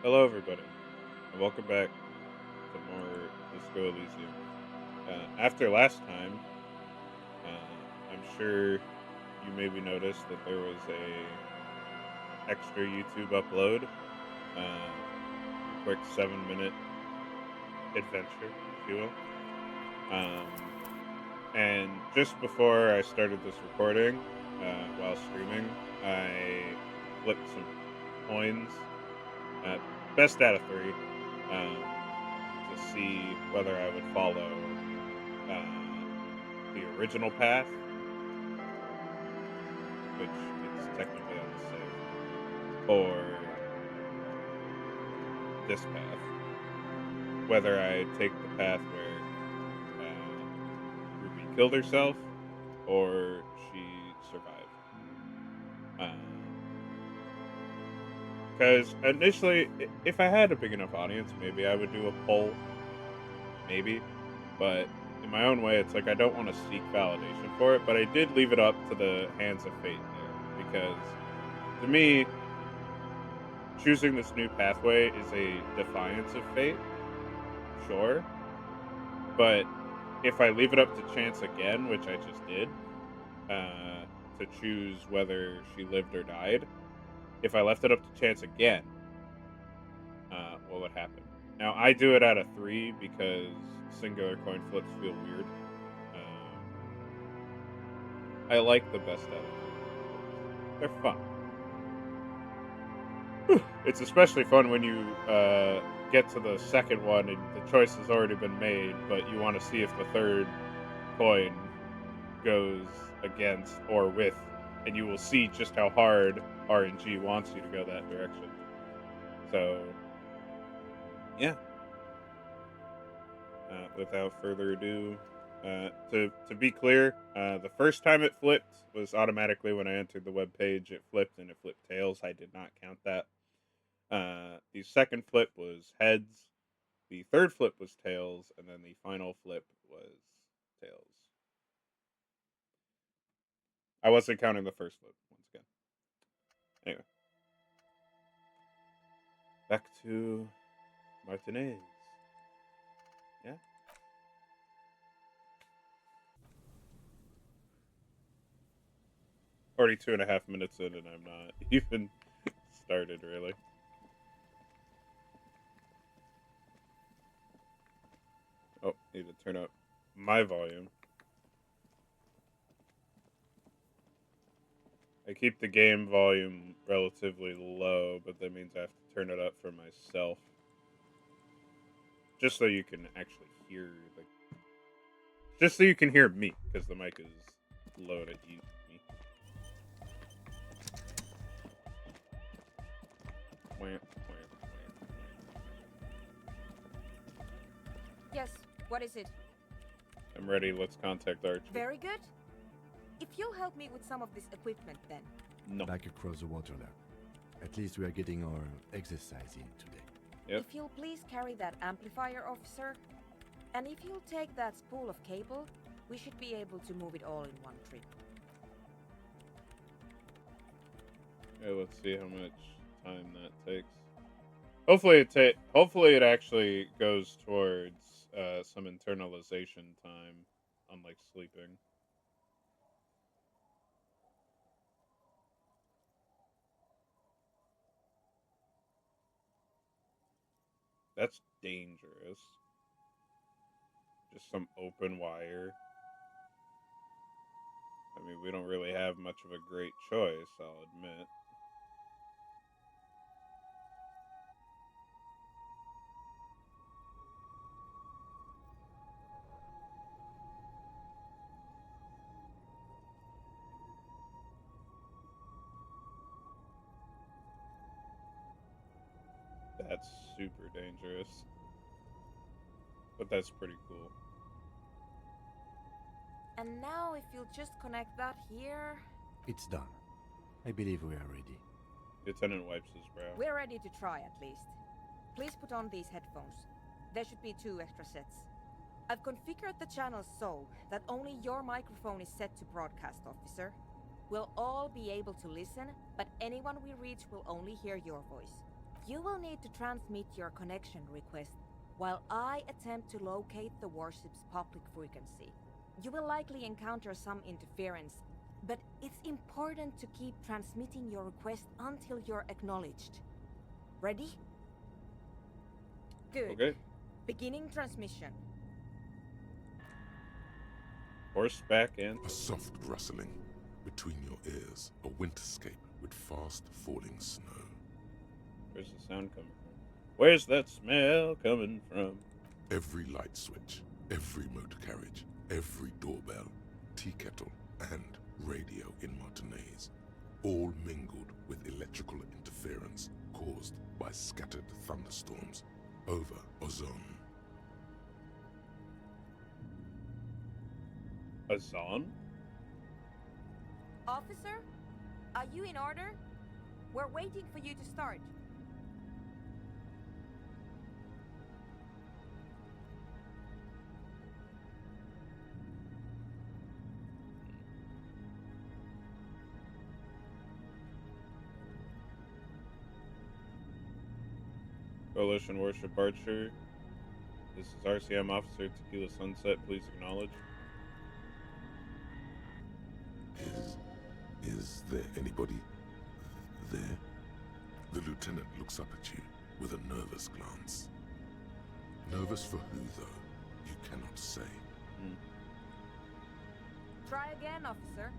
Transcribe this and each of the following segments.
Hello, everybody, and welcome back to more Disco Elysium. After last time, I'm sure you maybe noticed that there was a extra YouTube upload, quick 7-minute adventure, if you will. Um, and just before I started this recording, while streaming, I flipped some coins, uh, best out of three, um, to see whether I would follow uh, the original path, which it's technically unsafe, or this path. Whether I take the path where Ruby killed herself or she survived. Because initially, if I had a big enough audience, maybe I would do a poll, maybe. But in my own way, it's like I don't want to seek validation for it, but I did leave it up to the hands of fate there because to me, choosing this new pathway is a defiance of fate, sure. But if I leave it up to chance again, which I just did, uh, to choose whether she lived or died, if I left it up to chance again, what would happen? Now, I do it out of three because singular coin flips feel weird. Um, I like the best out of three coin flips, they're fun. It's especially fun when you get to the second one and the choice has already been made, but you want to see if the third coin goes against or with, and you will see just how hard RNG wants you to go that direction. So, yeah, without further ado, to be clear, the first time it flipped was automatically when I entered the web page. It flipped and it flipped tails. I did not count that. The second flip was heads. The third flip was tails, and then the final flip was tails. I wasn't counting the first flip once again. Anyway, back to Martinez. Yeah, already 2.5 minutes in, and I'm not even started really. Oh, need to turn up my volume. I keep the game volume relatively low, but that means I have to turn it up for myself, just so you can actually hear just so you can hear me, because the mic is low to eat me. Wham, wham, wham, Yes, what is it? I'm ready. Let's contact Archie. Very good. If you'll help me with some of this equipment then. No. Back across the water now. At least we are getting our exercise in today. Yep. If you'll please carry that amplifier, officer. And if you'll take that spool of cable, we should be able to move it all in one trip. Okay, let's see how much time that takes. Hopefully it actually goes towards some internalization time, unlike sleeping. That's dangerous. Just some open wire. I mean, we don't really have much of a great choice, I'll admit. That's super dangerous. But that's pretty cool. And now if you'll just connect that here... It's done. I believe we are ready. Lieutenant wipes his brow. We're ready to try at least. Please put on these headphones. There should be 2 extra sets. I've configured the channels so that only your microphone is set to broadcast, officer. We'll all be able to listen, but anyone we reach will only hear your voice. You will need to transmit your connection request while I attempt to locate the warship's public frequency. You will likely encounter some interference, but it's important to keep transmitting your request until you're acknowledged. Ready? Good. Okay. Beginning transmission. Horseback and A soft rustling between your ears, a winterscape with fast falling snow. where's the sound coming from? Where's that smell coming from? Every light switch, every motor carriage, every doorbell, tea kettle, and radio in Martinez, all mingled with electrical interference caused by scattered thunderstorms over Ozone. Azan? Officer, are you in order? We're waiting for you to start. Coalition Warship Archer. This is RCM Officer Tequila Sunset. Please acknowledge. Is there anybody there? The lieutenant looks up at you with a nervous glance. Nervous for who, though? You cannot say. Try again, officer.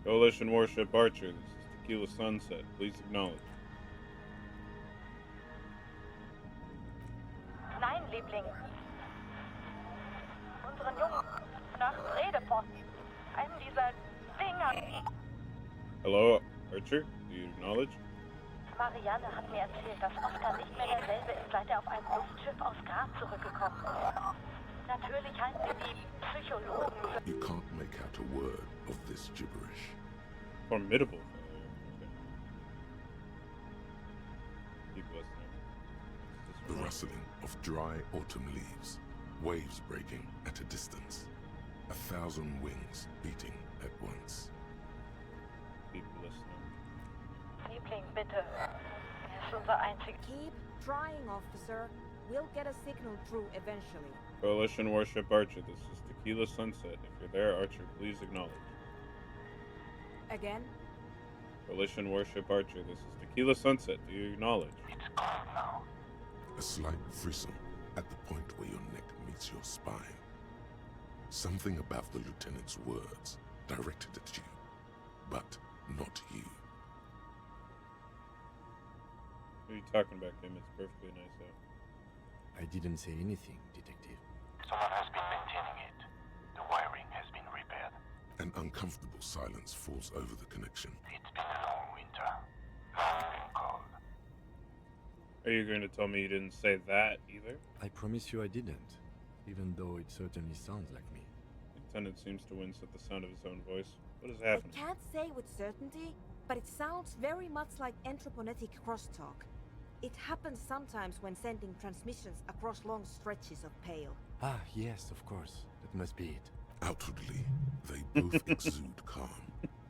Coalition Warship Archer. This is Tequila Sunset. Please acknowledge. Nein, Liebling. Unseren Jungen nach Redepost. Einen dieser Dinger. Hello, Archer. Do you acknowledge? Marianne hat mir erzählt, dass Oscar nicht mehr derselbe ist, seit er auf ein Luftschiff aus Grad zurückgekommen ist. Natürlich halten wir die Psychologen für... You can't make out a word of this gibberish. Formidable. Okay. Keep listening. The rustling of dry autumn leaves, waves breaking at a distance, 1,000 wings beating at once. Keep listening. Liebling, bitte. Er ist unser einziger... Keep trying, officer. We'll get a signal through eventually. Coalition Warship Archer. This is Tequila Sunset. If you're there, Archer, please acknowledge. Again? Coalition Warship Archer. This is Tequila Sunset. Do you acknowledge? A slight frisson at the point where your neck meets your spine. Something about the lieutenant's words directed at you, but not you. What are you talking about, Kim? It's perfectly nice out. I didn't say anything, detective. Someone has been maintaining it. The wiring has been repaired. An uncomfortable silence falls over the connection. It's been a long winter. Long and cold. Are you going to tell me you didn't say that either? I promise you I didn't, even though it certainly sounds like me. Lieutenant seems to wince at the sound of his own voice. What is I happening? can't say with certainty, but it sounds very much like anthroponetic crosstalk. It happens sometimes when sending transmissions across long stretches of pale. Ah, yes, of course. That must be it. Outwardly, they both exude calm,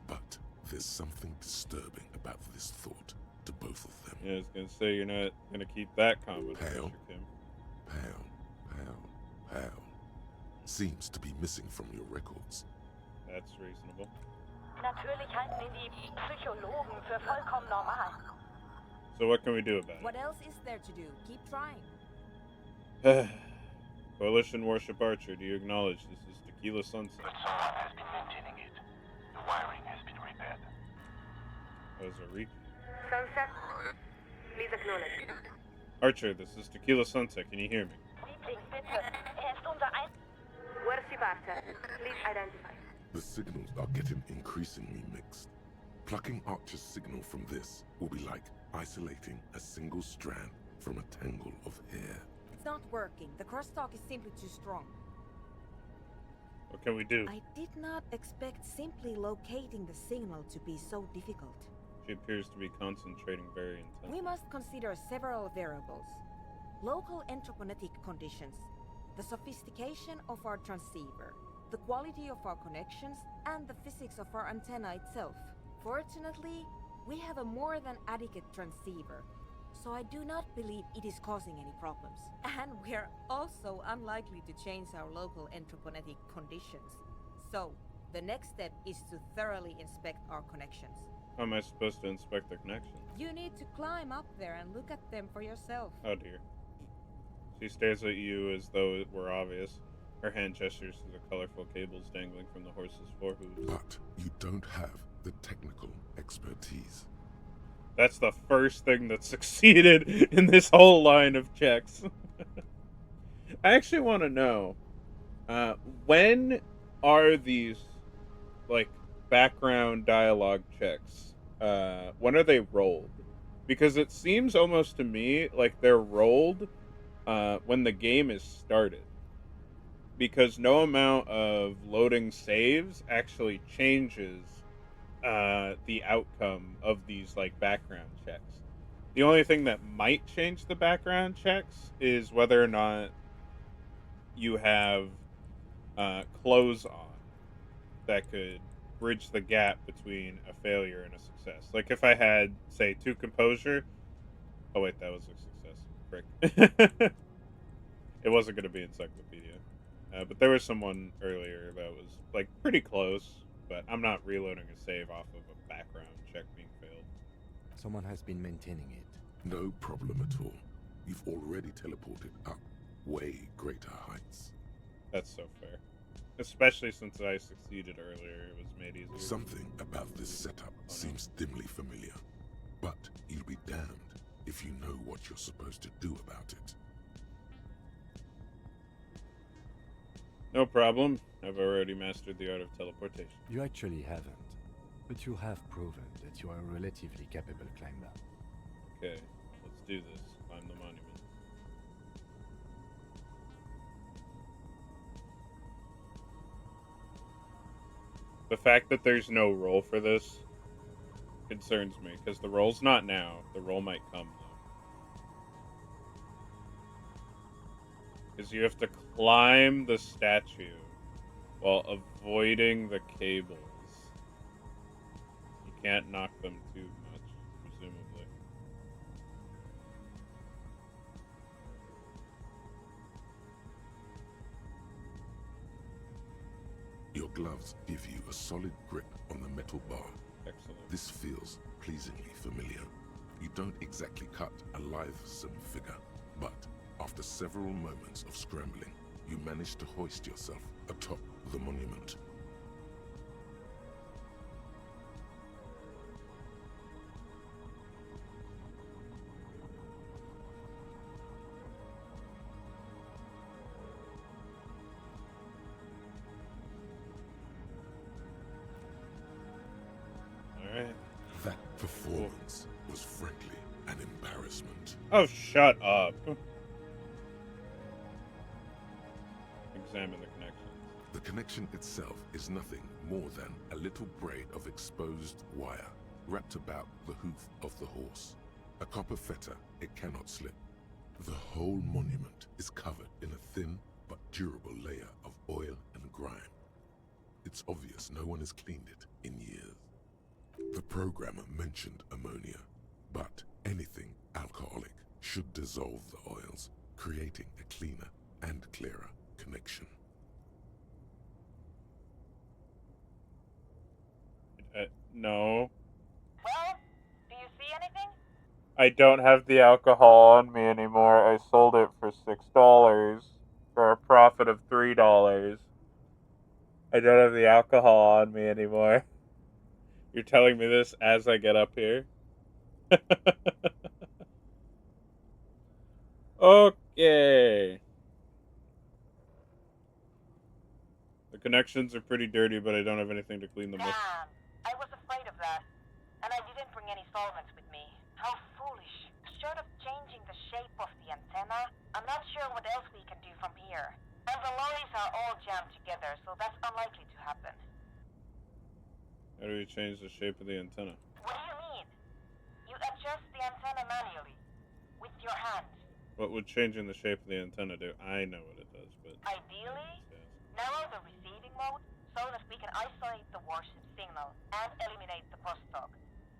but there's something disturbing about this thought to both of them. Yeah, I was going to say, you're not going to keep that calm with Pale. Archer, Kim. Pale. Seems to be missing from your records. That's reasonable. Natürlich halten ihn die Psychologen für vollkommen normal. So what can we do about What else is there to do? Keep trying. it? Coalition Warship Archer, do you acknowledge this is Tequila Sunset? But someone has been maintaining it. The wiring has been repaired. That was a reek. Sunset, please acknowledge. Archer, this is Tequila Sunset. Can you hear me? Liebling, bitte. Ist unser ein... Warship Archer, please identify. The signals are getting increasingly mixed. Plucking Archer's signal from this will be like isolating a single strand from a tangle of hair. It's not working. The crosstalk is simply too strong. What can we do? I did not expect simply locating the signal to be so difficult. She appears to be concentrating very intensely. We must consider several variables. Local anthroponetic conditions, the sophistication of our transceiver, the quality of our connections, and the physics of our antenna itself. Fortunately, we have a more than adequate transceiver. so I do not believe it is causing any problems. And we're also unlikely to change our local anthroponetic conditions. So, the next step is to thoroughly inspect our connections. How am I supposed to inspect the connections? You need to climb up there and look at them for yourself. Oh dear. She stares at you as though it were obvious. Her hand gestures to the colorful cables dangling from the horse's forehooves. But you don't have the technical expertise. That's the first thing that succeeded in this whole line of checks. I actually want to know, when are these, like, background dialogue checks, when are they rolled? Because it seems almost to me like they're rolled when the game is started. Because no amount of loading saves actually changes the outcome of these, like, background checks. The only thing that might change the background checks is whether or not you have clothes on that could bridge the gap between a failure and a success. Like if I had, say, 2 composure. Oh wait, that was a success. Frick. It wasn't going to be encyclopedia. But there was someone earlier that was, like, pretty close. But I'm not reloading a save off of a background check being failed. Someone has been maintaining it. No problem at all. You've already teleported up way greater heights. That's so fair. Especially since I succeeded earlier, it was made easier. Something about this setup seems dimly familiar, but you'll be damned if you know what you're supposed to do about it. No problem. I've already mastered the art of teleportation. You actually haven't, but you have proven that you are a relatively capable climber. Okay, let's do this. Climb the monument. The fact that there's no roll for this concerns me, because the roll's not now. The roll might come, though. Because you have to climb the statue while avoiding the cables. You can't knock them too much, presumably. Your gloves give you a solid grip on the metal bar. Excellent. This feels pleasingly familiar. You don't exactly cut a lithesome figure, but after several moments of scrambling, you manage to hoist yourself atop the monument. Alright. That performance was frankly an embarrassment. Oh, shut up. Examine the connections. The connection itself is nothing more than a little braid of exposed wire wrapped about the hoof of the horse. A copper fetter it cannot slip. The whole monument is covered in a thin but durable layer of oil and grime. It's obvious no one has cleaned it in years. The programmer mentioned ammonia, but anything alcoholic should dissolve the oils, creating a cleaner and clearer connection. No. Well, do you see anything? I don't have the alcohol on me anymore. I sold it for $6 for a profit of $3. I don't have the alcohol on me anymore. You're telling me this as I get up here? Okay. The connections are pretty dirty, but I don't have anything to clean them with. Damn, I was afraid of that. And I didn't bring any solvents with me. How foolish. Short of changing the shape of the antenna, I'm not sure what else we can do from here. And the lorries are all jammed together, so that's unlikely to happen. How do we change the shape of the antenna? What do you mean? You adjust the antenna manually. With your hand. What would changing the shape of the antenna do? I know what it does, but... Ideally, narrow the receiving mode so that we can isolate the warship signal and eliminate the crosstalk.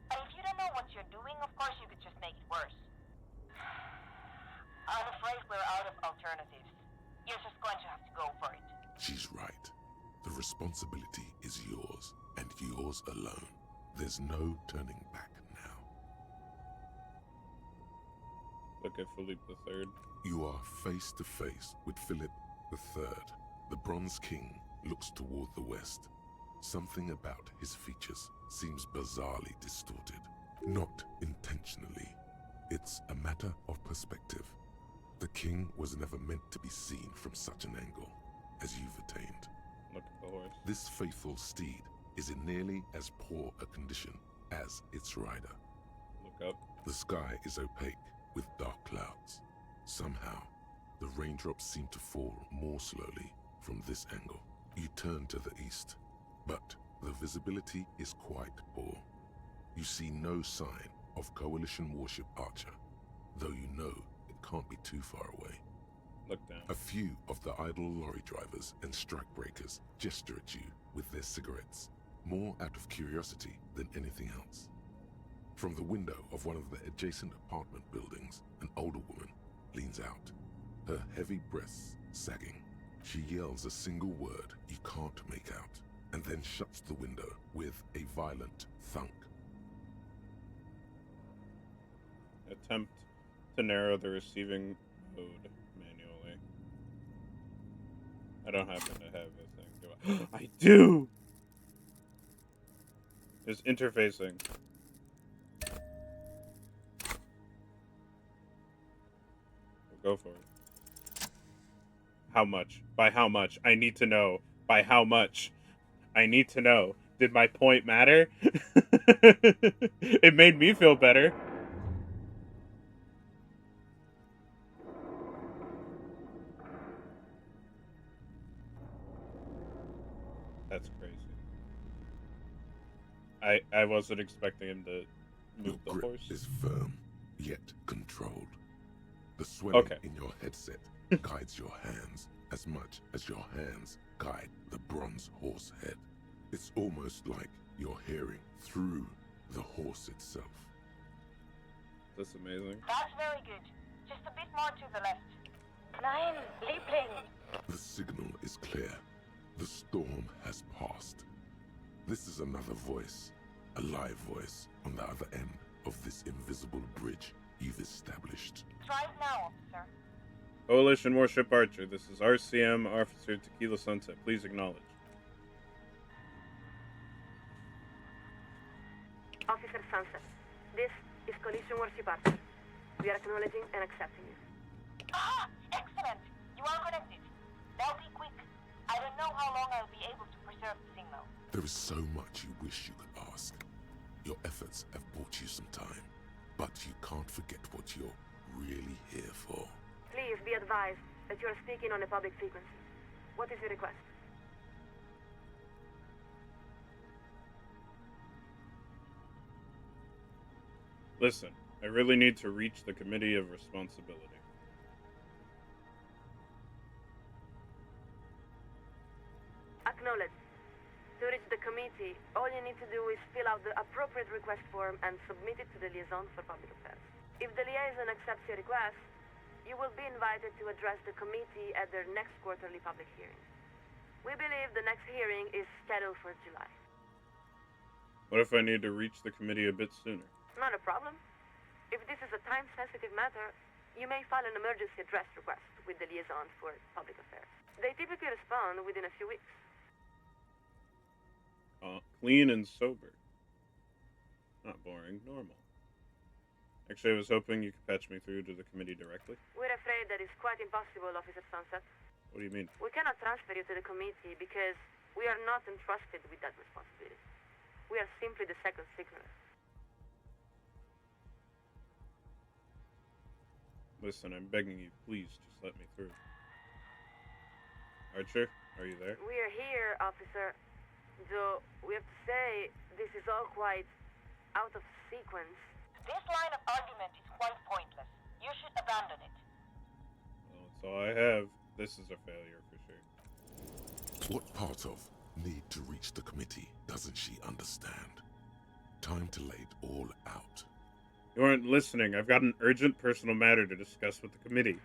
But if you don't know what you're doing, of course you could just make it worse. afraid we're out of alternatives. You're just going to have to go for it. She's right. The responsibility is yours, and yours alone. There's no turning back now. Look at Philippe III. You are face to face with Philip III. The Bronze King looks toward the west. Something about his features seems bizarrely distorted. Not intentionally. It's a matter of perspective. The king was never meant to be seen from such an angle as you've attained. Look at the horse. This faithful steed is in nearly as poor a condition as its rider. Look up. The sky is opaque with dark clouds. Somehow, the raindrops seem to fall more slowly from this angle. You turn to the east, but the visibility is quite poor. You see no sign of Coalition warship Archer, though you know it can't be too far away. Look down. A few of the idle lorry drivers and strikebreakers gesture at you with their cigarettes, more out of curiosity than anything else. From the window of one of the adjacent apartment buildings, an older woman leans out, her heavy breasts sagging. She yells a single word you can't make out, and then shuts the window with a violent thunk. Attempt to narrow the receiving mode manually. I don't happen to have a thing, do I? I do! There's interfacing. We'll go for it. How much? By how much? I need to know. By how much? I need to know. Did my point matter? It made me feel better. That's crazy. I wasn't expecting him to Your move the grip horse. is firm, yet controlled. The swelling Okay. in your headset guides your hands as much as your hands guide the bronze horse head. It's almost like you're hearing through the horse itself. That's amazing. That's very good. Just a bit more to the left. Nein, Liebling. The signal is clear. The storm has passed. This is another voice, a live voice on the other end of this invisible bridge you've established. Try it now, officer. Coalition Warship Archer, this is RCM Officer Tequila Sunset. Please acknowledge. Officer Sunset, this is Collision Warship Archer. We are acknowledging and accepting you. Ah, excellent. You are connected. Now be quick. I don't know how long I'll be able to preserve the signal. There is so much you wish you could ask. Your efforts have bought you some time, but you can't forget what you're really here for. Please be advised that you are speaking on a public frequency. What is your request? Listen, I really need to reach the Committee of Responsibility. Acknowledged. To reach the committee, all you need to do is fill out the appropriate request form and submit it to the Liaison for Public Affairs. If the liaison accepts your request, you will be invited to address the committee at their next quarterly public hearing. We believe the next hearing is scheduled for July. What if I need to reach the committee a bit sooner? Not a problem. If this is a time-sensitive matter, you may file an emergency address request with the Liaison for Public Affairs. They typically respond within a few weeks. Clean and sober. Not boring, normal. Actually, I was hoping you could patch me through to the committee directly. We're afraid that is quite impossible, Officer Sunset. What do you mean? We cannot transfer you to the committee because we are not entrusted with that responsibility. We are simply the second signaler. Listen, I'm begging you, please, just let me through. Archer, are you there? We are here, officer. Though we have to say, this is all quite out of sequence. This line of argument is quite pointless. You should abandon it. Well, that's all I have. This is a failure for sure. What part of need to reach the committee doesn't she understand? Time to lay it all out. You aren't listening. I've got an urgent personal matter to discuss with the committee.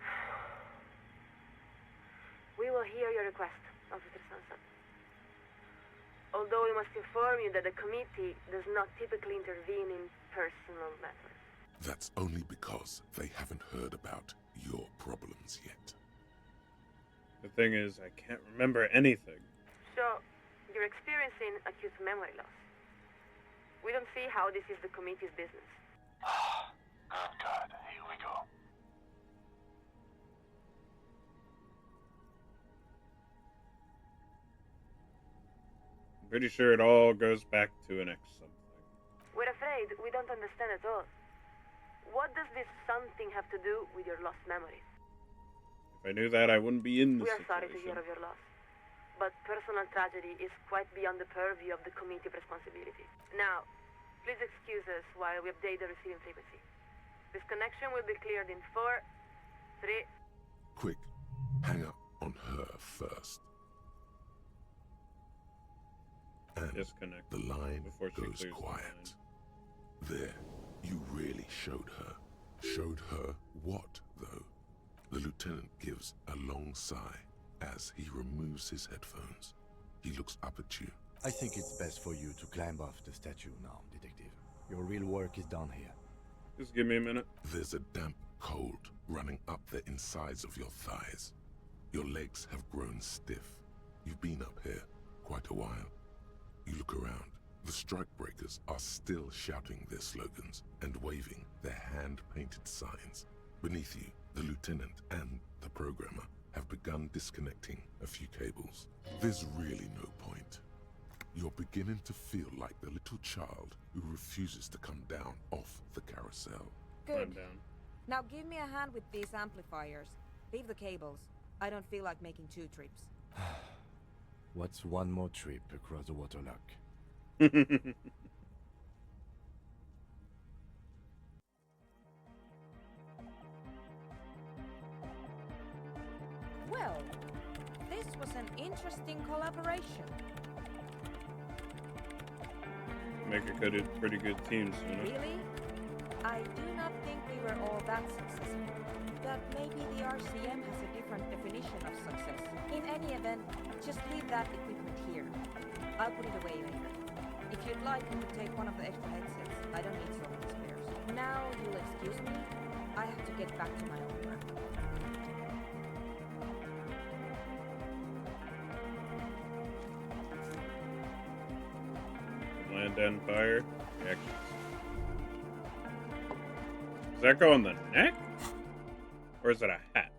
We will hear your request, Officer Sansa. Although we must inform you that the committee does not typically intervene in personal matters. That's only because they haven't heard about your problems yet. The thing is, I can't remember anything. So, you're experiencing acute memory loss. We don't see how this is the committee's business. Good God, here we go. I'm pretty sure it all goes back to an ex something. We're afraid we don't understand at all. What does this something have to do with your lost memories? If I knew that, I wouldn't be in this We are sorry to situation. hear of your loss, but personal tragedy is quite beyond the purview of the committee responsibility. Now, please excuse us while we update the receiving frequency. This connection will be cleared in 4, 3... Quick, hang up on her first. And Disconnect the line before she goes clears the quiet. There, you really showed her. Showed her what, though? The lieutenant gives a long sigh as he removes his headphones. He looks up at you. I think it's best for you to climb off the statue now, Detective. Your real work is done here. Just give me a minute. There's a damp cold running up the insides of your thighs. Your legs have grown stiff. You've been up here quite a while. You look around. The strikebreakers are still shouting their slogans and waving their hand-painted signs. Beneath you, the lieutenant and the programmer have begun disconnecting a few cables. There's really no point. You're beginning to feel like the little child who refuses to come down off the carousel. Climb Good. down. Now give me a hand with these amplifiers. Leave the cables. I don't feel like making 2 trips. What's one more trip across the waterlock? Well, this was an interesting collaboration. Make a pretty good team soon. Really? I do not think we were all that successful. But maybe the RCM has a different definition of success. In any event, just leave that equipment here. I'll put it away later. If you'd like, you could take one of the extra headsets. I don't need so many spares. Now, you'll excuse me. I have to get back to my own work. Land Empire. Reactions. Does that go on the neck? Or is it a hat?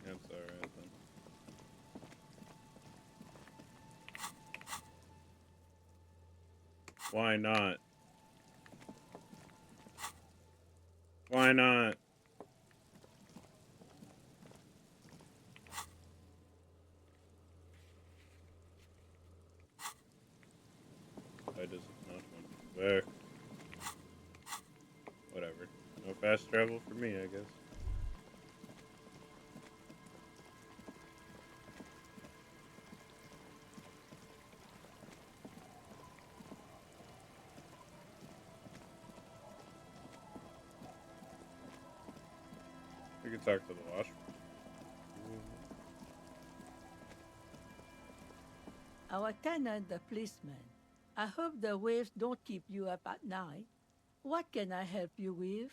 That's alright then. Why not? Why not? Why does it not want to work? Whatever. No fast travel for me, I guess. We could talk to the washroom. Our tenant, the policeman. I hope the waves don't keep you up at night. What can I help you with?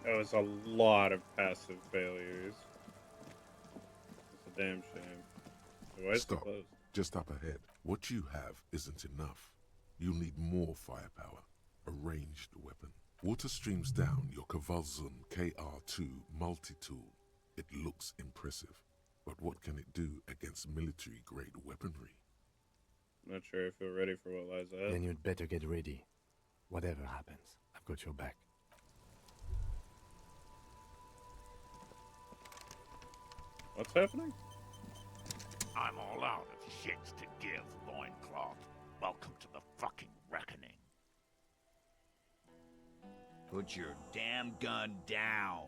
That was a lot of passive failures. It's a damn shame. So why is it Stop. closed? just up ahead. What you have isn't enough. You'll need more firepower. A ranged weapon. Water streams down your Kavulzum KR2 multi-tool. It looks impressive, but what can it do against military-grade weaponry? Not sure I feel ready for what lies ahead. Then you'd better get ready. Whatever happens, I've got your back. What's happening? I'm all out of shits to give, loincloth. Welcome to the fucking reckoning. Put your damn gun down.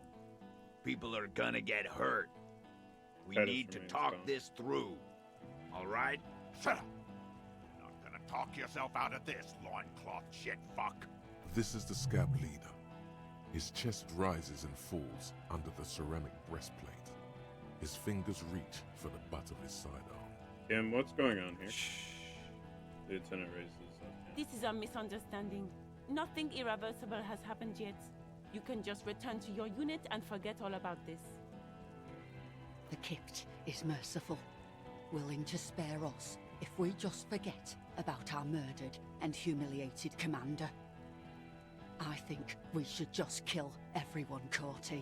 People are gonna get hurt. We Titus need to remains talk calm. this through. All right? Shut up. You're not gonna talk yourself out of this, loincloth shit fuck. This is the scab leader. His chest rises and falls under the ceramic breastplate. His fingers reach for the butt of his sidearm. Kim, what's going on here? The lieutenant raises his hand. This is a misunderstanding. Nothing irreversible has happened yet. You can just return to your unit and forget all about this. The Kipt is merciful, willing to spare us if we just forget about our murdered and humiliated commander. I think we should just kill everyone, Corty.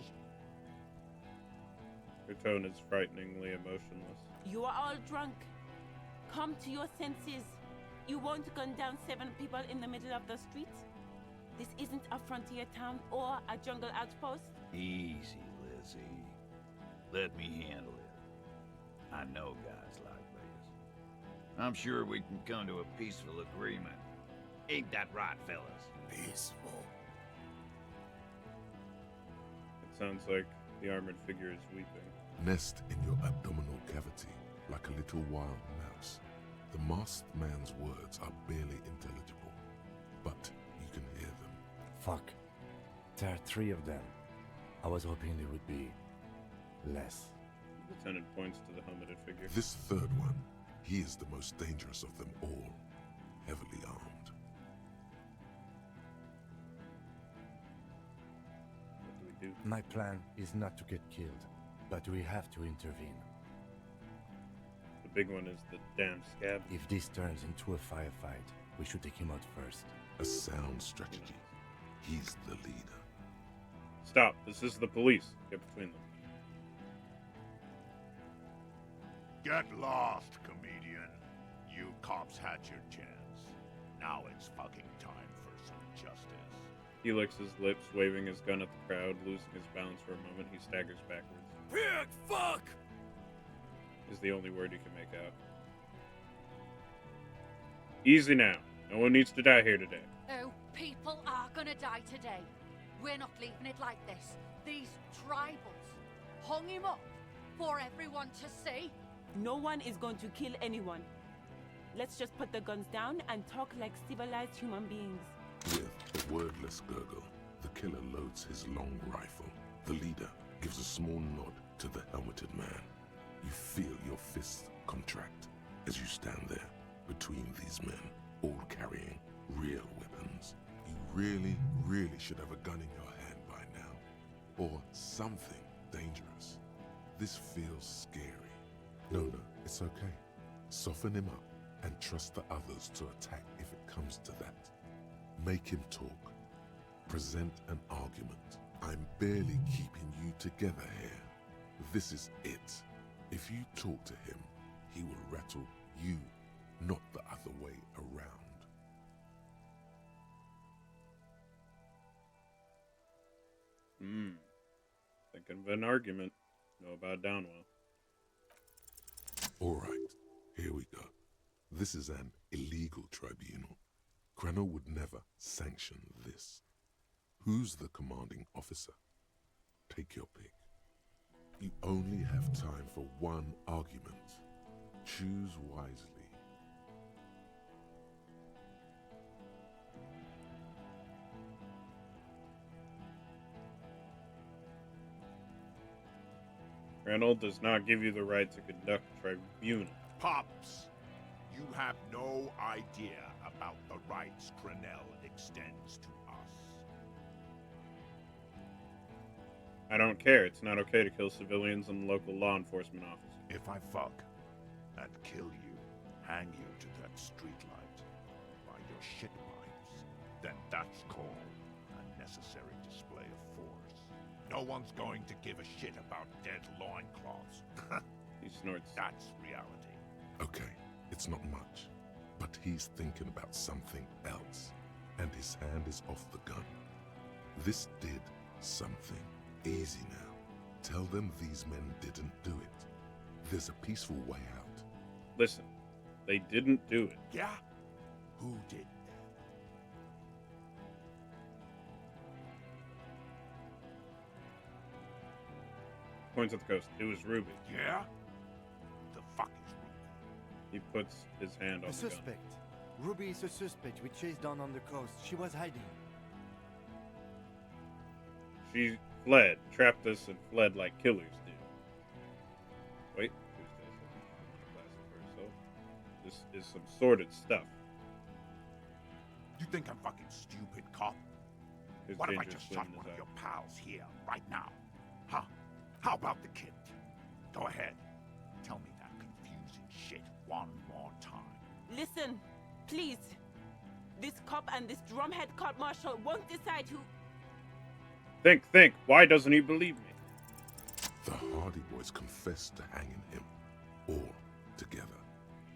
Her tone is frighteningly emotionless. You are all drunk. Come to your senses. You won't gun down 7 people in the middle of the street. This isn't a frontier town or a jungle outpost. Easy, Lizzie. Let me handle it. I know guys like this. I'm sure we can come to a peaceful agreement. Ain't that right, fellas? Peaceful. It sounds like the armored figure is weeping. Nest in your abdominal cavity like a little wild mouse. The masked man's words are barely intelligible, but you can hear them. Fuck. There are 3 of them. I was hoping there would be less. The lieutenant points to the helmeted figure. This third one, he is the most dangerous of them all, heavily armed. What do we do? My plan is not to get killed, but we have to intervene. The big one is the damn scab. If this turns into a firefight, we should take him out first. A sound strategy. He's the leader. Stop. This is the police. Get between them. Get lost, comedian. You cops had your chance. Now it's fucking time for some justice. He licks his lips, waving his gun at the crowd. Losing his balance for a moment, he staggers backwards. Pig fuck! Is the only word he can make out. Easy now. No one needs to die here today. Oh, people are gonna die today. We're not leaving it like this. These tribals hung him up for everyone to see. No one is going to kill anyone. Let's just put the guns down and talk like civilized human beings. With a wordless gurgle, the killer loads his long rifle. The leader gives a small nod to the helmeted man. You feel your fists contract as you stand there between these men, all carrying real weapons. You really should have a gun in your hand by now. Or something dangerous. This feels scary. No, it's okay. Soften him up and trust the others to attack if it comes to that. Make him talk. Present an argument. I'm barely keeping you together here. This is it. If you talk to him, he will rattle you, not the other way around. Thinking of an argument. Know about Downwell. All right, here we go. This is an illegal tribunal. Krenner would never sanction this. Who's the commanding officer? Take your pick. You only have time for one argument. Choose wisely. Reynolds does not give you the right to conduct tribunal. Pops, you have no idea about the rights Crenell extends to us. I don't care. It's not okay to kill civilians and local law enforcement officers. If I fuck and kill you, hang you to that streetlight by your shit pipes, then that's called a necessary display of force. No one's going to give a shit about dead loincloths. He snorts. That's reality. Okay, it's not much, but he's thinking about something else, and his hand is off the gun. This did something. Easy now. Tell them these men didn't do it. There's a peaceful way out. Listen, they didn't do it. Yeah? Who did Points at the coast. It was Ruby. then? Yeah? The fuck is Ruby? He puts his hand on A the gun. suspect. Ruby is a suspect we chased down on the coast. She was hiding. She fled, trapped us, and fled like killers do. Wait, this is some sordid stuff. You think I'm fucking stupid, cop? There's What if I danger just swim shot in one his of your eye. pals here, right now? Huh? How about the kid? Go ahead. Tell me that confusing shit one more time. Listen, please. This cop and this drumhead court marshal won't decide who. Think. Why doesn't he believe me? The Hardy Boys confessed to hanging him, all together.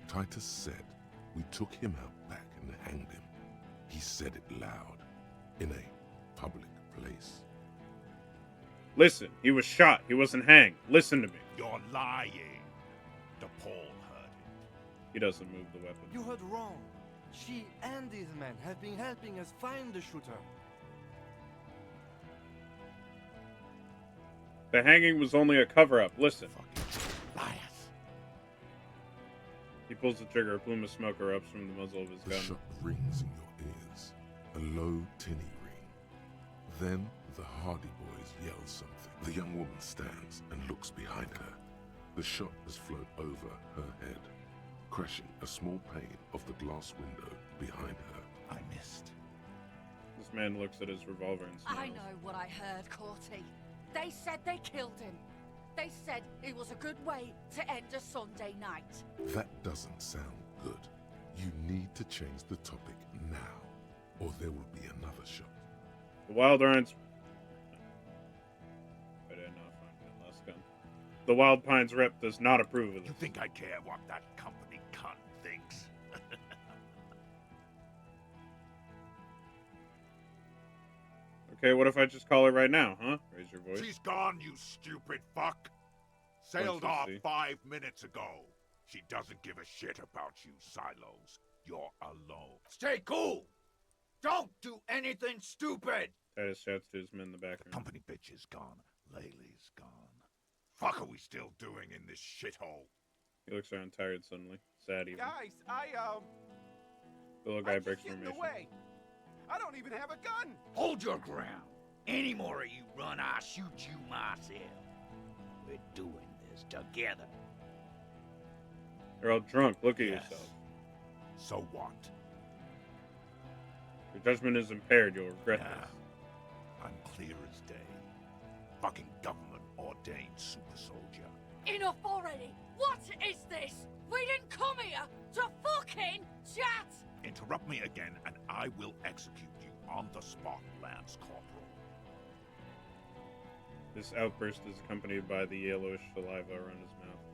Titus said we took him out back and hanged him. He said it loud, in a public place. Listen, he was shot. He wasn't hanged. Listen to me. You're lying. DePaul heard it. He doesn't move the weapon. You heard wrong. She and these men have been helping us find the shooter. The hanging was only a cover-up. Listen. Fucking liars. He pulls the trigger. A plume of smoke erupts from the muzzle of his The gun. shot rings in your ears, a low, tinny ring. Then the Hardy Boys yell something. The young woman stands and looks behind her. The shot has flown over her head, crashing a small pane of the glass window behind her. I missed. This man looks at his revolver and smiles. I know what I heard, Corty. They said they killed him. They said it was a good way to end a Sunday night. That doesn't sound good. You need to change the topic now, or there will be another shot. The Wild Pines. I did not find my last gun. The Wild Pines rep does not approve of You this. think I care what that company cunt thinks? Okay, what if I just call her right now, huh? Raise your voice. She's gone, you stupid fuck. Sailed to off sea. 5 minutes ago. She doesn't give a shit about you, Silos. You're alone. Stay cool! Don't do anything stupid! Titus shouts to his men in the background. Company bitch is gone. Laylee's gone. Fuck are we still doing in this shithole? He looks around tired suddenly. Sad even. Guys, The little guy I'm breaks just getting formation. away. I don't even have a gun. Hold your ground. Any more of you run, I'll shoot you myself. We're doing this together. You're all drunk. Look at Yes. yourself. So what? Your judgment is impaired. You'll regret Nah. this. I'm clear as day. Fucking government-ordained super soldier. Enough already! What is this? We didn't come here to fucking chat! Interrupt me again and I will execute you on the spot, Lance Corporal. This outburst is accompanied by the yellowish saliva around his mouth.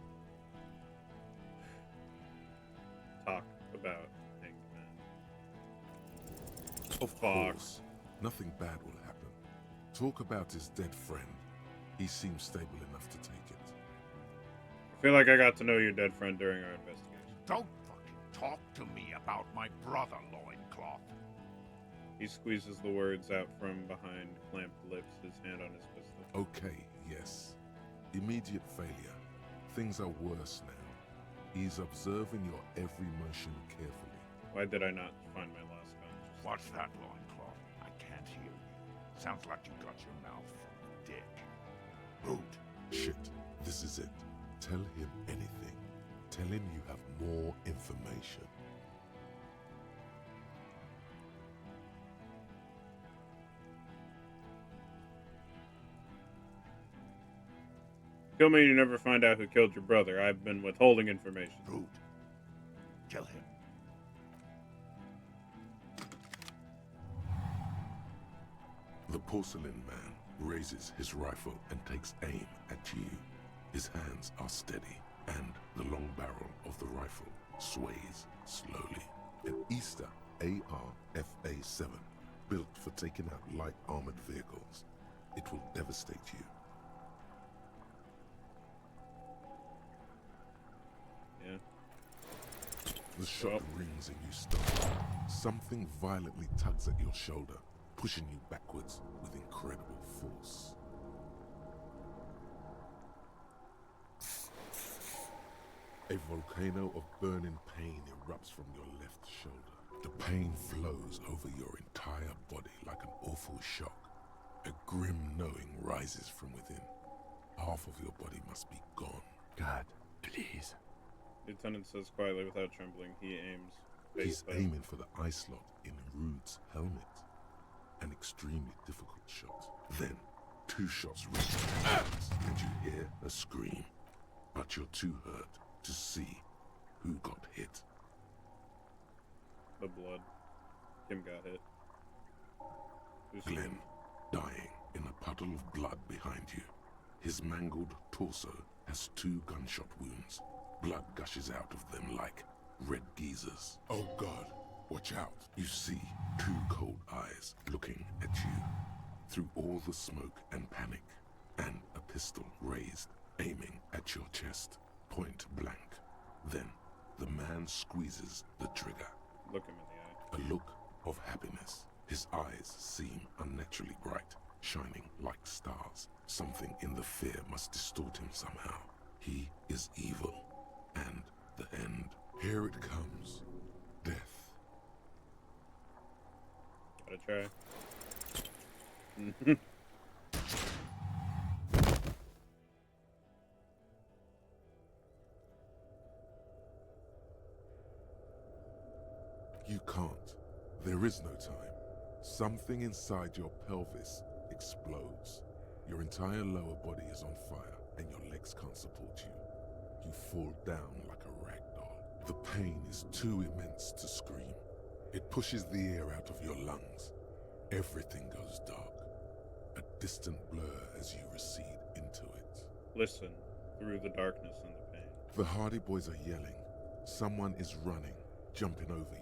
Talk about hanged man. Of Fuck. course, nothing bad will happen. Talk about his dead friend. He seems stable enough to take it. I feel like I got to know your dead friend during our investigation. Don't fucking talk to me about my brother, Loincloth. He squeezes the words out from behind clamped lips, his hand on his pistol. Okay, yes. Immediate failure. Things are worse now. He's observing your every motion carefully. Why did I not find my last gun? What's that, Loincloth? I can't hear you. Sounds like you got your mouth full of dick. Boot. Shit, this is it. Tell him anything. Tell him you have more information. Kill me and you never find out who killed your brother. I've been withholding information. Root. Kill him. The porcelain man raises his rifle and takes aim at you. His hands are steady, and the long barrel of the rifle sways slowly. An Easter AR-FA-7, built for taking out light armored vehicles. It will devastate you. Yeah. The shot rings and you stop. Something violently tugs at your shoulder, pushing you backwards with incredible force. A volcano of burning pain erupts from your left shoulder. The pain flows over your entire body like an awful shock. A grim knowing rises from within. Half of your body must be gone. God, please. Lieutenant says quietly without trembling. He aims. He's aiming for the eye slot in Rude's helmet. An extremely difficult shot. Then, 2 shots ring and you hear a scream. But you're too hurt to see who got hit. The blood. Kim got hit. Glenn, dying in a puddle of blood behind you. His mangled torso has 2 gunshot wounds. Blood gushes out of them like red geysers. Oh God, watch out. You see 2 cold eyes looking at you through all the smoke and panic, and a pistol raised, aiming at your chest, point blank. Then the man squeezes the trigger. Look him in the eye. A look of happiness. His eyes seem unnaturally bright, shining like stars. Something in the fear must distort him somehow. He is evil, and the end. Here it comes. Death. Gotta try. You can't. There is no time. Something inside your pelvis explodes. Your entire lower body is on fire, and your legs can't support you. You fall down like a rag doll. The pain is too immense to scream. It pushes the air out of your lungs. Everything goes dark. A distant blur as you recede into it. Listen through the darkness and the pain. The Hardy Boys are yelling. Someone is running, jumping over you.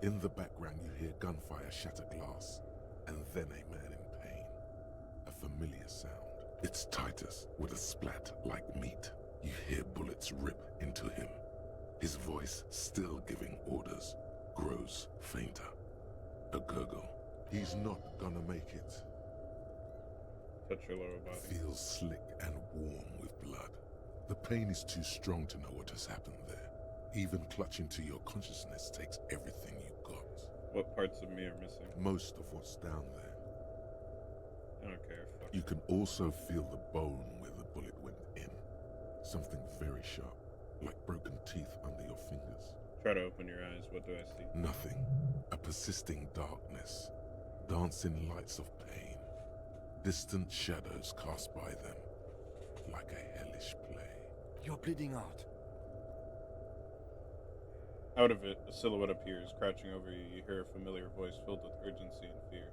In the background you hear gunfire shatter glass, and then a man in pain. A familiar sound. It's Titus with a splat like meat. You hear bullets rip into him. His voice, still giving orders, grows fainter. A gurgle. He's not gonna make it. Touch your lower body. Feels slick and warm with blood. The pain is too strong to know what has happened there. Even clutching to your consciousness takes everything you got. What parts of me are missing? Most of what's down there. I don't care. Fuck. You can also feel the bone where the bullet went in. Something very sharp, like broken teeth under your fingers. Try to open your eyes. What do I see? Nothing. A persisting darkness. Dancing lights of pain. Distant shadows cast by them. Like a hellish play. You're bleeding out. Out of it, a silhouette appears, crouching over you. You hear a familiar voice filled with urgency and fear.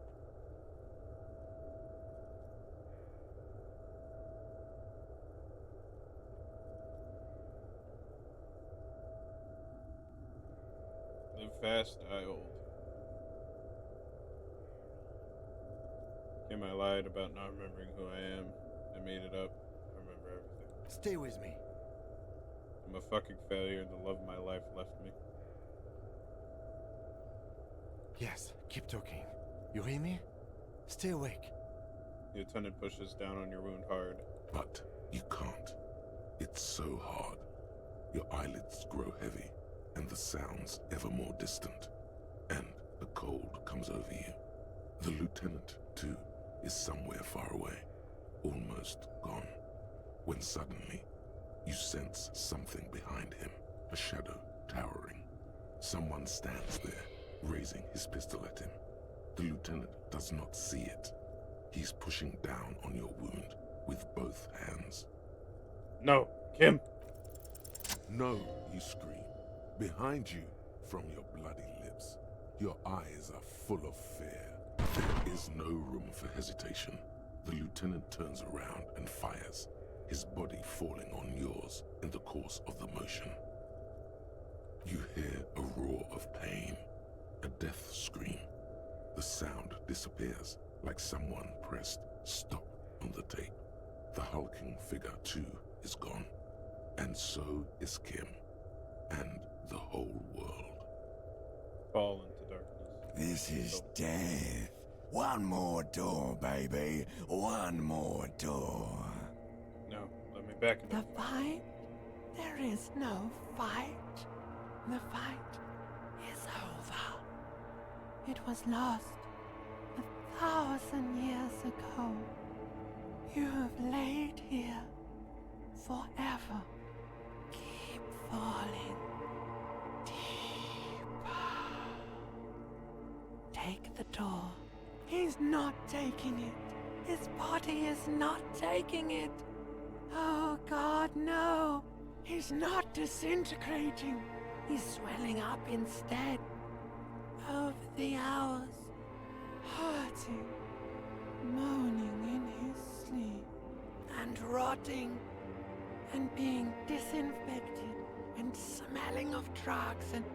Live fast, die old. Kim, I lied about not remembering who I am. I made it up. I remember everything. Stay with me. I'm a fucking failure and the love of my life left me. Yes, keep talking. You hear me? Stay awake. The attendant pushes down on your wound hard. But you can't. It's so hard. Your eyelids grow heavy, and the sounds ever more distant. And the cold comes over you. The lieutenant, too, is somewhere far away, almost gone. When suddenly, you sense something behind him, a shadow towering. Someone stands there, raising his pistol at him. The lieutenant does not see it. He's pushing down on your wound with both hands. No, Kim! No, you scream. Behind you, from your bloody lips, your eyes are full of fear. There is no room for hesitation. The lieutenant turns around and fires, his body falling on yours in the course of the motion. You hear a roar of pain, a death scream. The sound disappears like someone pressed stop on the tape. The hulking figure, too, is gone. And so is Kim. And the whole world. Fall into darkness. This is death. One more door, baby. One more door. No, let me back it The up. fight? There is no fight. The fight is over. It was lost 1,000 years ago. You have laid here forever. Keep falling deeper. Take the door. He's not taking it. His body is not taking it. Oh God, no. He's not disintegrating. He's swelling up instead. Over the hours, hurting, moaning in his sleep, and rotting, and being disinfected, and smelling of drugs, and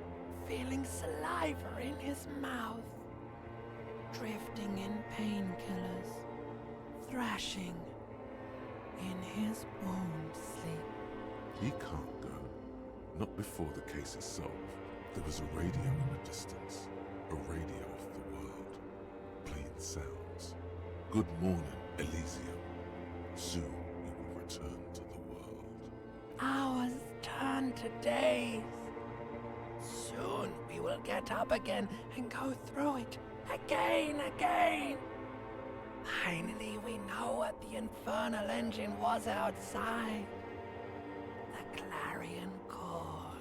feeling saliva in his mouth, drifting in painkillers, thrashing in his wound sleep. He can't go. Not before the case is solved. There was a radio in the distance. A radio of the world. Playing sounds. Good morning, Elysium. Soon you will return to the world. Hours turn to days. Soon we will get up again and go through it again. Finally we know what the infernal engine was outside. The clarion call.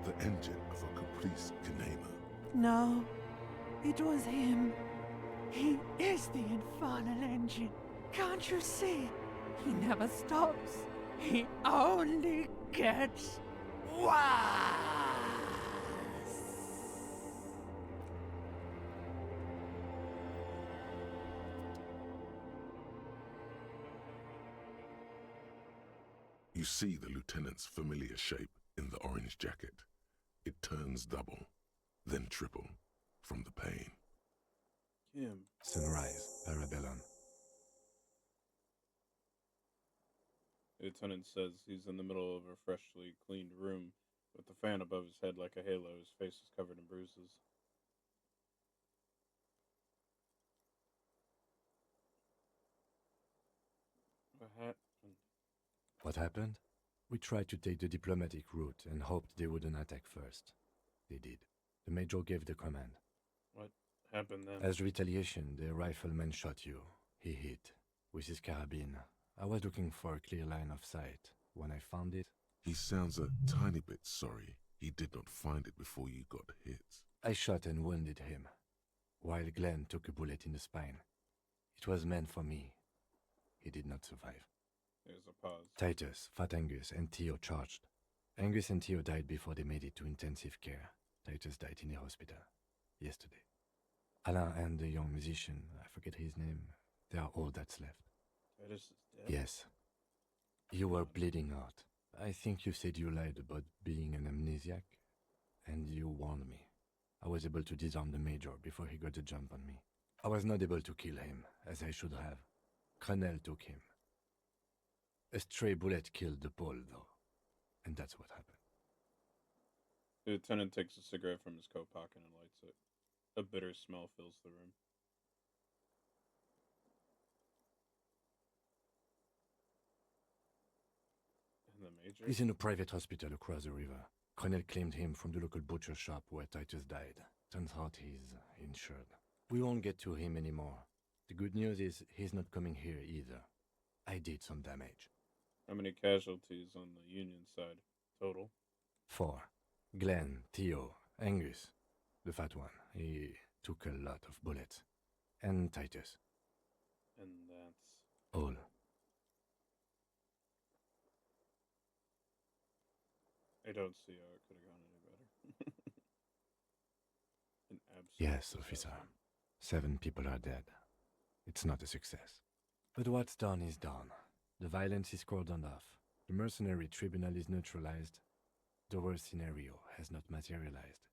The engine of a Caprice Kinema. No, it was him. He is the infernal engine. Can't you see? He never stops. He only gets worse. You see the lieutenant's familiar shape in the orange jacket. It turns double, then triple, from the pain. Kim. Sunrise, Parabellum. The lieutenant says he's in the middle of a freshly cleaned room with the fan above his head like a halo. His face is covered in bruises. What happened? What happened? We tried to take the diplomatic route and hoped they wouldn't attack first. They did. The major gave the command. What happened then? As retaliation, the rifleman shot you. He hit with his carabine. I was looking for a clear line of sight. When I found it, He sounds a tiny bit sorry he did not find it before you got hit. I shot and wounded him, while Glenn took a bullet in the spine. It was meant for me. He did not survive. There's a pause. Titus, Fat Angus, and Theo charged. Angus and Theo died before they made it to intensive care. Titus died in the hospital yesterday. Alain and the young musician, I forget his name, they are all that's left. Titus is dead? Yes. You were bleeding out. I think you said you lied about being an amnesiac, and you warned me. I was able to disarm the major before he got the jump on me. I was not able to kill him, as I should have. Crenel took him. A stray bullet killed the Pole, though, and that's what happened. The lieutenant takes a cigarette from his coat pocket and lights it. A bitter smell fills the room. And the major? He's in a private hospital across the river. Crenel claimed him from the local butcher shop where Titus died. Turns out he's insured. We won't get to him anymore. The good news is he's not coming here either. I did some damage. How many casualties on the Union side total? 4. Glenn, Theo, Angus, the fat one. He took a lot of bullets. And Titus. And that's... All. I don't see how it could have gone any better. An absolute Yes, disaster. officer. 7 people are dead. It's not a success. But what's done is done. The violence is cordoned off. The mercenary tribunal is neutralized. The worst scenario has not materialized.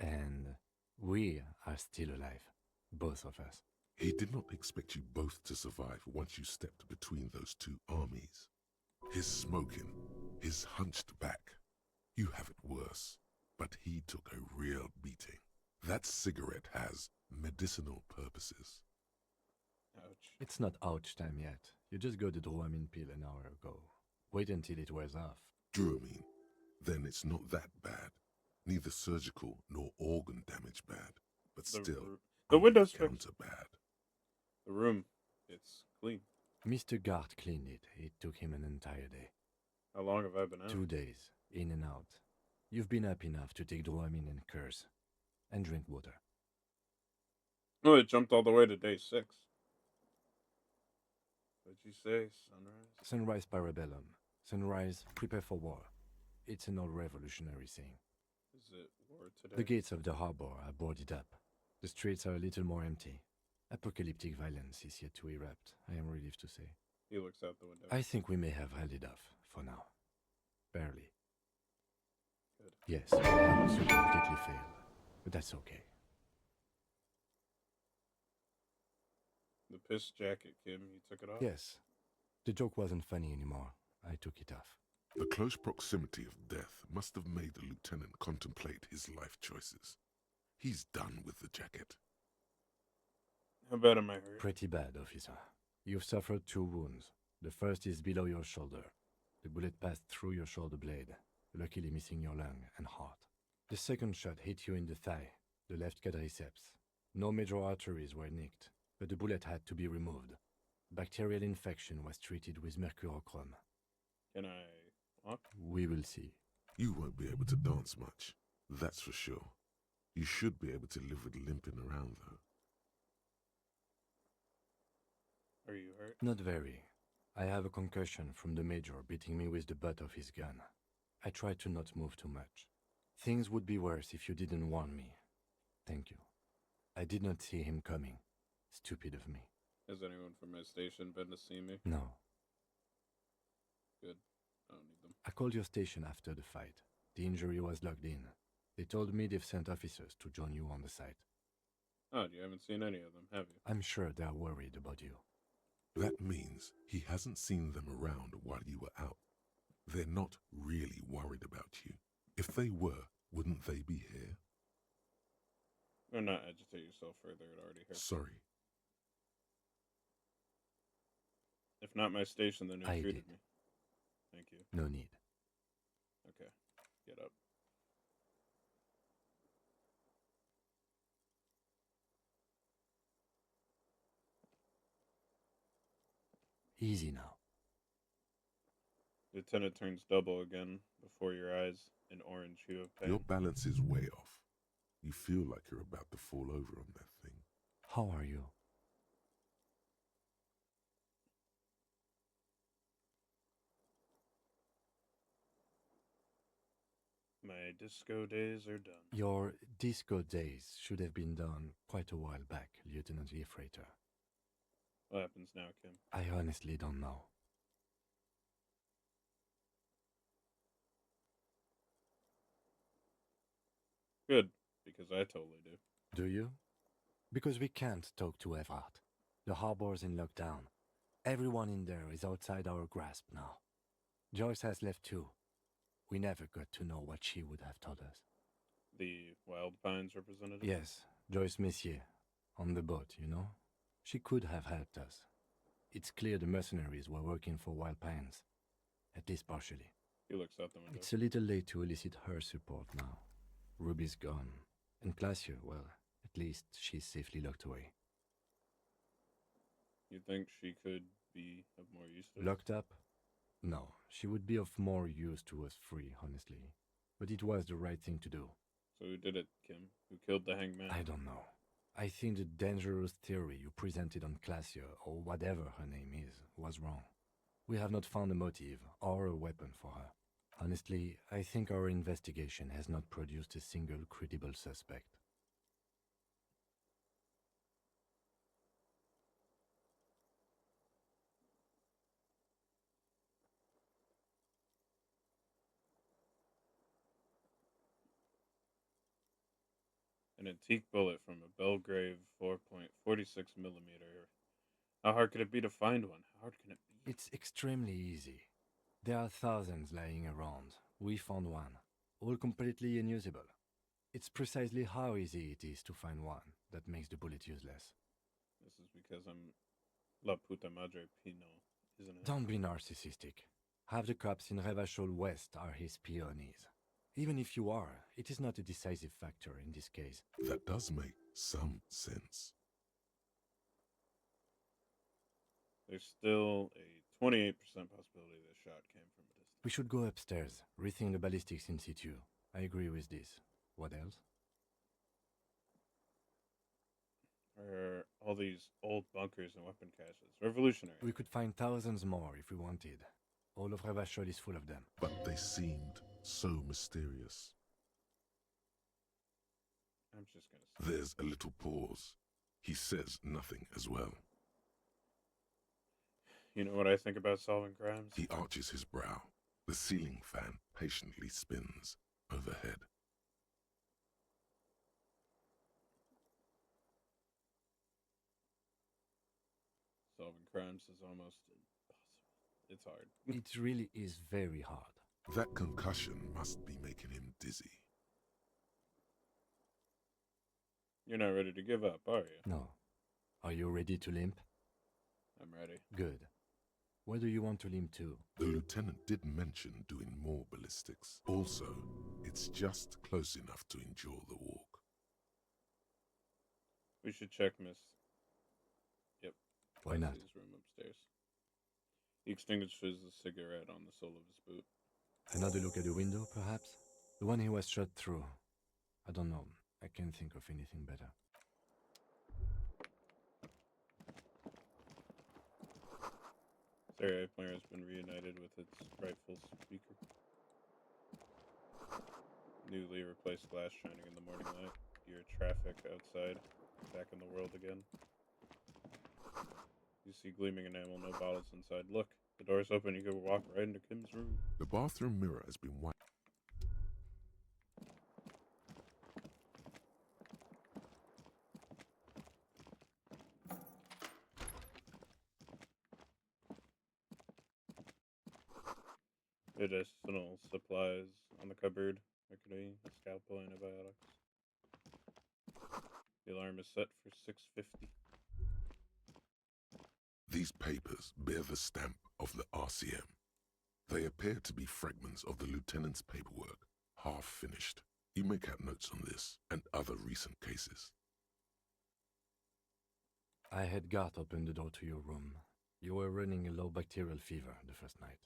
And we are still alive. Both of us. He did not expect you both to survive once you stepped between those two armies. His smoking, his hunched back. You have it worse, but he took a real beating. That cigarette has medicinal purposes. Ouch. It's not ouch time yet. You just got the Dramamine pill an hour ago. Wait until it wears off. Dramamine? Then it's not that bad. Neither surgical nor organ damage bad, but still, the windows counter bad. The room, it's clean. Mr. Gart cleaned it. It took him an entire day. How long have I been out? 2 days, in and out. You've been up enough to take Dramamine and curse. And drink water. Oh, it jumped all the way to day 6. What'd you say? Sunrise? Sunrise parabellum. Sunrise, prepare for war. It's an old revolutionary saying. Is it war today? The gates of the harbor are boarded up. The streets are a little more empty. Apocalyptic violence is yet to erupt, I am relieved to say. He looks out the window. I think we may have held it off, for now. Barely. Good. Yes, we have also completely failed. But that's okay. The piss jacket, Kim, you took it off? Yes. The joke wasn't funny anymore. I took it off. The close proximity of death must have made the lieutenant contemplate his life choices. He's done with the jacket. How bad am I hurt? Pretty bad, officer. You've suffered 2 wounds. The first is below your shoulder. The bullet passed through your shoulder blade, luckily missing your lung and heart. The second shot hit you in the thigh, the left quadriceps. No major arteries were nicked, but the bullet had to be removed. Bacterial infection was treated with mercurochrome. Can I walk? We will see. You won't be able to dance much, that's for sure. You should be able to live with limping around, though. Are you hurt? Not very. I have a concussion from the major beating me with the butt of his gun. I tried to not move too much. Things would be worse if you didn't warn me. Thank you. I did not see him coming. Stupid of me. Has anyone from my station been to see me? No. Good. I don't need them. I called your station after the fight. The injury was logged in. They told me they've sent officers to join you on the site. Oh, you haven't seen any of them, have you? I'm sure they're worried about you. That means he hasn't seen them around while you were out. They're not really worried about you. If they were, wouldn't they be here? Or not agitate yourself further, it already hurts. Sorry. If not my station, then who I treated did. me? Thank you. No need. Okay, get up. Easy now. Lieutenant turns double again before your eyes, an orange hue of pain. Your balance is way off. You feel like you're about to fall over on that thing. How are you? My disco days are done. Your disco days should have been done quite a while back, Lieutenant Freighter. What happens now, Kim? I honestly don't know. Good, because I totally do. Do you? Because we can't talk to Everard. The harbor's in lockdown. Everyone in there is outside our grasp now. Joyce has left too. We never got to know what she would have told us. The Wild Pines representative? Yes, Joyce Messier. On the boat, you know? She could have helped us. It's clear the mercenaries were working for Wild Pines. At least partially. He looks out the window. It's a little late to elicit her support now. Ruby's gone. And Glacier, well, at least she's safely locked away. You think she could be of more use to us? Locked up? No, she would be of more use to us free, honestly. But it was the right thing to do. So who did it, Kim? Who killed the hangman? I don't know. I think the dangerous theory you presented on Glacier, or whatever her name is, was wrong. We have not found a motive or a weapon for her. Honestly, I think our investigation has not produced a single credible suspect. An antique bullet from a Belgrave 4.46 millimeter. How hard could it be to find one? How hard can it be? It's extremely easy. There are thousands lying around. We found one, all completely unusable. It's precisely how easy it is to find one that makes the bullet useless. This is because I'm La Puta Madre Pino, isn't it? Don't be narcissistic. Half the cops in Revachol West are his peonies. Even if you are, it is not a decisive factor in this case. That does make some sense. There's still a 28% possibility this shot came from a distance. We should go upstairs, rethink the ballistics in situ. I agree with this. What else? Are all these old bunkers and weapon caches revolutionary? We could find thousands more if we wanted. All of Revachol is full of them. But they seemed so mysterious. I'm just gonna say. There's a little pause. He says nothing as well. You know what I think about solving crimes? He arches his brow. The ceiling fan patiently spins overhead. Solving crimes is almost impossible. It's hard. It really is very hard. That concussion must be making him dizzy. You're not ready to give up, are you? No. Are you ready to limp? I'm ready. Good. Where do you want to limp to? The lieutenant did mention doing more ballistics. Also, it's just close enough to endure the walk. We should check Miss. Yep. Why not? His room upstairs. He extinguishes the cigarette on the sole of his boot. Another look at the window, perhaps? The one he was shot through. I don't know. I can't think of anything better. Stereo player has been reunited with its rightful speaker. Newly replaced glass shining in the morning light. Your traffic outside. Back in the world again. You see gleaming enamel, no bottles inside. Look, the door's open. You can walk right into Kim's room. The bathroom mirror has been wiped. Medicinal supplies on the cupboard. Mercury, a scalpel, antibiotics. The alarm is set for 6:50. These papers bear the stamp of the RCM. They appear to be fragments of the lieutenant's paperwork, half finished. You make out notes on this and other recent cases. I had Gart open the door to your room. You were running a low bacterial fever the first night.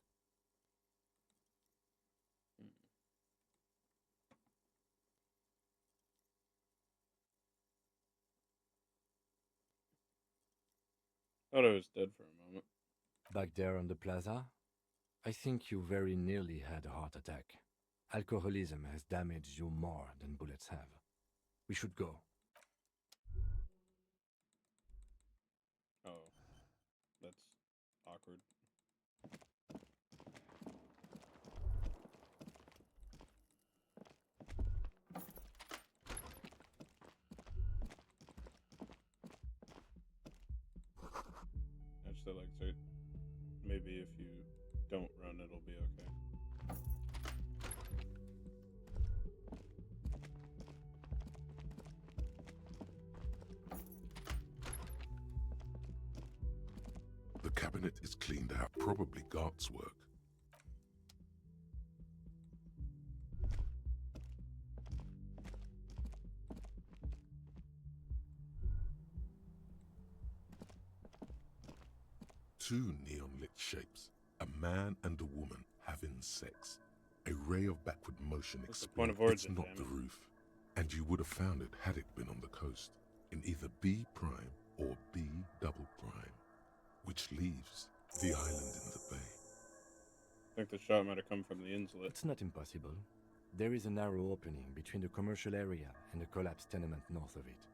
Thought I was dead for a moment. Back there on the plaza? I think you very nearly had a heart attack. Alcoholism has damaged you more than bullets have. We should go. Oh, that's awkward. Actually, like, so maybe if you don't run, it'll be okay. The cabinet is cleaned out, probably Gart's work. Two neon-lit shapes, a man and a woman having sex. A ray of backward motion What's the point exploded. of origin, It's not damn the it? roof. And you would have found it had it been on the coast, in either B prime or B double prime, which leaves the island in the bay. I think the shot might have come from the inlet. It's not impossible. There is a narrow opening between the commercial area and the collapsed tenement north of it.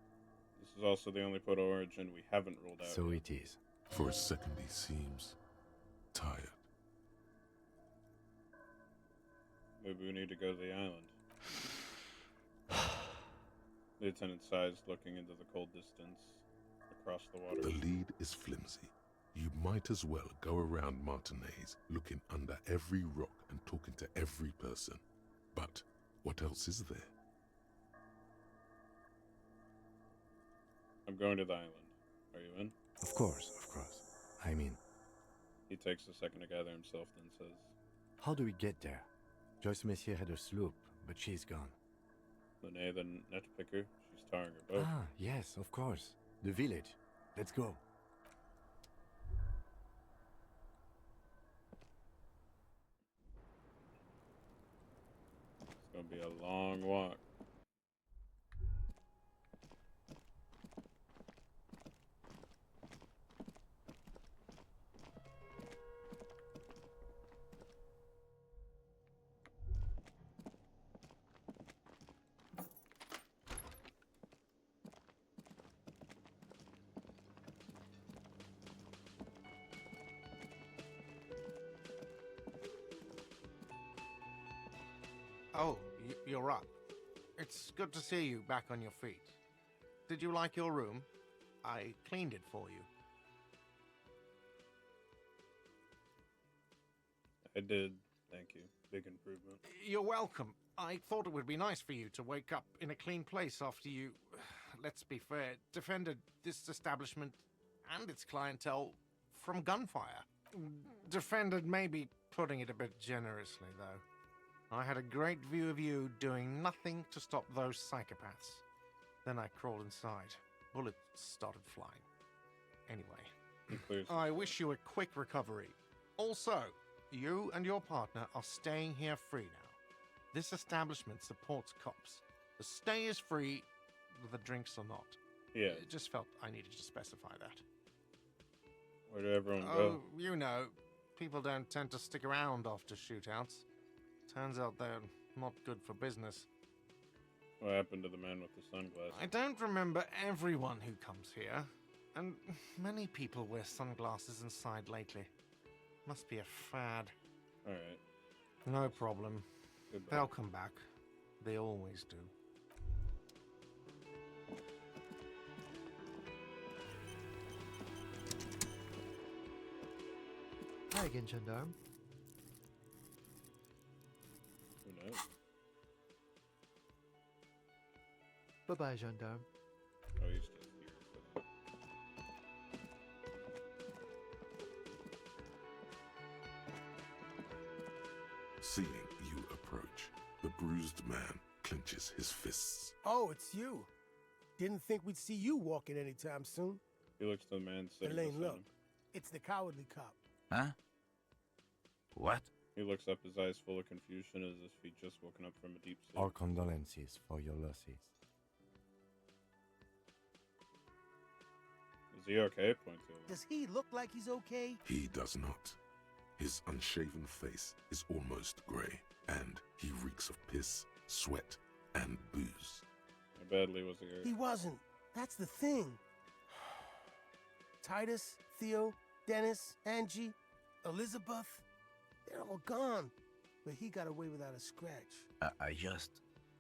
This is also the only point of origin we haven't ruled out. So it is. For a second he seems tired. Maybe we need to go to the island. Lieutenant sighs, looking into the cold distance across the water. The lead is flimsy. You might as well go around Martinez, looking under every rock and talking to every person. But what else is there? I'm going to the island. Are you in? Of course, of course. I mean... He takes a second to gather himself, then says, How do we get there? Joyce Messier had a sloop, but she's gone. Lene, the net picker, she's tarring her boat. Ah, yes, of course. The village. Let's go. It's going to be a long walk. Oh, you're up. It's good to see you back on your feet. Did you like your room? I cleaned it for you. I did. Thank you. Big improvement. You're welcome. I thought it would be nice for you to wake up in a clean place after you, let's be fair, defended this establishment and its clientele from gunfire. Defended may be putting it a bit generously, though. I had a great view of you doing nothing to stop those psychopaths. Then I crawled inside. Bullets started flying. Anyway, I wish you a quick recovery. Also, you and your partner are staying here free now. This establishment supports cops. The stay is free, the drinks are not. Yeah. It just felt I needed to specify that. Where did everyone Oh, go? you know, people don't tend to stick around after shootouts. Turns out they're not good for business. What happened to the man with the sunglasses? I don't remember everyone who comes here, and many people wear sunglasses inside lately. Must be a fad. Alright. No problem. Goodbye. They'll come back. They always do. Hi again, gendarme. Who knows? Bye-bye, gendarme. Oh, he's just here. Seeing you approach, the bruised man clenches his fists. Oh, it's you. Didn't think we'd see you walking anytime soon. He looks to the man sitting Elaine, beside look. him. It's the cowardly cop. Huh? What? He looks up, his eyes full of confusion, as if he'd just woken up from a deep sleep. Our condolences for your losses. Is he okay? Point to him. Does he look like he's okay? He does not. His unshaven face is almost grey, and he reeks of piss, sweat, and booze. How badly was he hurt? He wasn't. That's the thing. Titus, Theo, Dennis, Angie, Elizabeth, they're all gone. But he got away without a scratch.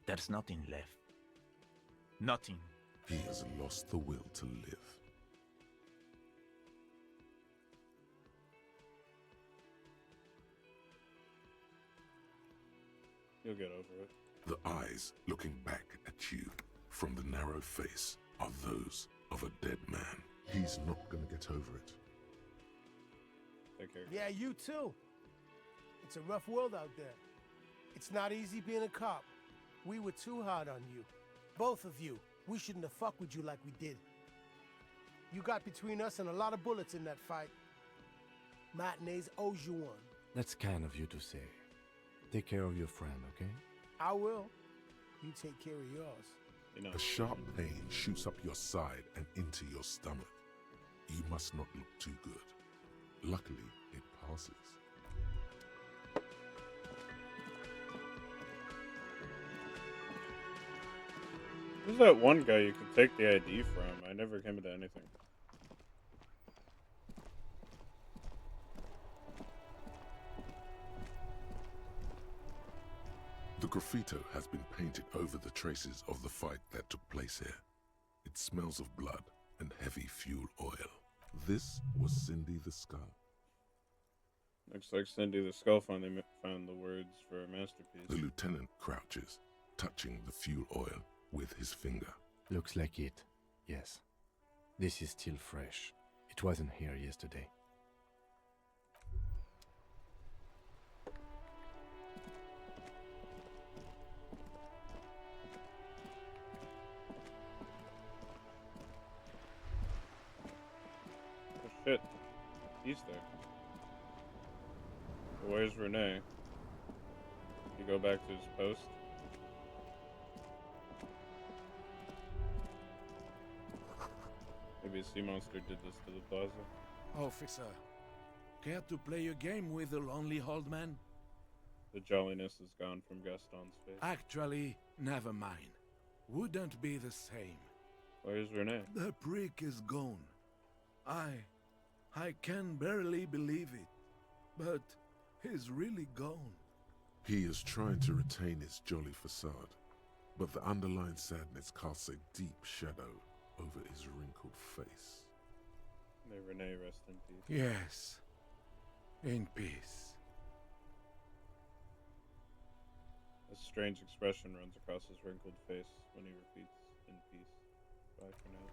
There's nothing left. Nothing. He has lost the will to live. You'll get over it. The eyes looking back at you from the narrow face are those of a dead man. He's not gonna get over it. Take care. Yeah, you too. It's a rough world out there. It's not easy being a cop. We were too hard on you. Both of you. We shouldn't have fucked with you like we did. You got between us and a lot of bullets in that fight. Martinez owes you one. That's kind of you to say. Take care of your friend, okay? I will. You take care of yours. You know. A sharp pain shoots up your side and into your stomach. You must not look too good. Luckily, it passes. Who's that one guy you could take the ID from? I never came into anything. The graffito has been painted over the traces of the fight that took place here. It smells of blood and heavy fuel oil. This was Cindy the Skull. Looks like Cindy the Skull finally found the words for a masterpiece. The lieutenant crouches, touching the fuel oil with his finger. Looks like it, yes. This is still fresh. It wasn't here yesterday. Oh shit. He's there. Where's Renee? He go back to his post? Maybe a sea monster did this to the plaza. Officer, care to play a game with the lonely old man? The jolliness is gone from Gaston's face. Actually, never mind. Wouldn't be the same. Where's Renee? The prick is gone. I can barely believe it, but he's really gone. He is trying to retain his jolly facade, but the underlying sadness casts a deep shadow over his wrinkled face. May Renee rest in peace. Yes, in peace. A strange expression runs across his wrinkled face when he repeats, in peace. Bye for now.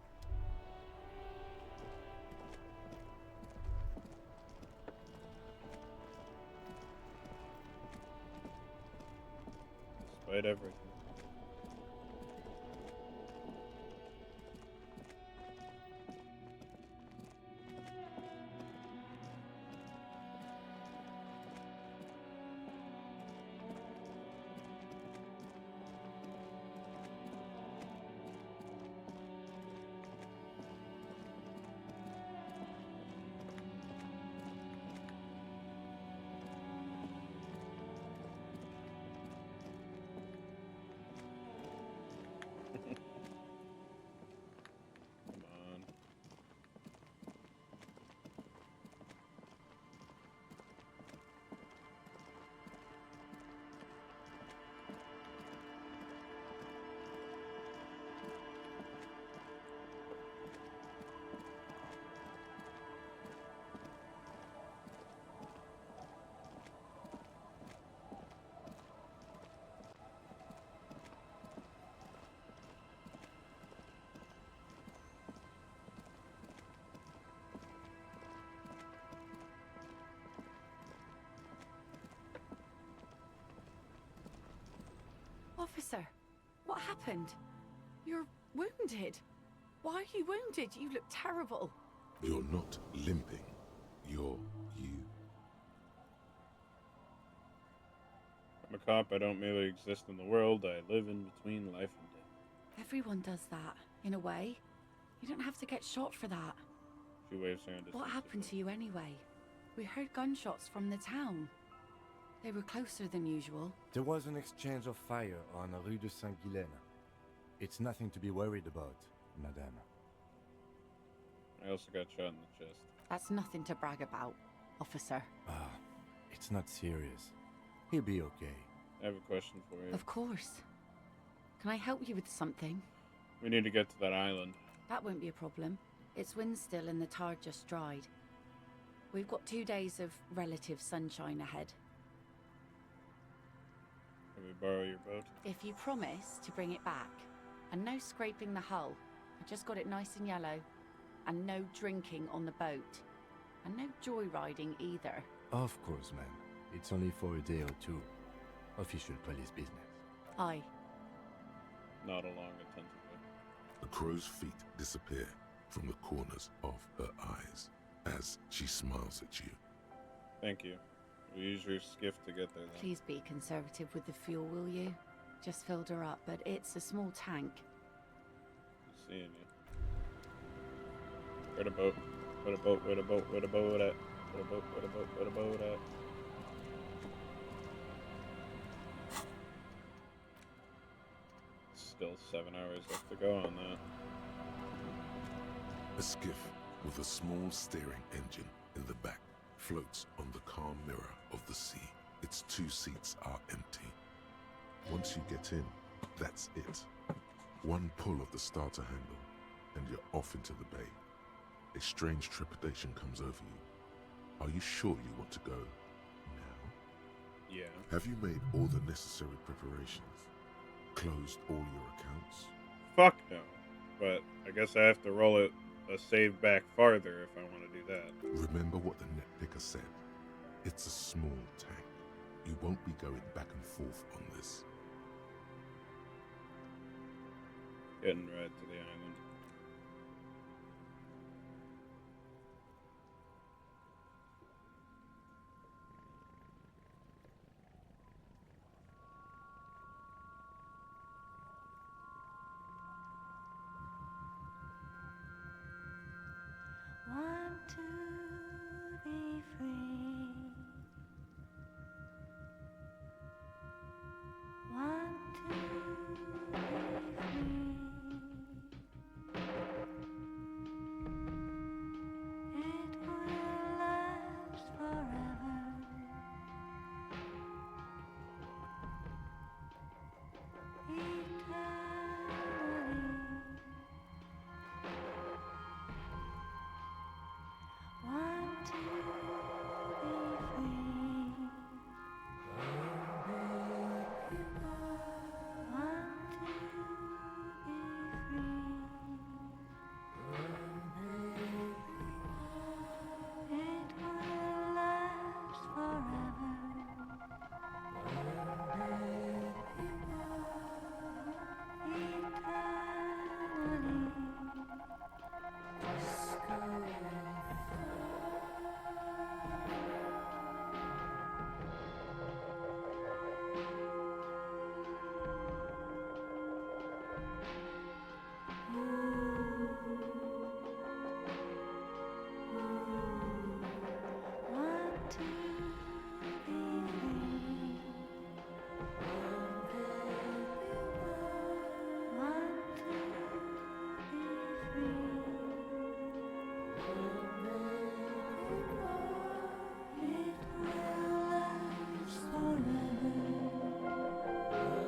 Despite everything. Come on. Officer, what happened? You're wounded. Why are you wounded? You look terrible. You're not limping. You're you. I'm a cop. I don't merely exist in the world. I live in between life and death. Everyone does that, in a way. You don't have to get shot for that. She waves her hand. What happened to you anyway? We heard gunshots from the town. They were closer than usual. There was an exchange of fire on Rue de Saint-Guylaine. It's nothing to be worried about, madame. I also got shot in the chest. That's nothing to brag about, officer. It's not serious. He'll be okay. I have a question for you. Of course. Can I help you with something? We need to get to that island. That won't be a problem. It's wind still and the tar just dried. We've got 2 days of relative sunshine ahead. Can we borrow your boat? If you promise to bring it back, and no scraping the hull, I just got it nice and yellow, and no drinking on the boat, and no joyriding either. Of course, ma'am. It's only for a day or two. Official police business. Aye. Not along attentively. The crow's feet disappear from the corners of her eyes as she smiles at you. Thank you. We'll use your skiff to get there then. Please be conservative with the fuel, will you? Just filled her up, but it's a small tank. Seeing you. Where the boat? Where the boat? Where the boat? Where the boat at? Where the boat? Where the boat? Where the boat at? still 7 hours left to go on that. A skiff with a small steering engine in the back floats on the calm mirror of the sea. Its 2 seats are empty. Once you get in, that's it. One pull of the starter handle, and you're off into the bay. A strange trepidation comes over you. Are you sure you want to go now? Yeah. Have you made all the necessary preparations? Closed all your accounts? Fuck no. But I guess I have to roll it a save back farther if I want to do that. Remember what the netpicker said. It's a small tank. You won't be going back and forth on this. Getting right to the island. Want to be free. Want to be free. It will last forever. Eternally. Want to be free. Want to be free. It will last forever. Want to be free. Want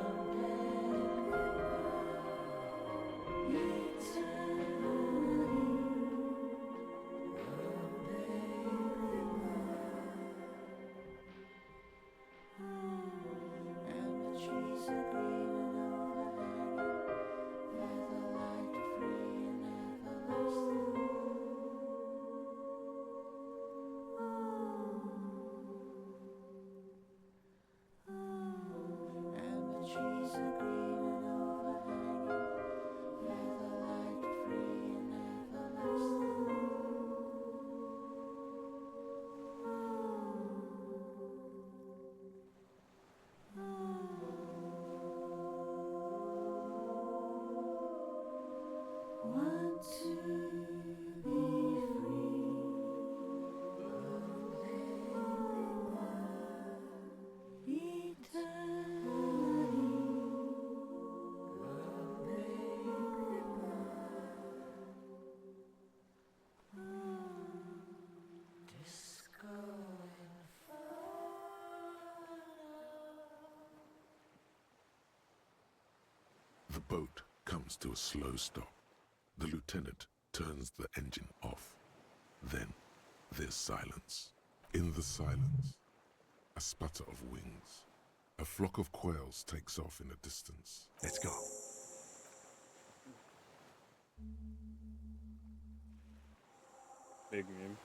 to be free. It will last Want to be free. The boat comes to a slow stop. The lieutenant turns the engine off. Then there's silence. In the silence, a sputter of wings. A flock of quails takes off in the distance. Let's go. Big game.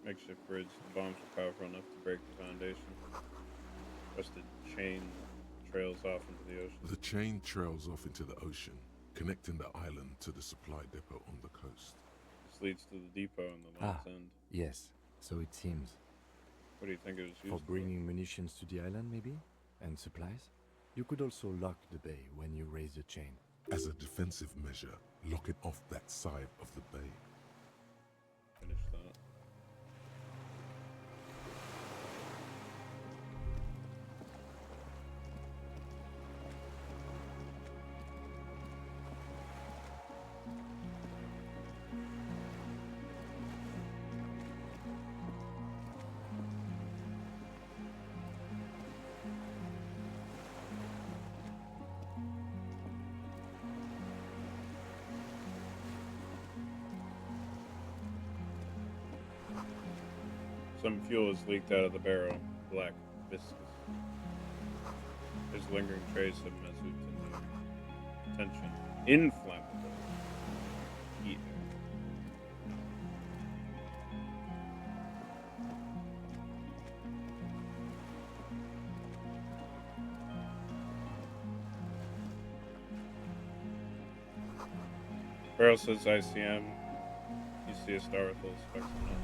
Makeshift bridge. The bombs were powerful enough to break the foundation. Rusted chain trails off into the ocean. The chain trails off into the ocean, connecting the island to the supply depot on the coast. This leads to the depot on the land's end. Yes, so it seems. What do you think it was used For bringing munitions to the island, maybe? And supplies? You could also lock the bay when you raise the chain. As a defensive measure, lock it off that side of the bay. Finish that. Some fuel is leaked out of the barrel. Black, viscous. There's lingering trace of mazout in there. Tension. Inflammable. Heat. Barrel says ICM. You see a star with little specks on it.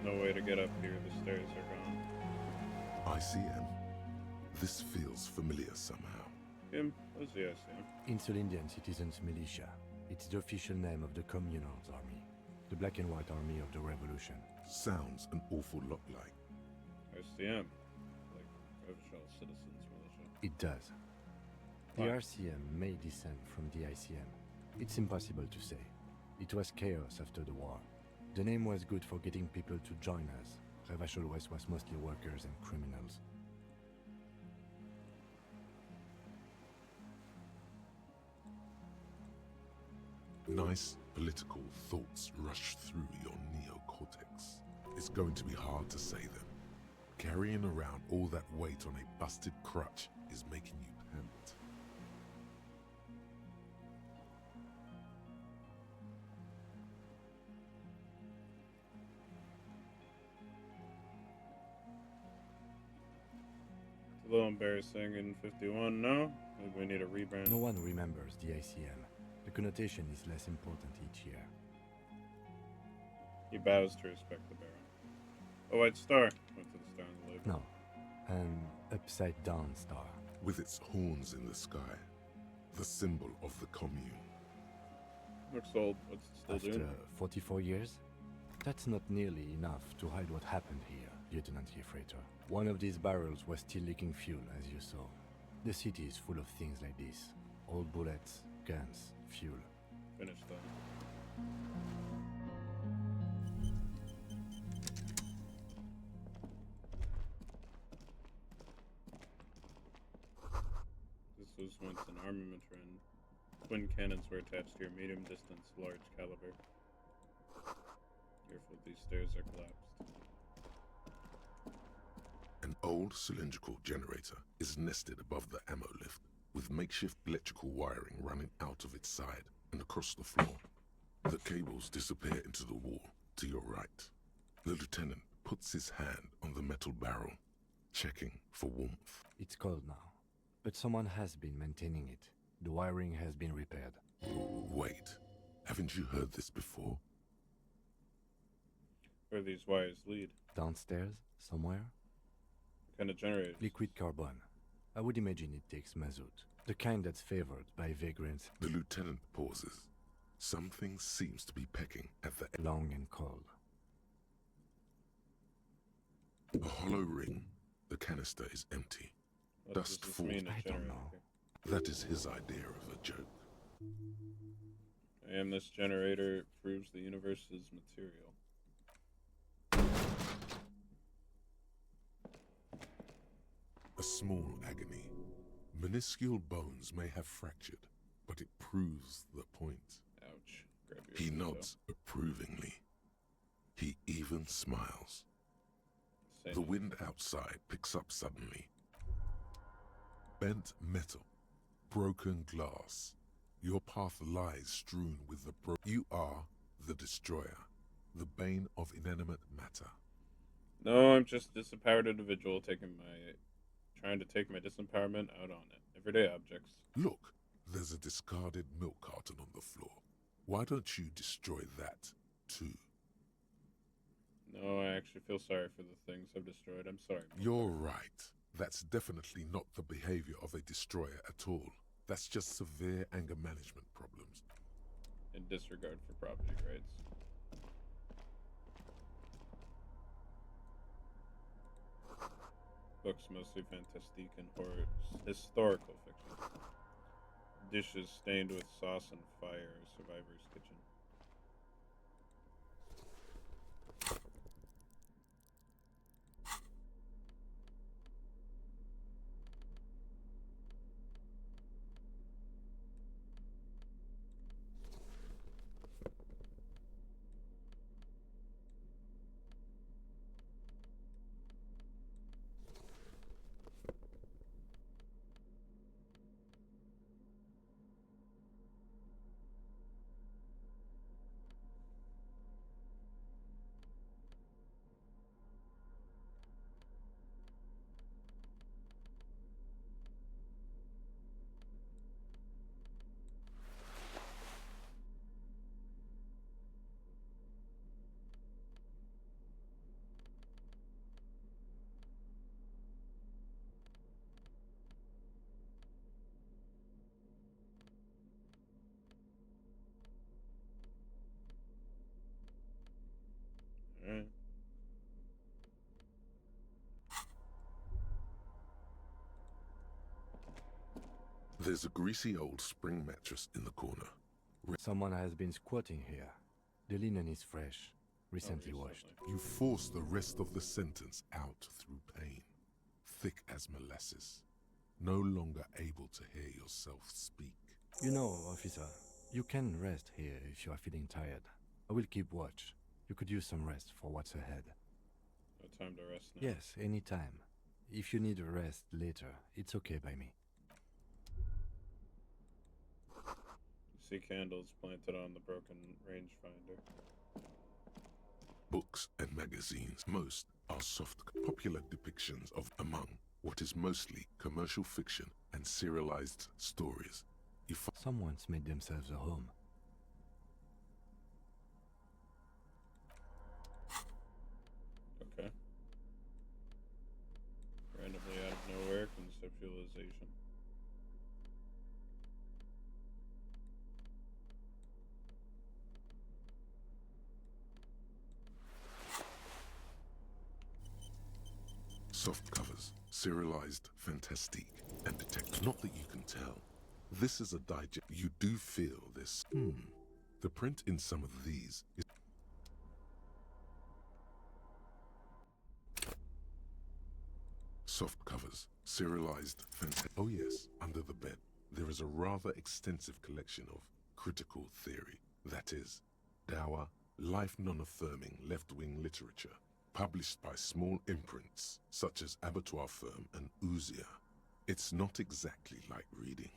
No way to get up here. The stairs are gone. ICM. This feels familiar somehow. What's the ICM? Insulindian Citizens Militia. It's the official name of the Communals Army. The black and white army of the revolution. Sounds an awful lot like ICM. Like Official Citizens Militia. It does. The Why? RCM may descend from the ICM. It's impossible to say. It was chaos after the war. The name was good for getting people to join us. Revachol West was mostly workers and criminals. nice political thoughts rush through your neocortex. It's going to be hard to say them. Carrying around all that weight on a busted crutch is making you pant. It's a little embarrassing in 51, no? Maybe we need a rebrand. No one remembers the ICM. The connotation is less important each year. He bows to respect the Baron. A white star. Went to the star on the label. No, an upside-down star. With its horns in the sky, the symbol of the commune. Looks old. What's it still After doing? 44 years? That's not nearly enough to hide what happened here, Lieutenant Freighter. One of these barrels was still leaking fuel, as you saw. The city is full of things like this. Old bullets, guns, fuel. Finished though. This was once an armament run. Twin cannons were attached to your medium distance, large caliber. Careful, these stairs are collapsed. An old cylindrical generator is nested above the ammo lift, with makeshift electrical wiring running out of its side and across the floor. The cables disappear into the wall to your right. The lieutenant puts his hand on the metal barrel, checking for warmth. It's cold now, but someone has been maintaining it. The wiring has been repaired. Wait, haven't you heard this before? Where these wires lead? Downstairs, somewhere? What kind of generator? Liquid carbon. I would imagine it takes mazout, the kind that's favored by vagrants. The lieutenant pauses. Something seems to be pecking at the long and cold. A hollow ring. The canister is empty. What Dust does this falls. mean, a I don't generator? know. That is his idea of a joke. And this generator proves the universe's material. A small agony. Minuscule bones may have fractured, but it proves the point. Ouch. Grab your He Dusto. nods approvingly. He even smiles. Say The no. wind outside picks up suddenly. Bent metal. Broken glass. Your path lies strewn with the You are the destroyer. The bane of inanimate matter. No, I'm just a disempowered individual trying to take my disempowerment out on it. Everyday objects. Look, there's a discarded milk carton on the floor. Why don't you destroy that, too? No, I actually feel sorry for the things I've destroyed. I'm sorry. You're right. That's definitely not the behavior of a destroyer at all. That's just severe anger management problems. In disregard for property rights. Books mostly fantastique and horror, historical fiction. Dishes stained with sauce and fire, survivor's kitchen. There's a greasy old spring mattress in the corner. Someone has been squatting here. The linen is fresh, recently washed. You force the rest of the sentence out through pain, thick as molasses, no longer able to hear yourself speak. You know, officer, you can rest here if you are feeling tired. I will keep watch. You could use some rest for what's ahead. No time to rest now. Yes, anytime. If you need a rest later, it's okay by me. You see candles planted on the broken rangefinder. Books and magazines, most are soft, popular depictions of among what is mostly commercial fiction and serialized stories. Someone's made themselves a home. Okay. Randomly out of nowhere, conceptualization. Soft covers, serialized, fantastique, and detective. Not that you can tell. This is a digest. You do feel this. The print in some of these is soft covers, serialized, fantastic. Oh yes, under the bed, there is a rather extensive collection of critical theory. That is, dour, life non-affirming left-wing literature, published by small imprints such as Abattoir Firm and Ouzia. It's not exactly like reading.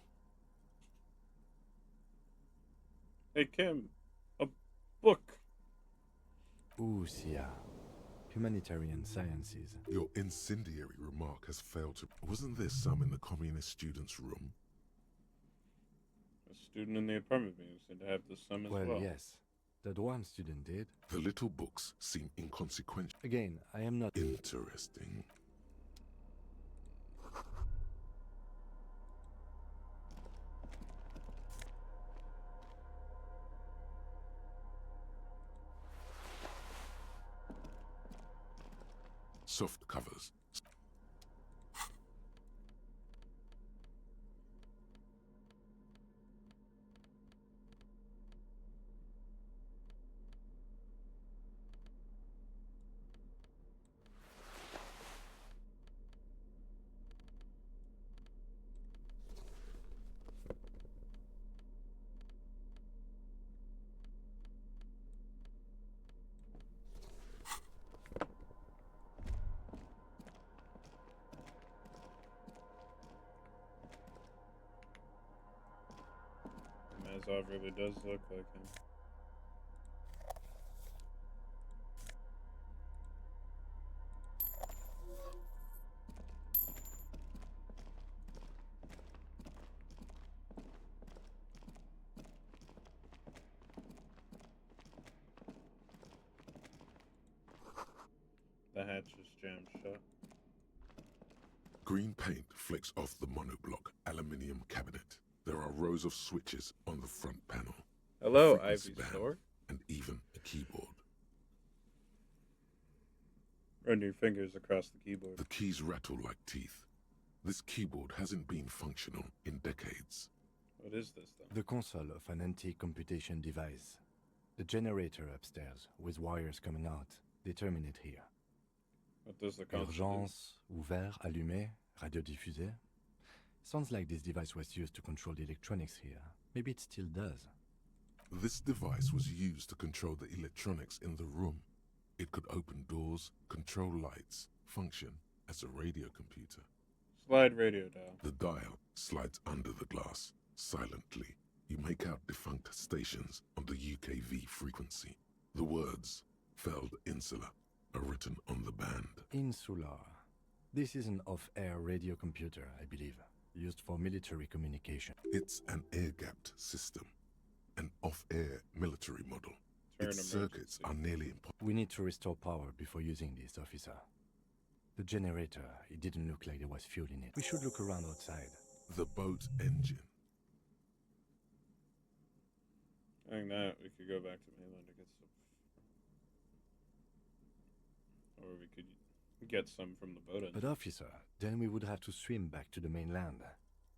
Hey Kim, a book. Ouzia. Humanitarian sciences. Your incendiary remark has failed to... Wasn't there some in the communist student's room? A student in the apartment building seemed to have the sum as well. Well, yes. That one student did. The little books seem inconsequential. Again, I am not... Interesting. Soft covers. Mazov really does look like him. The hatch is jammed shut. Green paint flicks off the monoblock aluminium cabinet. There are rows of switches on the front panel. Hello, Frequency Ivy band, Store. and even a keyboard. Run your fingers across the keyboard. The keys rattle like teeth. This keyboard hasn't been functional in decades. What is this, then? The console of an anti-computation device. The generator upstairs, with wires coming out. They terminate here. What does the console do? Urgence, ouvert, allumé, radiodiffusé. Sounds like this device was used to control the electronics here. Maybe it still does. This device was used to control the electronics in the room. It could open doors, control lights, function as a radio computer. Slide radio dial. The dial slides under the glass. Silently, you make out defunct stations on the UKV frequency. The words, Feld Insula, are written on the band. Insular. This is an off-air radio computer, I believe, used for military communication. It's an air-gapped system, an off-air military model. Its circuits are nearly impossible. We need to restore power before using this, officer. The generator, it didn't look like there was fuel in it. We should look around outside. The boat engine. I think that we could go back to mainland to get some. Or we could get some from the boat engine. But officer, then we would have to swim back to the mainland.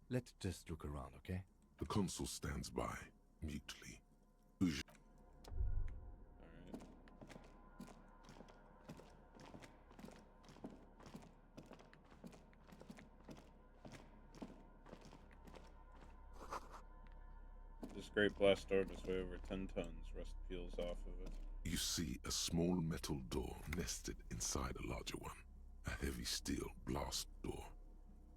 Let's just look around, okay? The consul stands by, mutely. This great blast door must weigh over 10 tons. Rust peels off of it. You see a small metal door nested inside a larger one. A heavy steel blast door.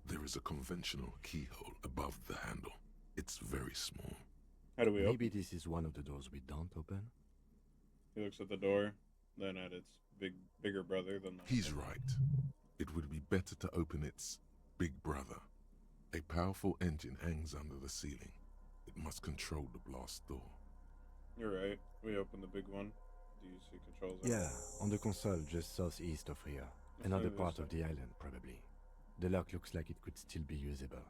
There is a conventional keyhole above the handle. It's very small. How do we Maybe open? this is one of the doors we don't open? He looks at the door, then at its bigger brother than the... He's right. It would be better to open its big brother. A powerful engine hangs under the ceiling. It must control the blast door. You're right. We open the big one. Do you see controls? Yeah, on the console just southeast of here. Let's Another move part this of the island, probably. The lock looks like it could still be usable.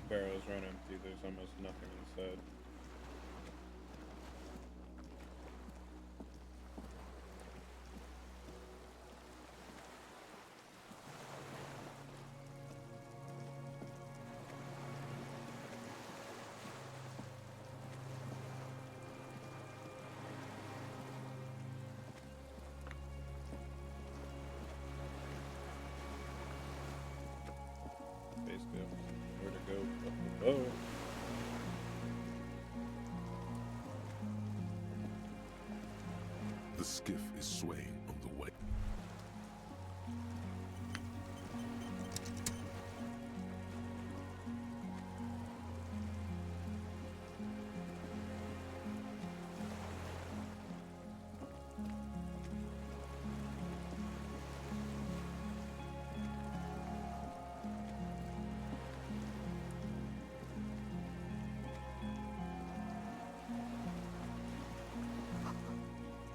Barrels run empty. There's almost nothing inside. Basically, where to go? Oh. The skiff is swaying on the way.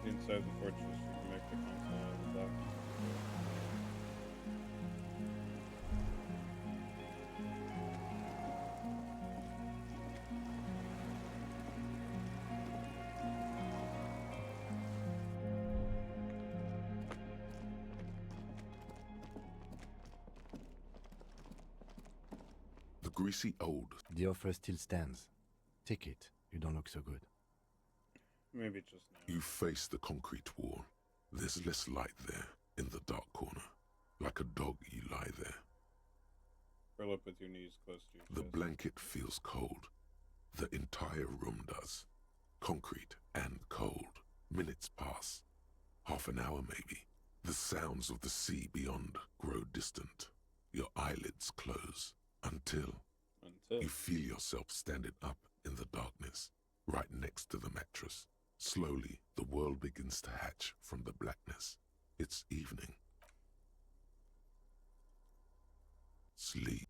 Inside the fortress, you can make the console out of the dock. The greasy old. The offer still stands. Take it. You don't look so good. Maybe just now. You face the concrete wall. There's less light there, in the dark corner. Like a dog, you lie there. Curl up with your knees close to your The chest. blanket feels cold. The entire room does. Concrete and cold. Minutes pass. Half an hour, maybe. The sounds of the sea beyond grow distant. Your eyelids close. Until you feel yourself standing up in the darkness, right next to the mattress. Slowly, the world begins to hatch from the blackness. It's evening. Sleep.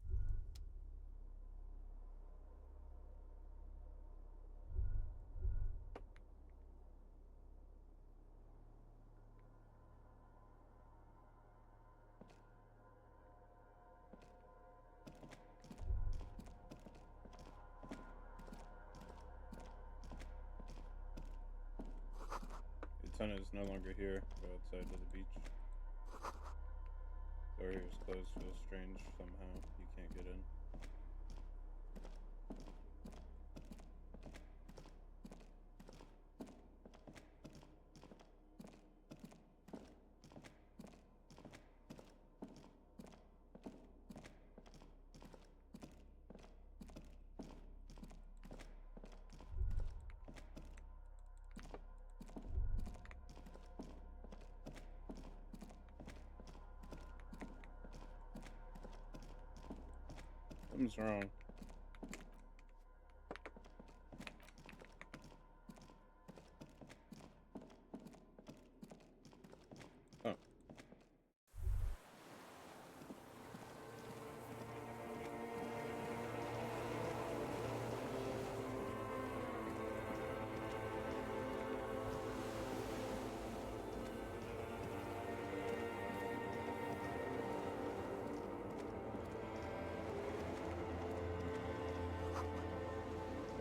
The sun is no longer here. Go outside to the beach. Door here is closed. Feels strange somehow. You can't get in. Something's wrong.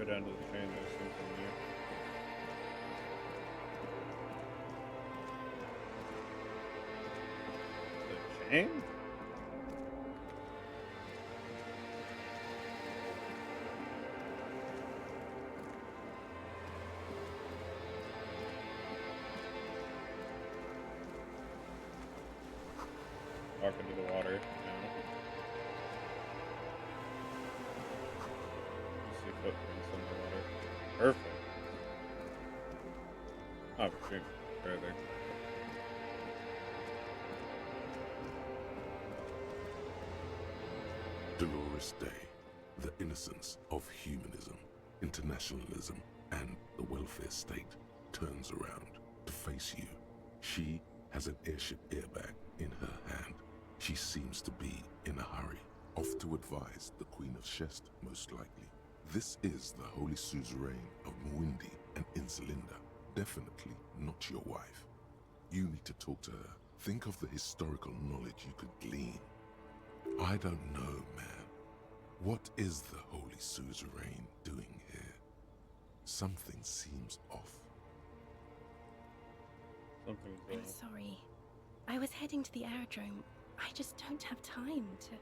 Go down to the train, there's something here. The chain? Walk into the water now. You see footprints in the water. Perfect. Oh, stream further. Dolores Day, the innocence of humanism, internationalism, and the welfare state turns around to face you. She has an airship airbag in her hand. She seems to be in a hurry, off to advise the Queen of Shest, most likely. This is the Holy Suzerain of Mwindi and Insulinda. Definitely not your wife. You need to talk to her. Think of the historical knowledge you could glean. I don't know, man. What is the Holy Suzerain doing here? Something seems off. Something's I'm sorry. I was heading to the aerodrome. I just don't have time to...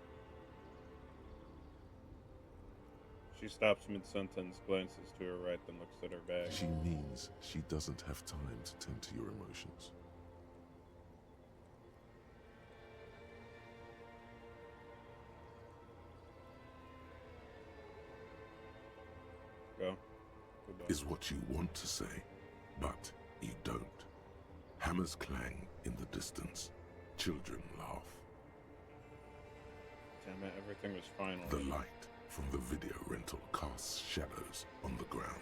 She stops mid-sentence, glances to her right, then looks at her bag. She means she doesn't have time to tend to your emotions. Go. Goodbye. Is what you want to say, but you don't. Hammers clang in the distance. Children laugh. Damn it, everything was fine. The light from the video rental casts shadows on the ground.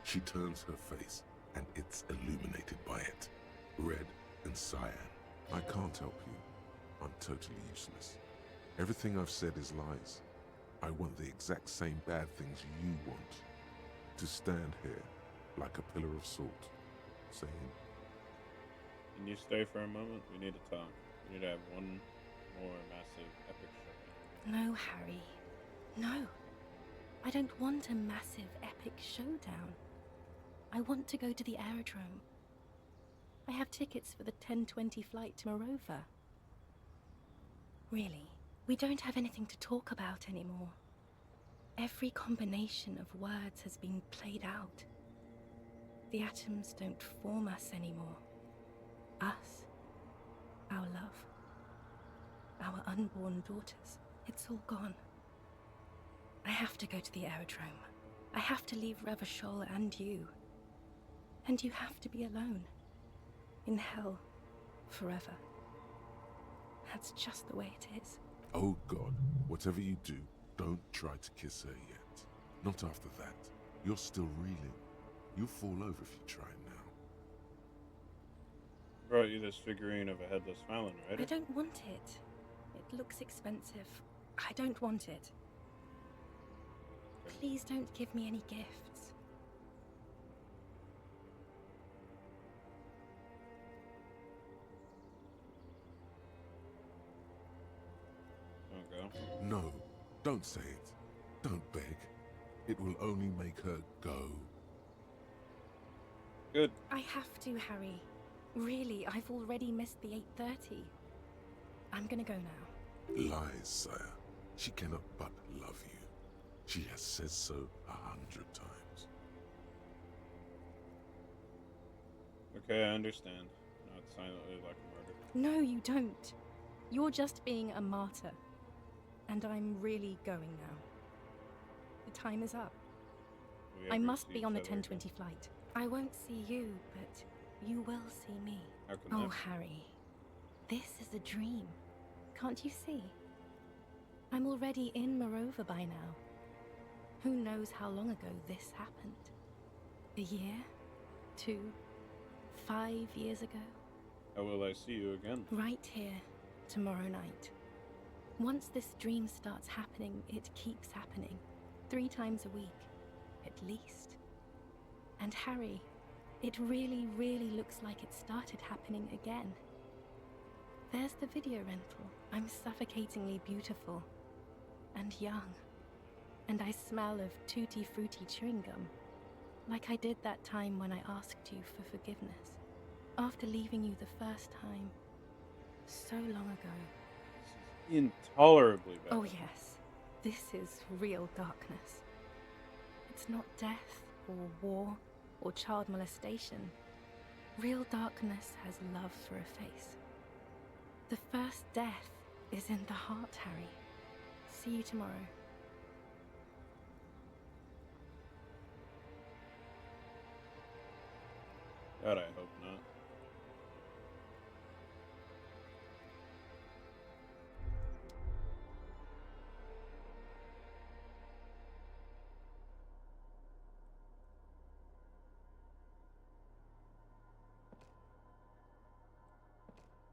She turns her face, and it's illuminated by it. Red and cyan. I can't help you. I'm totally useless. Everything I've said is lies. I want the exact same bad things you want. To stand here like a pillar of salt, saying, Can you stay for a moment? We need to talk. We need to have one more massive epic showdown. No, Harry. No. I don't want a massive epic showdown. I want to go to the aerodrome. I have tickets for the 10:20 flight to Morova. Really, we don't have anything to talk about anymore. Every combination of words has been played out. The atoms don't form us anymore. Us, our love, our unborn daughters, it's all gone. I have to go to the aerodrome. I have to leave Revachol and you. And you have to be alone. In hell. Forever. That's just the way it is. oh God, whatever you do, don't try to kiss her yet. Not after that. You're still reeling. You'll fall over if you try now. Brought you this figurine of a headless Fallon, right? I don't want it. It looks expensive. I don't want it. Please don't give me any gifts. Don't go. No, don't say it. Don't beg. It will only make her go. Good. I have to, Harry. Really, I've already missed the 8:30. I'm gonna go now. Lies, sire. She cannot but love you. She has said so 100 times. Okay, I understand. Not silently like a murder. No, you don't. You're just being a martyr. And I'm really going now. The time is up. We I ever must see be on the each other 10:20 flight. I won't see you, but you will see me. How can Oh, that be? Harry. This is a dream. Can't you see? I'm already in Morova by now. Who knows how long ago this happened? A year? 2? 5 years ago? How will I see you again? Right here, tomorrow night. Once this dream starts happening, it keeps happening. 3 times a week, at least. And Harry, it really, really looks like it started happening again. There's the video rental. I'm suffocatingly beautiful. And young. And I smell of tutti frutti chewing gum, like I did that time when I asked you for forgiveness. After leaving you the first time, so long ago. Intolerably bad. Oh yes, this is real darkness. It's not death, or war, or child molestation. Real darkness has love for a face. The first death is in the heart, Harry. See you tomorrow. God, I hope not.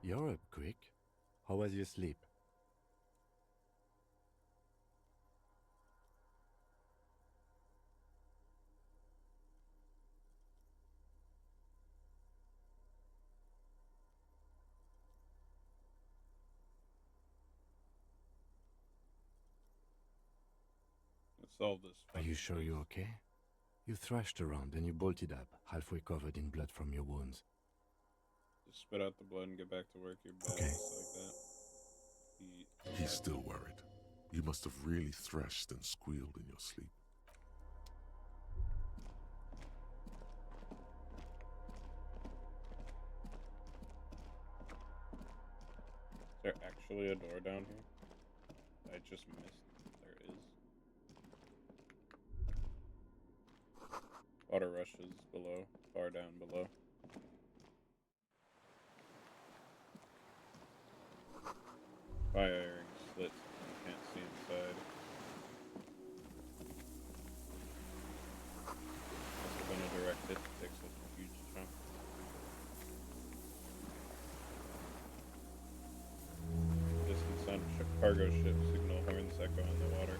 You're up quick. How was your sleep? Let's solve this. Are you sure you're okay? You thrashed around and you bolted up, halfway covered in blood from your wounds. Just spit out the blood and get back to work. You're badass like that. He's still worried. You must have really thrashed and squealed in your sleep. Is there actually a door down here? I just missed. There is. Water rushes below, far down below. Firing slits. You can't see inside. Must have been a direct hit to take such a huge chunk. Distant sound of cargo ship signal horns echo on the water.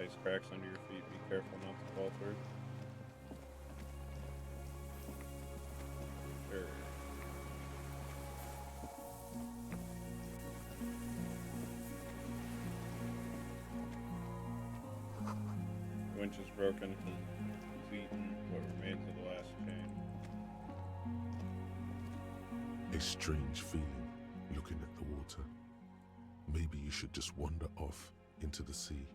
Ice cracks under your feet. Be careful not to fall through. Sure. The winch is broken. It's eaten what remains of the last chain. A strange feeling looking at the water. Maybe you should just wander off into the sea.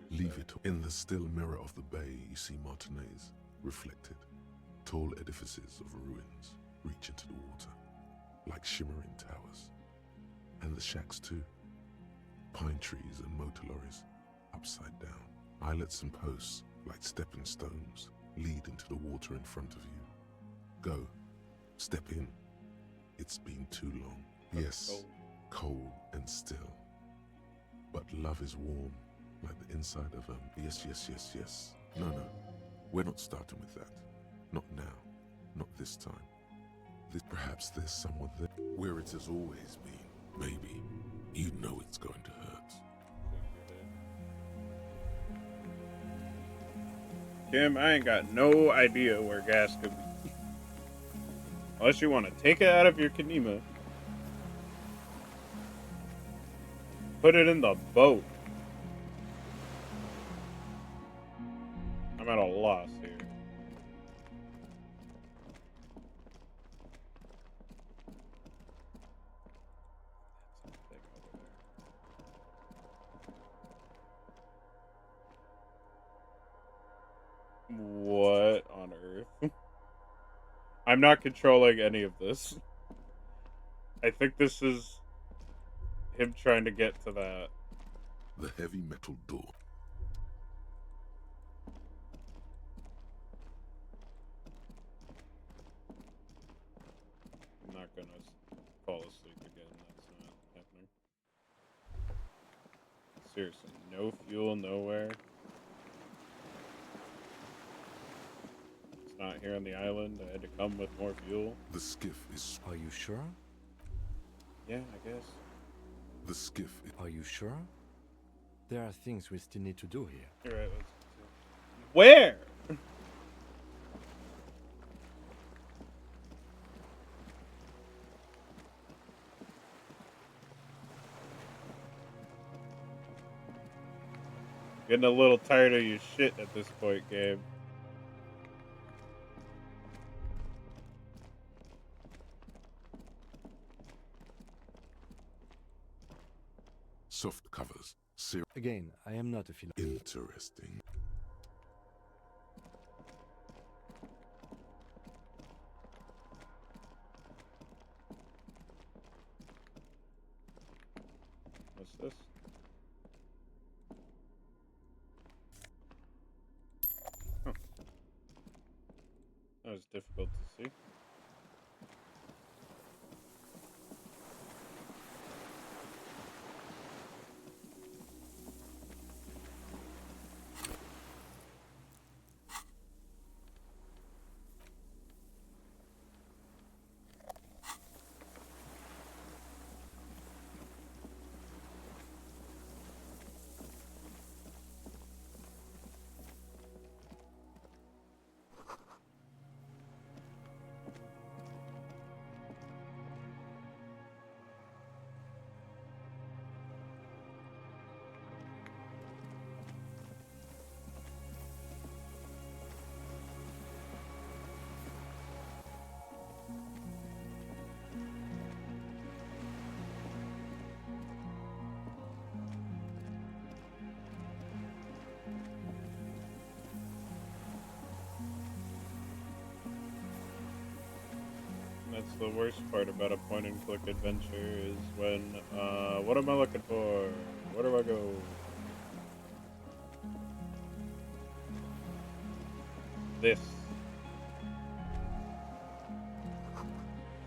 Leave it. In the still mirror of the bay, you see Martinez, reflected. Tall edifices of ruins reach into the water, like shimmering towers. And the shacks too. Pine trees and motor lorries, upside down. Islets and posts, like stepping stones, lead into the water in front of you. Go. Step in. It's been too long. Yes, cold and still. But love is warm. Like the inside of yes, yes, yes, yes. No, we're not starting with that. Not now. Not this time. Perhaps there's someone there where it has always been. Maybe. You know it's going to hurt. Kim, I ain't got no idea where gas could be. Unless you want to take it out of your Kanema. Put it in the boat. I'm at a loss here. What on earth? I'm not controlling any of this. I think this is him trying to get to that. The heavy metal door. I'm not gonna fall asleep again. That's not happening. Seriously, no fuel nowhere. It's not here on the island. I had to come with more fuel. The skiff is... Are you sure? Yeah, I guess. The skiff is... Are you sure? There are things we still need to do here. Alright, let's Where? Getting a little tired of your shit at this point, game. Soft covers. Again, I am not a philosopher. Interesting. What's this? Huh. That was difficult to see. That's the worst part about a point-and-click adventure is when, what am I looking for? Where do I go? This.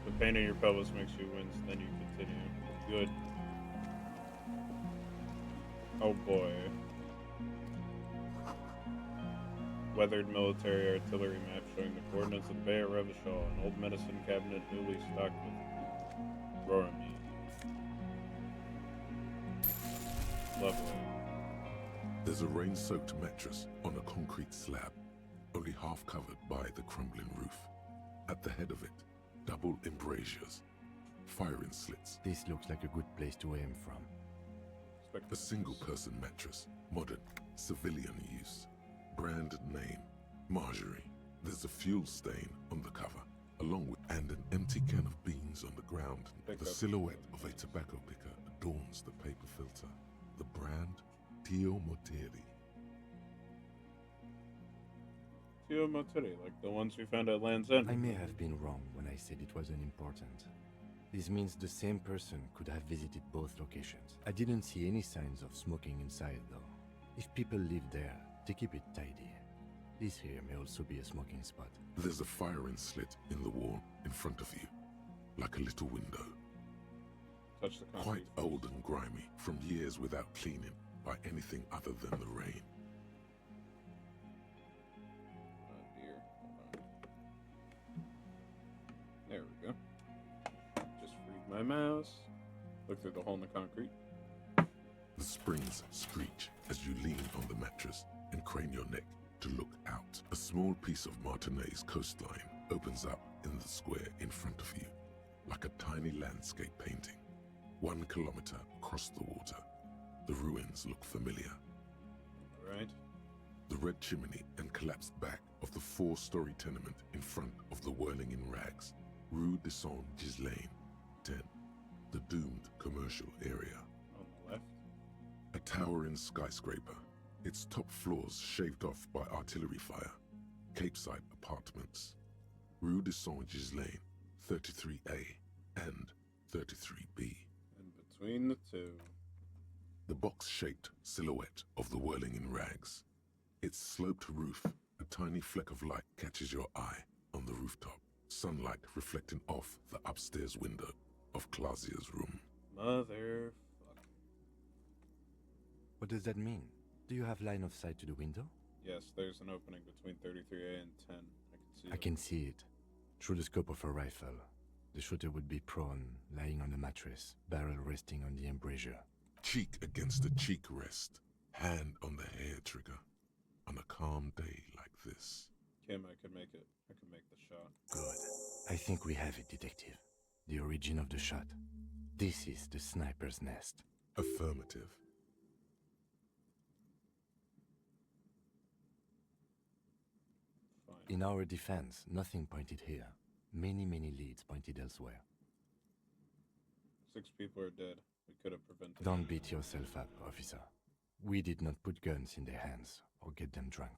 The pain in your pelvis makes you wince, then you continue. Good. Oh boy. Weathered military artillery map showing the coordinates of the Bay at Revachol, an old medicine cabinet newly stocked with Roramine. Lovely. There's a rain-soaked mattress on a concrete slab, only half covered by the crumbling roof. At the head of it, double embrasures, firing slits. This looks like a good place to aim from. A single-person mattress, modern, civilian use. Brand name, Marjorie. There's a fuel stain on the cover, along with and an empty can of beans on the ground. The silhouette of a tobacco picker adorns the paper filter. The brand, Tio Moteri. Tio Moteri, like the ones we found at Land's End. I may have been wrong when I said it wasn't important. This means the same person could have visited both locations. I didn't see any signs of smoking inside, though. If people live there, they keep it tidy. This here may also be a smoking spot. There's a firing slit in the wall in front of you, like a little window. Touch the Quite old and grimy, from years without cleaning by anything other than the rain. Oh dear. Hold on. There we go. Just freed my mouse. Look through the hole in the concrete. The springs screech as you lean on the mattress and crane your neck to look out. A small piece of Martinez coastline opens up in the square in front of you, like a tiny landscape painting. 1 kilometer across the water. The ruins look familiar. Right. The red chimney and collapsed back of the 4-story tenement in front of the Whirling in Rags, Rue de Saint-Ghislain, 10. The doomed commercial area. On the left. A towering skyscraper, its top floors shaved off by artillery fire. Capeside apartments. Rue de Saint-Ghislain, 33A and 33B. And between the two. The box-shaped silhouette of the Whirling in Rags. Its sloped roof, a tiny fleck of light catches your eye on the rooftop. Sunlight reflecting off the upstairs window of Clausia's room. Motherfucker. What does that mean? Do you have line of sight to the window? Yes, there's an opening between 33A and 10. I can see it. Through the scope of a rifle. The shooter would be prone, lying on the mattress, barrel resting on the embrasure. Cheek against the cheek rest, hand on the hair trigger. on a calm day like this. Kim, I could make it. I could make the shot. Good. I think we have it, Detective. The origin of the shot. This is the sniper's nest. Affirmative. Fine. In our defense, nothing pointed here. Many leads pointed elsewhere. 6 people are dead. We could have prevented it. Don't beat yourself up, officer. We did not put guns in their hands or get them drunk.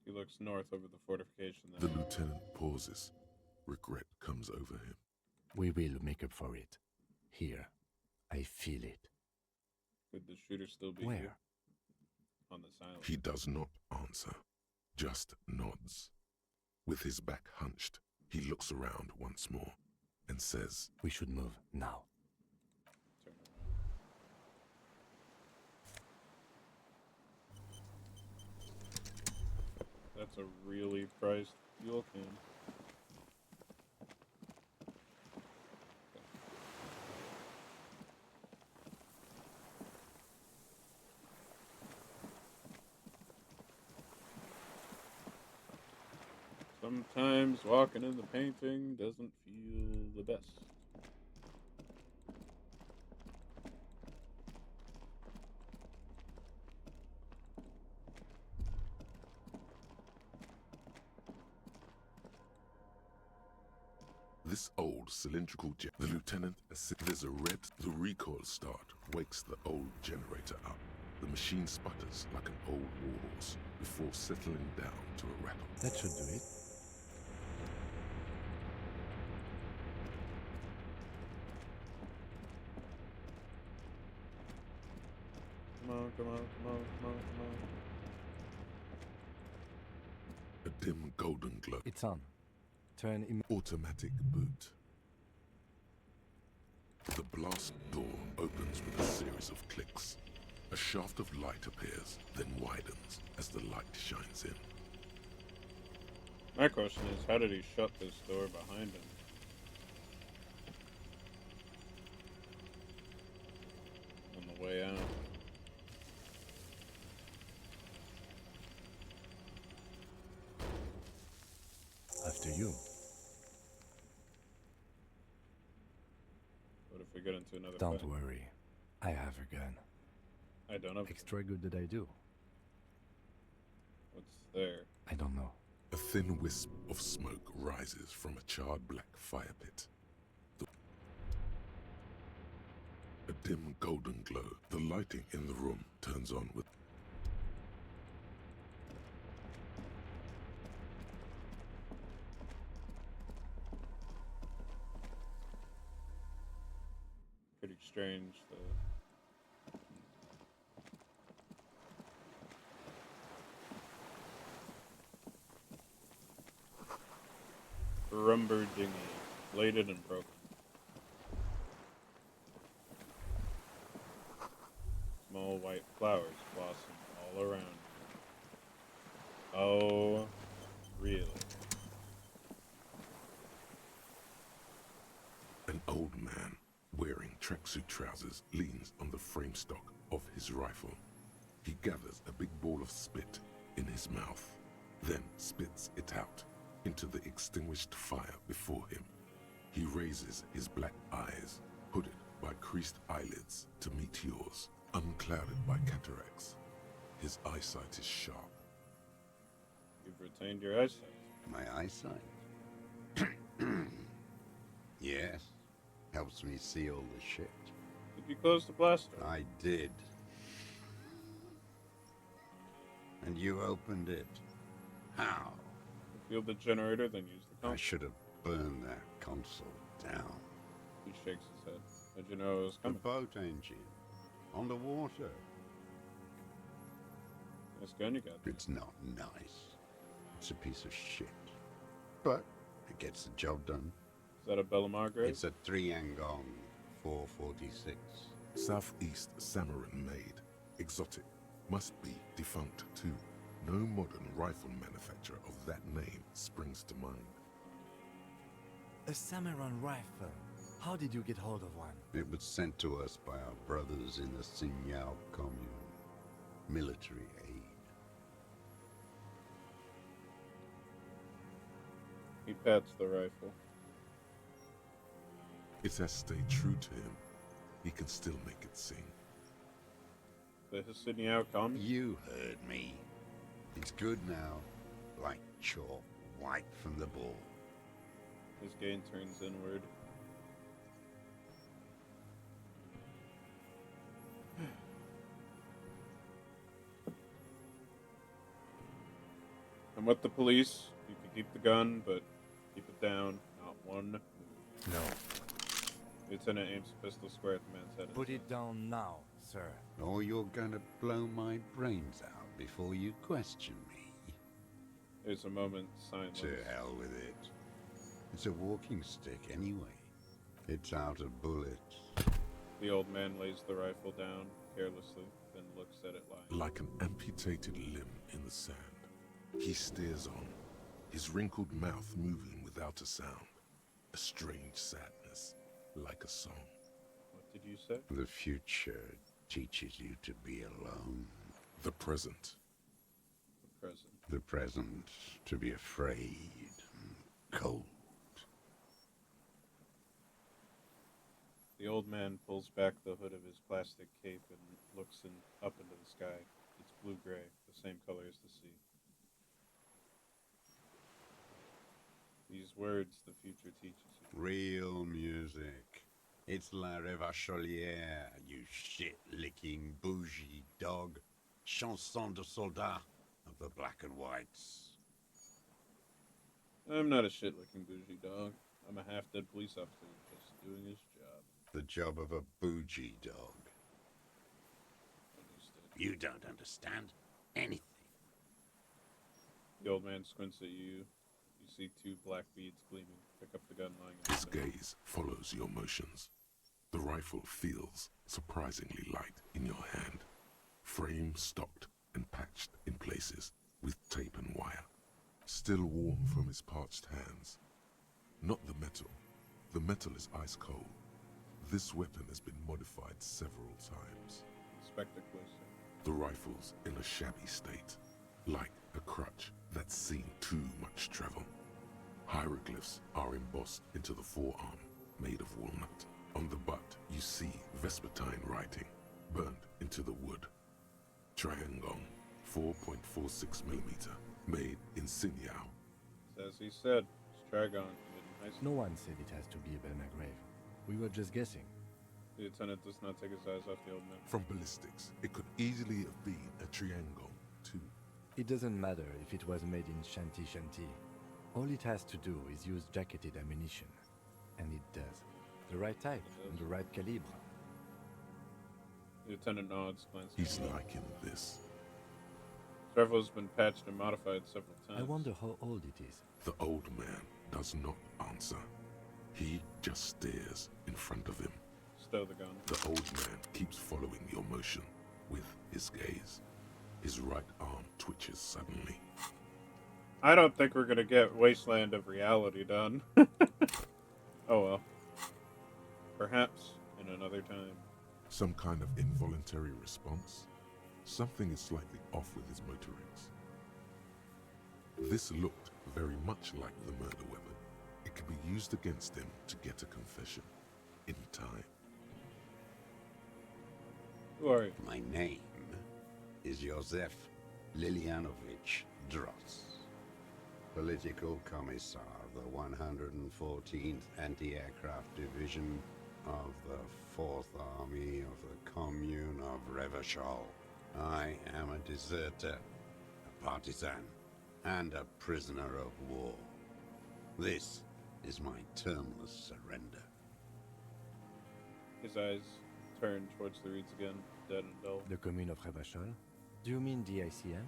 He looks north over the fortification. The lieutenant pauses. Regret comes over him. We will make up for it. Here. I feel it. Could the shooter still be Where? here? On this island. He does not answer, just nods. With his back hunched, he looks around once more and says, We should move now. Turn around. That's a really priced fuel can. Sometimes walking in the painting doesn't feel the best. This old cylindrical jet. The lieutenant, there's a red. The recoil start wakes the old generator up. The machine sputters like an old warhorse before settling down to a rattle. That should do it. Come on, come on, come on, come on, come on. A dim golden glow. It's on. Turn automatic boot. The blast door opens with a series of clicks. A shaft of light appears, then widens as the light shines in. My question is, how did he shut this door behind him? On the way out. After you. What if we get into another Don't fight? worry. I have a gun. I don't have. Extra good that I do. What's there? I don't know. A thin wisp of smoke rises from a charred black fire pit. A dim golden glow. The lighting in the room turns on with Pretty strange. Rumber dinghy, bladed and broken. Small white flowers blossom all around. Oh, really? an old man wearing tracksuit trousers leans on the frame stock of his rifle. He gathers a big ball of spit in his mouth, then spits it out into the extinguished fire before him. He raises his black eyes, hooded by creased eyelids, to meet yours, unclouded by cataracts. His eyesight is sharp. You've retained your eyesight. My eyesight? Yes. Helps me see all the shit. Did you close the blast door? I did. And you opened it. How? Fuel the generator, then use the console. I should have burned that console down. He shakes his head. How'd you know it was The coming? boat engine. On the water. Nice gun you got there. It's not nice. It's a piece of shit. But it gets the job done. Is that a Bellamar grade? It's a 3-Angong 446. Southeast Samaran made. Exotic. Must be defunct too. No modern rifle manufacturer of that name springs to mind. A Samaran rifle. How did you get hold of one? It was sent to us by our brothers in the Sinyao commune. Military aid. pats the rifle. It has stayed true to him. He can still make it sing. The Hisidiao comes. You heard me. It's good now, like chalk white from the ball. His gaze turns inward. I'm with the police. You can keep the gun, but keep it down. Not one move. No. Lieutenant aims a pistol square at the man's head. Put it down now, sir. Or you're gonna blow my brains out before you question me. There's a moment's silence. To hell with it. It's a walking stick anyway. It's out of bullets. The old man lays the rifle down carelessly, then looks at it lying. Like an amputated limb in the sand, he stares on, his wrinkled mouth moving without a sound. A strange sadness, like a song. What did you say? The future teaches you to be alone. The present. The present. The present to be afraid and cold. The old man pulls back the hood of his plastic cape and looks up into the sky. It's blue-gray, the same color as the sea. These words the future teaches you. Real music. It's La Revacholière, you shit-licking bougie dog. Chanson de soldat of the black and whites. I'm not a shit-licking bougie dog. I'm a half-dead police officer just doing his job. The job of a bougie dog. Understood. You don't understand anything. The old man squints at you. You see two black beads gleaming. Pick up the gun lying on His the gaze follows your motions. The rifle feels surprisingly light in your hand. Frame stocked and patched in places with tape and wire. Still warm from his parched hands. Not the metal. The metal is ice cold. This weapon has been modified several times. Inspect it closer. The rifle's in a shabby state, like a crutch that's seen too much travel. Hieroglyphs are embossed into the forearm, made of walnut. On the butt, you see Vespertine writing, burnt into the wood. Triangle, 4.46mm, made in Sinyao. As he said, it's Trigon. No one said it has to be a Belmagrave. We were just guessing. The lieutenant does not take his eyes off the old man. From ballistics, it could easily have been a triangle, too. It doesn't matter if it was made in Shanty Shanty. All it has to do is use jacketed ammunition. And it does. The right type and the right calibre. The lieutenant nods, glancing. He's liking this. His rifle has been patched and modified several times. I wonder how old it is. The old man does not answer. He just stares in front of him. Stow the gun. The old man keeps following your motion with his gaze. His right arm twitches suddenly. I don't think we're gonna get Wasteland of Reality done. Oh well. Perhaps in another time. Some kind of involuntary response. Something is slightly off with his motor rings. This looked very much like the murder weapon. It could be used against him to get a confession. Any time. Who are you? My name is Josef Lilianovich Dross, Political Commissar of the 114th Anti-Aircraft Division of the 4th Army of the Commune of Revachol. I am a deserter, a partisan, and a prisoner of war. This is my termless surrender. His eyes turn towards the reeds again, dead and dull. The commune of Revachol? Do you mean the ICM?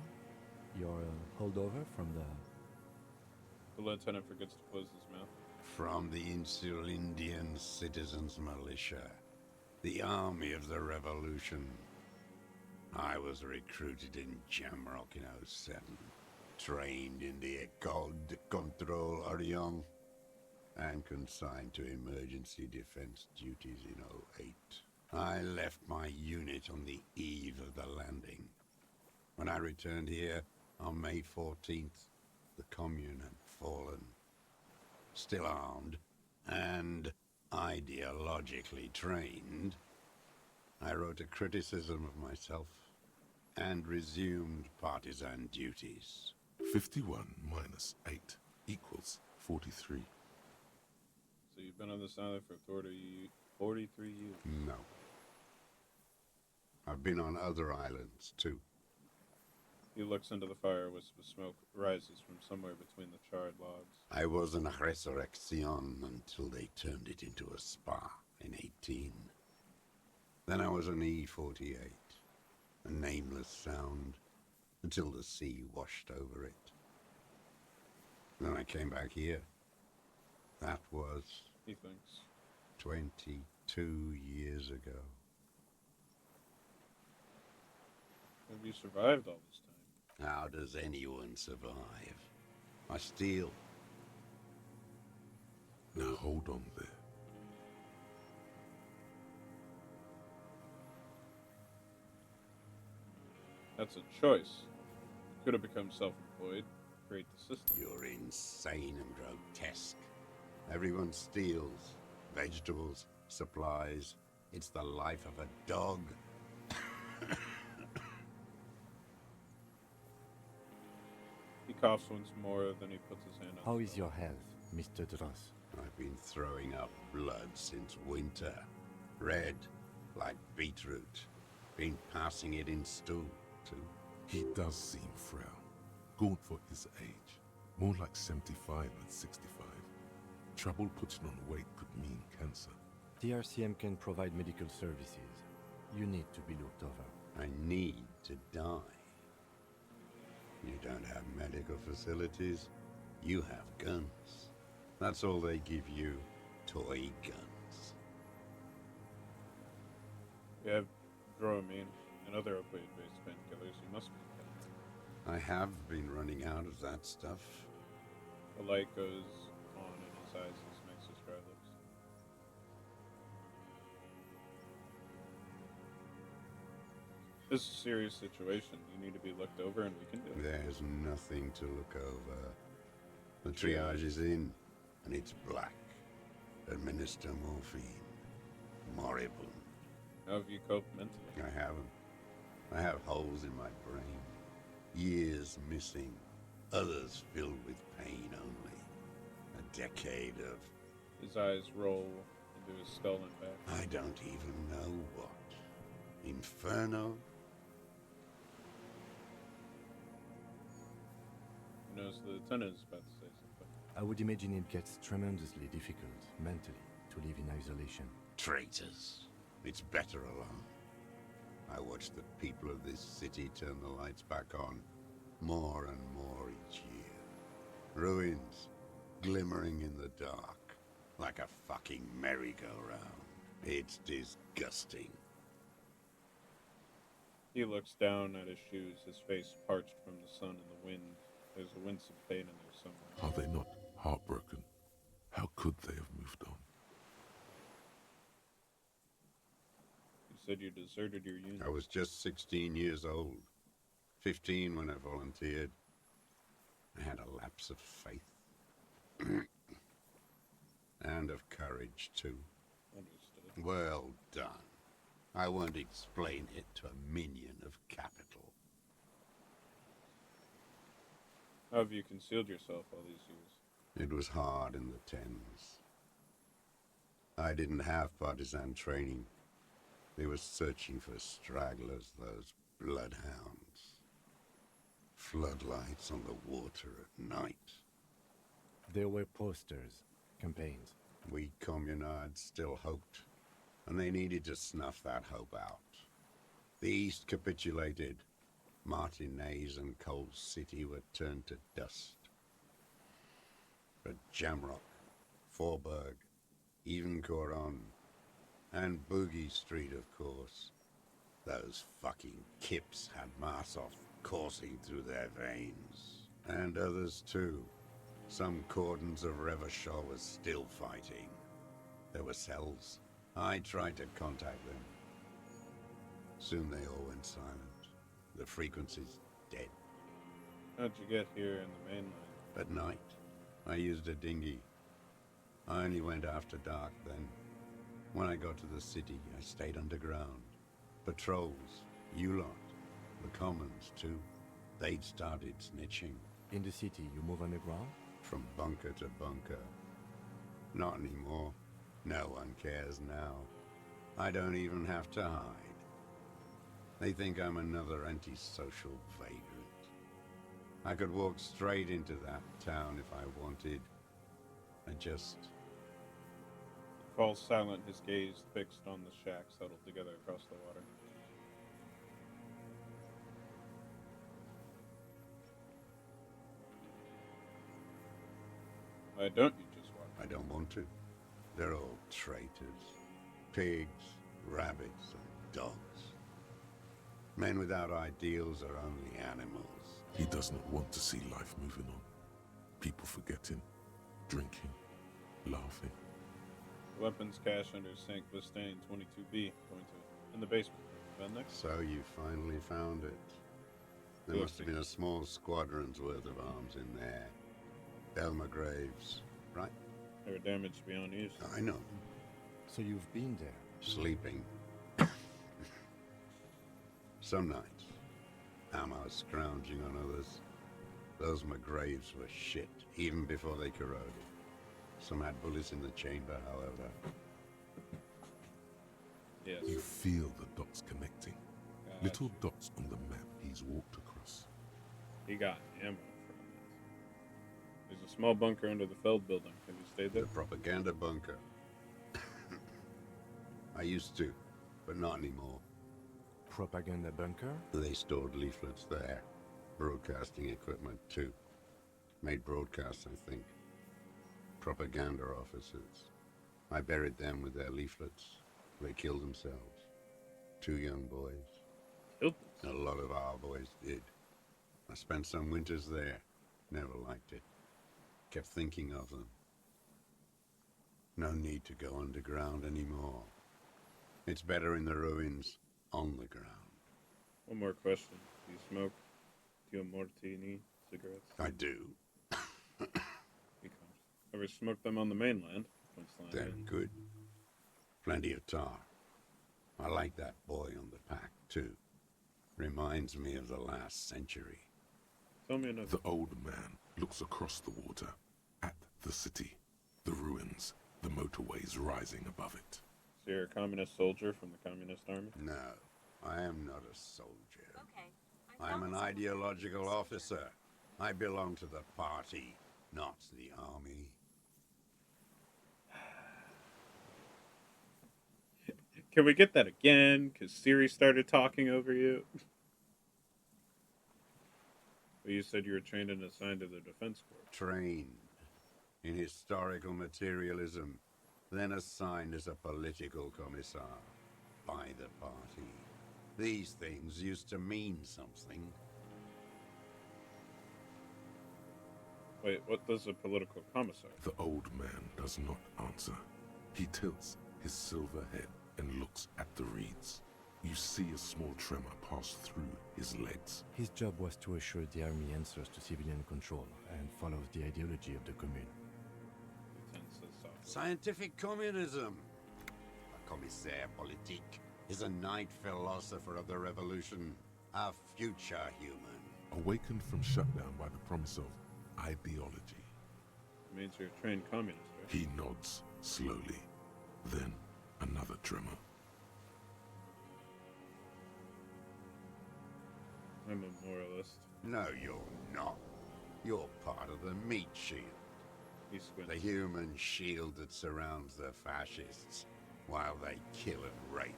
Your holdover from the... The lieutenant forgets to close his mouth. From the Insular Indian Citizens Militia, the army of the revolution. I was recruited in Jamrock in '07, trained in the École de Contrôle Orient, and consigned to emergency defense duties in '08. I left my unit on the eve of the landing. When I returned here on May 14th, the commune had fallen. still armed, and ideologically trained, I wrote a criticism of myself and resumed partisan duties. 51 minus 8 equals 43. So you've been on this island for 43 years? No. I've been on other islands, too. He looks into the fire, a wisp of smoke rises from somewhere between the charred logs. I was in Resurrection until they turned it into a spa in 18. Then I was an E-48, a nameless sound, until the sea washed over it. Then I came back here. That was... He thinks. 22 years ago. Have you survived all this time? How does anyone survive? I steal. Now hold on there. That's a choice. You could have become self-employed, create the system. You're insane and grotesque. Everyone steals. Vegetables, supplies. It's the life of a dog. He coughs once more, then he puts his hand on How his is your health, Mr. Dross? I've been throwing up blood since winter. Red, like beetroot. Been passing it in stool, too. He does seem frail. Gaunt for his age. More like 75 than 65. Trouble putting on weight could mean cancer. The RCM can provide medical services. You need to be looked over. I need to die. You don't have medical facilities. You have guns. That's all they give you. Toy guns. We have Dramamine and other opioid-based painkillers. You must be okay. I have been running out of that stuff. The light goes on in his eyes as he makes his dry lips. This is a serious situation. You need to be looked over, and we can do it. There's nothing to look over. The triage is in, and it's black. Administer morphine. Moribund. How have you coped mentally? I haven't. I have holes in my brain. Years missing. Others filled with pain only. A decade of... His eyes roll into his skull and back. I don't even know what. Inferno? He knows the lieutenant is about to say something. I would imagine it gets tremendously difficult, mentally, to live in isolation. Traitors. It's better alone. I watch the people of this city turn the lights back on, more and more each year. Ruins, glimmering in the dark, like a fucking merry-go-round. It's disgusting. He looks down at his shoes, his face parched from the sun and the wind. There's a winsome pain in there somewhere. Are they not heartbroken? How could they have moved on? You said you deserted your unit. I was just 16 years old. 15 when I volunteered. I had a lapse of faith. And of courage, too. Understood. Well done. I won't explain it to a minion of capital. How have you concealed yourself all these years? It was hard in the tens. I didn't have partisan training. They were searching for stragglers, those bloodhounds. Floodlights on the water at night. There were posters, campaigns. We communards still hoped, and they needed to snuff that hope out. The East capitulated. Martinez and Cold City were turned to dust. But Jamrock, Forburg, even Coron, and Boogie Street, of course. Those fucking kips had Marsov coursing through their veins. And others too. Some cordons of Revachol was still fighting. There were cells. I tried to contact them. Soon they all went silent. The frequency's dead. How'd you get here in the mainland? At night, I used a dinghy. I only went after dark then. When I got to the city, I stayed underground. Patrols, you lot, the commons too. They'd started snitching. In the city, you move underground? From bunker to bunker. Not anymore. No one cares now. I don't even have to hide. They think I'm another antisocial vagrant. I could walk straight into that town if I wanted. I just... Falls silent, his gaze fixed on the shacks huddled together across the water. Why don't you just walk? I don't want to. They're all traitors. Pigs, rabbits, and dogs. Men without ideals are only animals. He does not want to see life moving on. People forgetting, drinking, laughing. Weapons cache under St. Bistain 22B. Going to in the basement. Van next. So you finally found it. There must have been a small squadron's worth of arms in there. Elmer Graves, right? They were damaged beyond use. I know. So you've been there? Sleeping. Some nights. Ammo scrounging on others. Those McGraves were shit, even before they corroded. Some had bullets in the chamber, however. Yes. You feel the dots connecting. Gotcha. Little dots on the map he's walked across. He got ammo from it. There's a small bunker under the Feld building. Have you stayed there? The propaganda bunker. I used to, but not anymore. Propaganda bunker? They stored leaflets there. Broadcasting equipment, too. Made broadcasts, I think. Propaganda officers. I buried them with their leaflets. They killed themselves. 2 young boys. Killed A lot of our boys did. I spent some winters there. Never liked it. Kept thinking of them. No need to go underground anymore. It's better in the ruins, on the ground. One more question. Do you smoke Tio Martini cigarettes? I do. Ever smoked them on the mainland? They're good. Plenty of tar. I like that boy on the pack, too. Reminds me of the last century. Tell me another. The old man looks across the water, at the city, the ruins, the motorways rising above it. So you're a communist soldier from the communist army? No, I am not a soldier. Okay. I'm an ideological officer. I belong to the party, not the army. Can we get that again? Because Siri started talking over you. But you said you were trained and assigned to the Defense Corps. Trained in historical materialism, then assigned as a political commissar by the party. These things used to mean something. Wait, what does a political commissar? The old man does not answer. He tilts his silver head and looks at the reeds. You see a small tremor pass through his legs. His job was to assure the army answers to civilian control and follows the ideology of the commune. Scientific communism. A commissaire politique is a knight philosopher of the revolution, a future human. Awakened from shutdown by the promise of ideology. It means you're a trained communist, right? He nods slowly. Then another tremor. I'm a moralist. No, you're not. You're part of the meat shield. He squints. The human shield that surrounds the fascists while they kill and rape.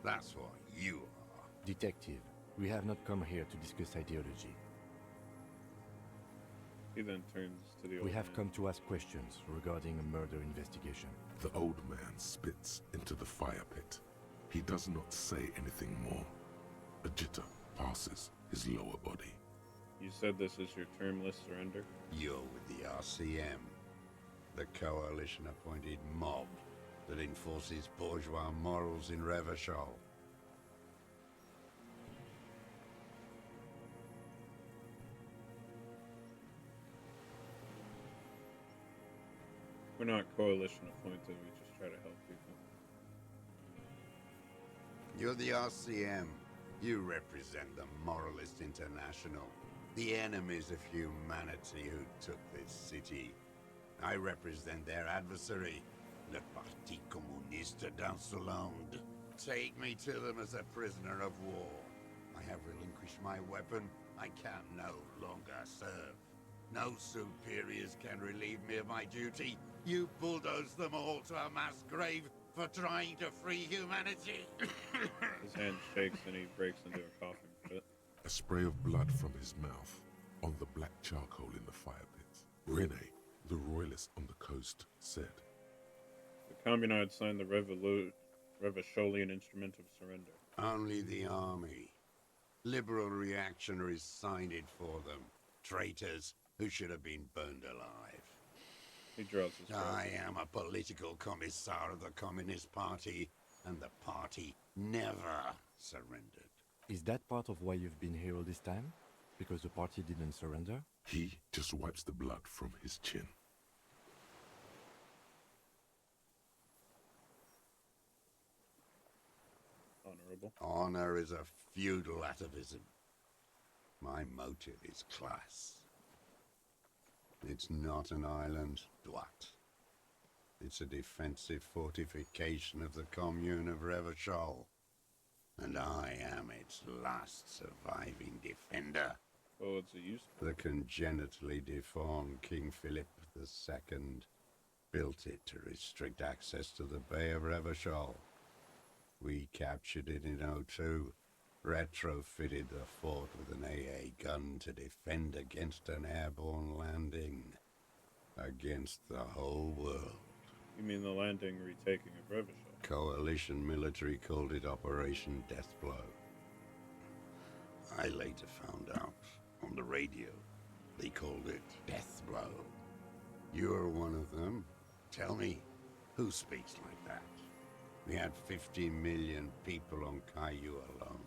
That's what you are. Detective, we have not come here to discuss ideology. He then turns to the old We have man. come to ask questions regarding a murder investigation. The old man spits into the fire pit. He does not say anything more. A jitter passes his lower body. You said this is your termless surrender? You're with the RCM, the coalition-appointed mob that enforces bourgeois morals in Revachol. We're not coalition appointed, we just try to help people. You're the RCM. You represent the Moralist International, the enemies of humanity who took this city. I represent their adversary, le Parti Communiste d'Insolande. Take me to them as a prisoner of war. I have relinquished my weapon. I can no longer serve. No superiors can relieve me of my duty. You bulldoze them all to a mass grave for trying to free humanity. His hand shakes and he breaks into a coughing fit. A spray of blood from his mouth on the black charcoal in the fire pits. Rene, the royalist on the coast, said, The Communards signed the Revacholian Instrument of Surrender. Only the army. Liberal reactionaries signed it for them. Traitors who should have been burned alive. He draws his breath. I am a political commissar of the Communist Party, and the party never surrendered. Is that part of why you've been here all this time? Because the party didn't surrender? He just wipes the blood from his chin. Honorable. Honor is a feudal atavism. My motive is class. It's not an island, Dwight. It's a defensive fortification of the commune of Revachol. And I am its last surviving defender. Oh, it's a use. The congenitally deformed King Philip II built it to restrict access to the Bay of Revachol. We captured it in '02, retrofitted the fort with an AA gun to defend against an airborne landing. Against the whole world. You mean the landing retaking of Revachol? Coalition military called it Operation Deathblow. I later found out on the radio they called it Deathblow. You're one of them. Tell me, who speaks like that? We had 50 million people on Caillou alone.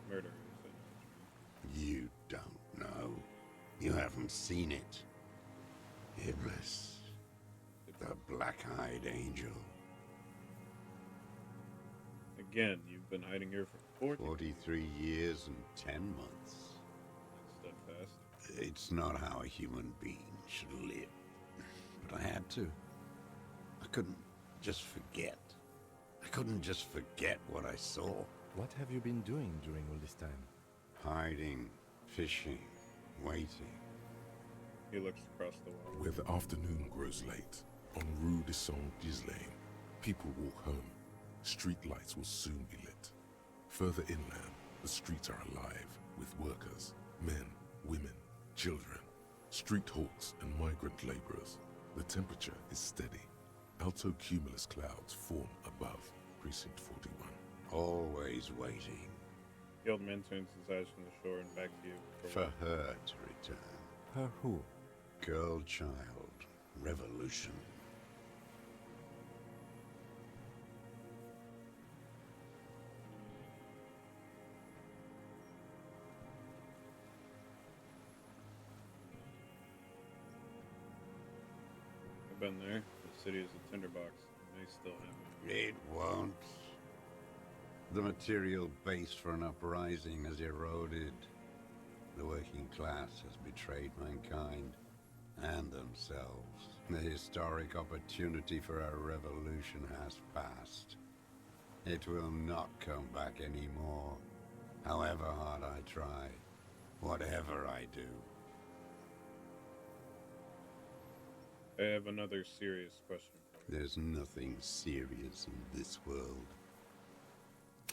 Murder. You don't know. You haven't seen it. Iblis. The black-eyed angel. Again, you've been hiding here for 43 years and 10 months. Steadfast. It's not how a human being should live. But I had to. I couldn't just forget. I couldn't just forget what I saw. What have you been doing during all this time? Hiding, fishing, waiting. He looks across the water. Where the afternoon grows late, on Rue de Saint-Ghislain, people walk home. Street lights will soon be lit. Further inland, the streets are alive with workers, men, women, children, street hawks and migrant laborers. The temperature is steady. Alto cumulus clouds form above Precinct 41. Always waiting. The old man turns his eyes from the shore and back to you. For her to return. Her who? Girl child. Revolution. I've been there. The city is a tinderbox. It may still have It won't. The material base for an uprising has eroded. The working class has betrayed mankind and themselves. The historic opportunity for a revolution has passed. It will not come back anymore, however hard I try, whatever I do. I have another serious question for you. There's nothing serious in this world.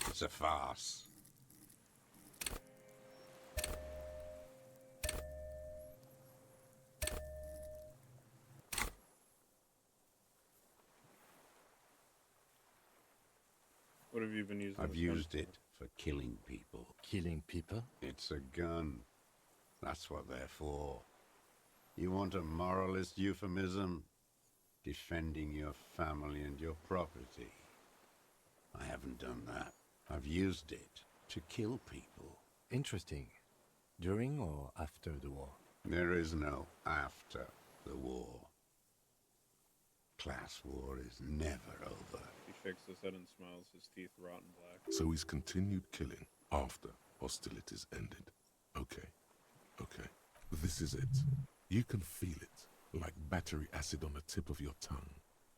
It's a farce. What have you been using? I've used it for killing people. Killing people? It's a gun. That's what they're for. You want a moralist euphemism? Defending your family and your property. I haven't done that. I've used it to kill people. Interesting. During or after the war? There is no after the war. Class war is never over. He shakes his head and smiles, his teeth rotten black. So he's continued killing after hostilities ended. Okay, okay. This is it. You can feel it, like battery acid on the tip of your tongue.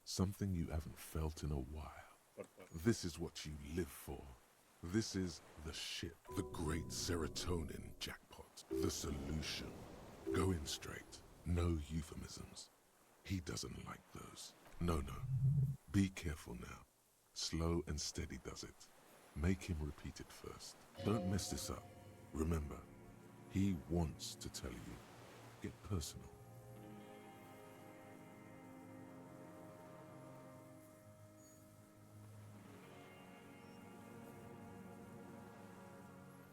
Something you haven't felt in a while. This is what you live for. This is the shit. The great serotonin jackpot. The solution. Go in straight. No euphemisms. He doesn't like those. No. Be careful now. Slow and steady does it. Make him repeat it first. Don't mess this up. Remember, he wants to tell you. Get personal.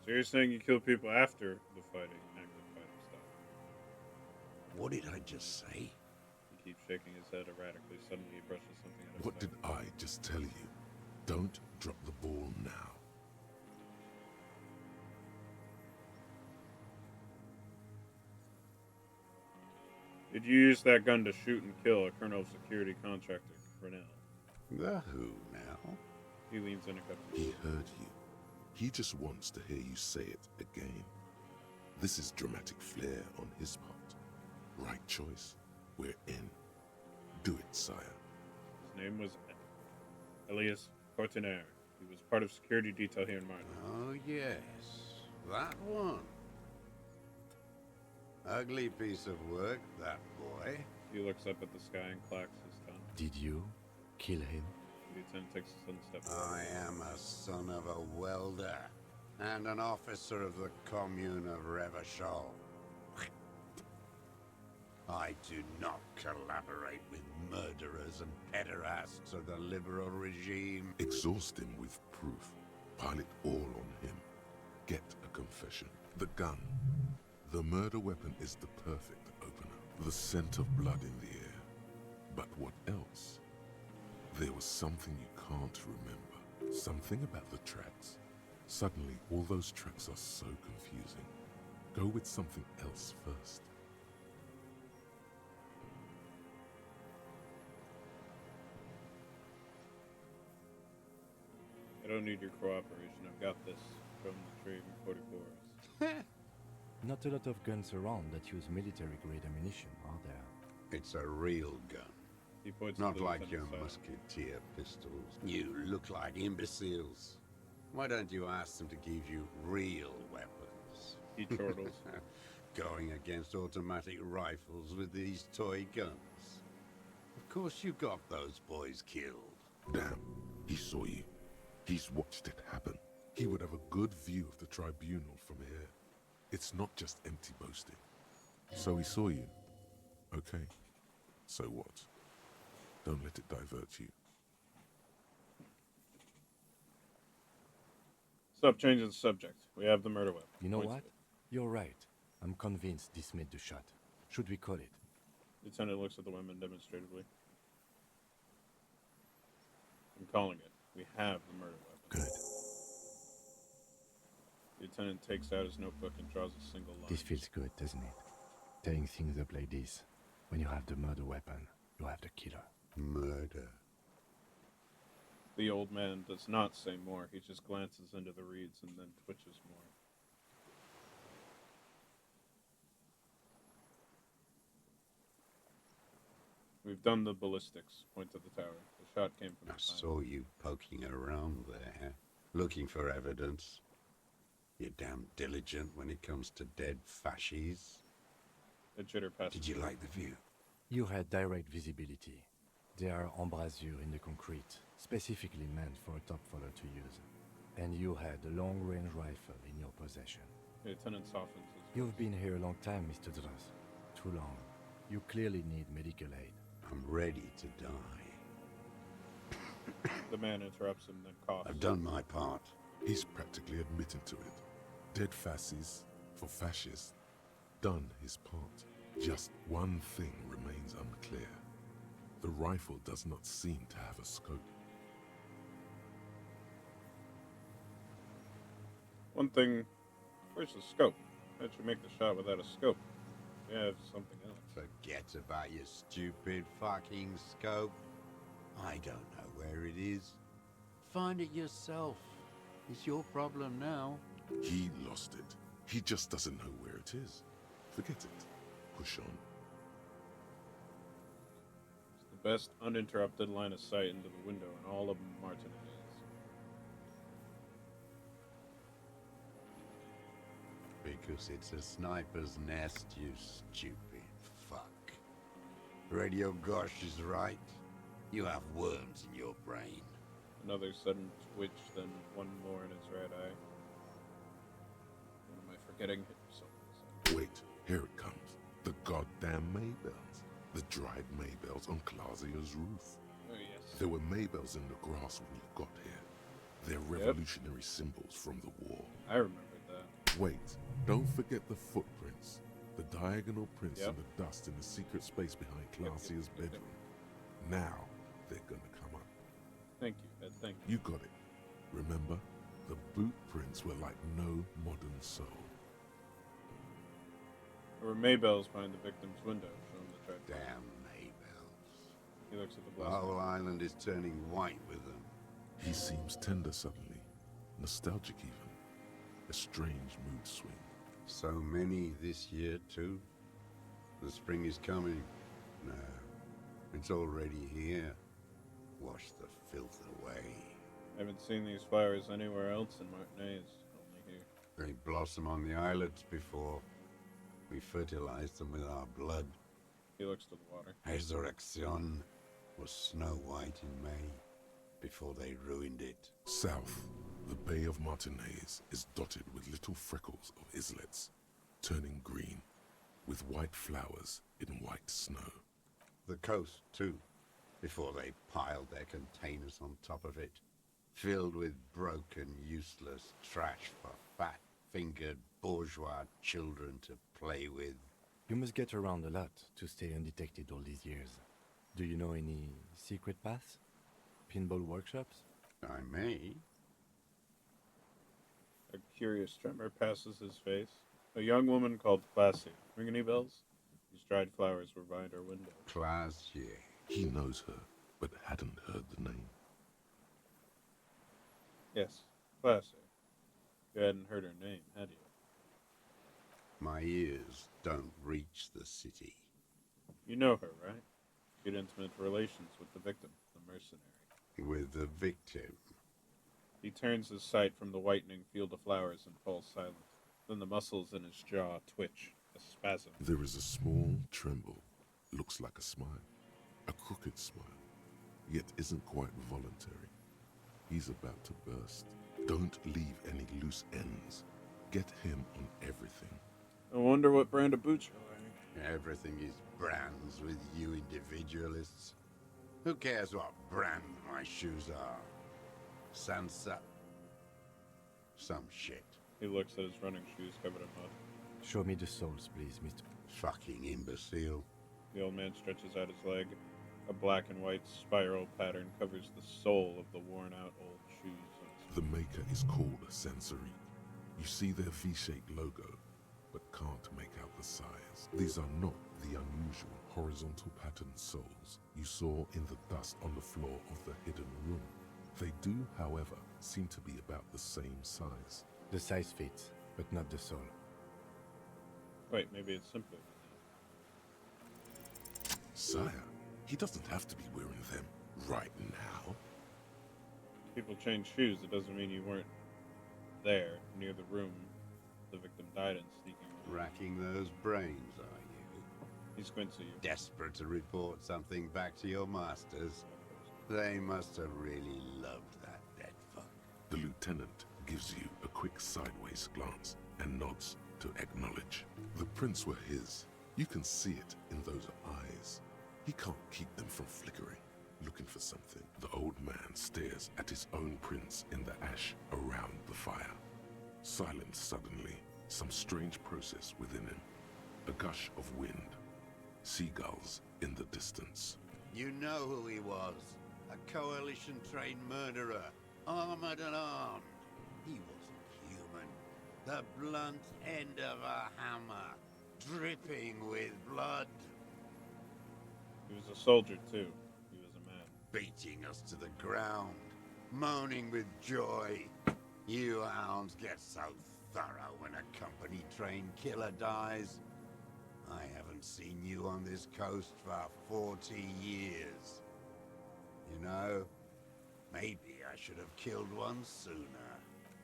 So you're saying you kill people after the fighting, active fighting stuff? What did I just say? He keeps shaking his head erratically. Suddenly he brushes something out of What his did I just tell you? Don't drop the ball now. Did you use that gun to shoot and kill a colonel of security contractor, Cornell? The who now? He leans in a couple. He heard you. He just wants to hear you say it again. This is dramatic flair on his part. Right choice. We're in. Do it, sire. His name was Elias Cortinaire. He was part of security detail here in Martin. Oh, yes. That one. Ugly piece of work, that boy. He looks up at the sky and clacks his tongue. Did you kill him? The lieutenant takes a sudden step forward. I am a son of a welder and an officer of the commune of Revachol. I do not collaborate with murderers and pederasts of the liberal regime. Exhaust him with proof. Pile it all on him. Get a confession. The gun. The murder weapon is the perfect opener. The scent of blood in the air. But what else? There was something you can't remember. Something about the tracks. Suddenly, all those tracks are so confusing. Go with something else first. I don't need your cooperation. I've got this from the trade in 44s. Not a lot of guns around that use military-grade ammunition, are there? It's a real gun. He points Not to the like your lieutenant's side. musketeer pistols. You look like imbeciles. Why don't you ask them to give you real weapons? He chortles. Going against automatic rifles with these toy guns. Of course you got those boys killed. Damn, he saw you. He's watched it happen. He would have a good view of the tribunal from here. It's not just empty boasting. So he saw you. Okay. So what? Don't let it divert you. Stop changing the subject. We have the murder weapon. You know Points what? to it. You're right. I'm convinced this made the shot. Should we call it? Lieutenant looks at the women demonstratively. I'm calling it. We have the murder weapon. Good. Lieutenant takes out his notebook and draws a single line. This feels good, doesn't it? Tearing things up like this. When you have the murder weapon, you have the killer. Murder. The old man does not say more. He just glances into the reeds and then twitches more. We've done the ballistics. Point to the tower. The shot came from I the side. saw you poking around there, looking for evidence. You're damn diligent when it comes to dead fascies. The jitter passes. Did you like the view? You had direct visibility. There are embrasures in the concrete, specifically meant for a top follower to use. And you had a long-range rifle in your possession. The lieutenant softens his You've been here a long time, Mr. Dross. Too long. You clearly need medical aid. I'm ready to die. The man interrupts him, then coughs. I've done my part. He's practically admitting to it. Dead fascists for fascists. Done his part. Just one thing remains unclear. The rifle does not seem to have a scope. One thing, where's the scope? How'd you make the shot without a scope? have something else. Forget about your stupid fucking scope. I don't know where it is. Find it yourself. It's your problem now. He lost it. He just doesn't know where it is. Forget it. Push on. It's the best uninterrupted line of sight into the window in all of Martinez. Because it's a sniper's nest, you stupid fuck. Radio Gosh is right. You have worms in your brain. Another sudden twitch, then one more in his right eye. What am I forgetting? Wait, here it comes. The goddamn Maybells. The dried Maybells on Clausia's roof. Oh, yes. There were Maybells in the grass when you got here. They're revolutionary symbols from the war. I remembered that. Wait, don't forget the footprints. The diagonal prints in the dust in the secret space behind Clausia's bedroom. Now they're gonna come up. Thank you, Ed, thank you. You got it. Remember, the boot prints were like no modern soul. There were Maybells behind the victim's window, showing the track. Damn Maybells. He looks at the The blaster. whole island is turning white with them. He seems tender suddenly, nostalgic even. A strange mood swing. So many this year, too. The spring is coming. No, it's already here. Wash the filth away. I haven't seen these flowers anywhere else in Martinez, only here. They blossom on the islets before we fertilize them with our blood. He looks to the water. Resurrection was snow white in May, before they ruined it. South, the Bay of Martinez is dotted with little freckles of islets, turning green, with white flowers in white snow. The coast, too, before they piled their containers on top of it, filled with broken, useless trash for fat-fingered bourgeois children to play with. You must get around a lot to stay undetected all these years. Do you know any secret paths? Pinball workshops? I may. A curious tremor passes his face. A young woman called Classy. Ring any bells? These dried flowers were behind her window. Classy. He knows her, but hadn't heard the name. Yes, Classy. You hadn't heard her name, had you? My ears don't reach the city. You know her, right? You had intimate relations with the victim, the mercenary. With the victim. He turns his sight from the whitening field of flowers and falls silent. Then the muscles in his jaw twitch, a spasm. There is a small tremble. Looks like a smile. A crooked smile. Yet isn't quite voluntary. He's about to burst. Don't leave any loose ends. Get him on everything. I wonder what brand of boots you're wearing. Everything is brands with you individualists. Who cares what brand my shoes are? Sansa. Some shit. He looks at his running shoes covered in mud. Show me the soles, please, Mr. Fucking imbecile. The old man stretches out his leg. A black and white spiral pattern covers the sole of the worn-out old shoes. The maker is called Sensory. You see their V-shaped logo, but can't make out the size. These are not the unusual horizontal patterned soles you saw in the dust on the floor of the hidden room. They do, however, seem to be about the same size. The size fits, but not the sole. Wait, maybe it's simpler than Sire, he doesn't have to be wearing them right now. that. People change shoes. It doesn't mean you weren't there, near the room the victim died in, sneaking away. Racking those brains, are you? He squints at you. Desperate to report something back to your masters? They must have really loved that dead fuck. The lieutenant gives you a quick sideways glance and nods to acknowledge. The prints were his. You can see it in those eyes. He can't keep them from flickering, looking for something. The old man stares at his own prints in the ash around the fire. Silent suddenly, some strange process within him. A gush of wind. Seagulls in the distance. You know who he was. A coalition-trained murderer, armored and armed. He wasn't human. The blunt end of a hammer. dripping with blood. He was a soldier, too. He was a man. Beating us to the ground, moaning with joy. You hounds get so thorough when a company-trained killer dies. I haven't seen you on this coast for 40 years. You know, maybe I should have killed one sooner.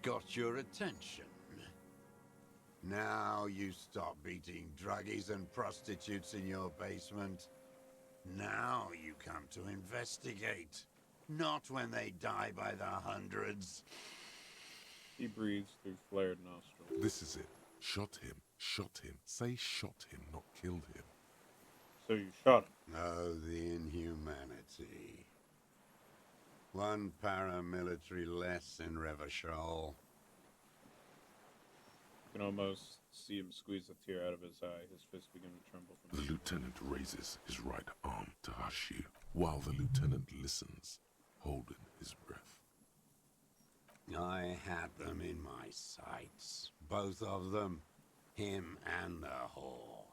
Got your attention. Now you stop beating druggies and prostitutes in your basement. Now you come to investigate. Not when they die by the hundreds. He breathes through flared nostrils. This is it. Shot him. Shot him. Say shot him, not killed him. So you shot him? Oh, the inhumanity. One paramilitary less in Revachol. You can almost see him squeeze a tear out of his eye. His fists begin to tremble. The lieutenant raises his right arm to hush you, while the lieutenant listens, holding his breath. I had them in my sights. Both of them. Him and the whore.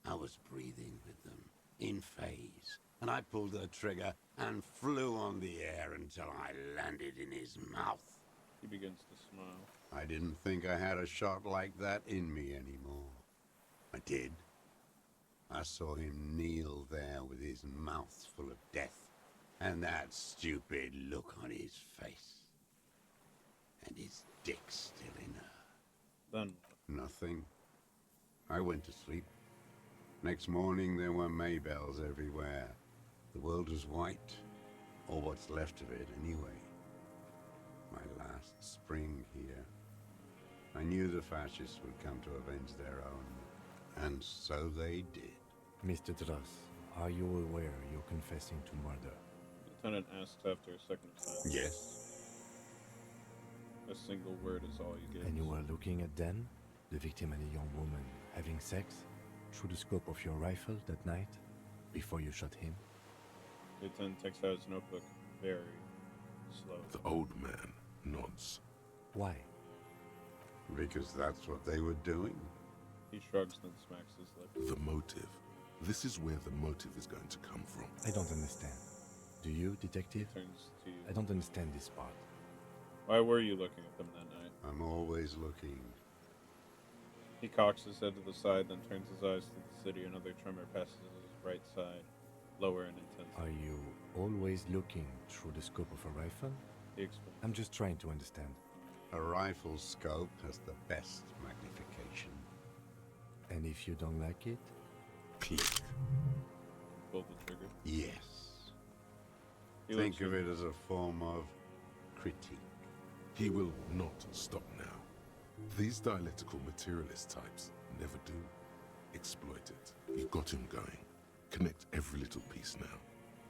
I was breathing with them, in phase, and I pulled the trigger and flew on the air until I landed in his mouth. He begins to smile. I didn't think I had a shot like that in me anymore. I did. I saw him kneel there with his mouth full of death, and that stupid look on his face. And his dick still in her. Then what? Nothing. I went to sleep. Next morning there were Maybells everywhere. The world was white, or what's left of it anyway. My last spring here. I knew the fascists would come to avenge their own, and so they did. Mr. Dross, are you aware you're confessing to murder? Lieutenant asks after a second of silence. Yes. A single word is all you get. And you were looking at Dan, the victim and a young woman, having sex through the scope of your rifle that night, before you shot him? Lieutenant takes out his notebook very slowly. The old man nods. Why? Because that's what they were doing. He shrugs, then smacks his lip. The motive. This is where the motive is going to come from. I don't understand. Do you, detective? He turns to you. I don't understand this part. Why were you looking at them that night? I'm always looking. He cocks his head to the side, then turns his eyes to the city. Another tremor passes his right side, lower in intensity. Are you always looking through the scope of a rifle? He explains. I'm just trying to understand. A rifle scope has the best magnification. And if you don't like it? Click. Pull the trigger. Yes. He Think looks of it as a form of critique. He will not stop now. These dialectical materialist types never do. Exploit it. You got him going. Connect every little piece now.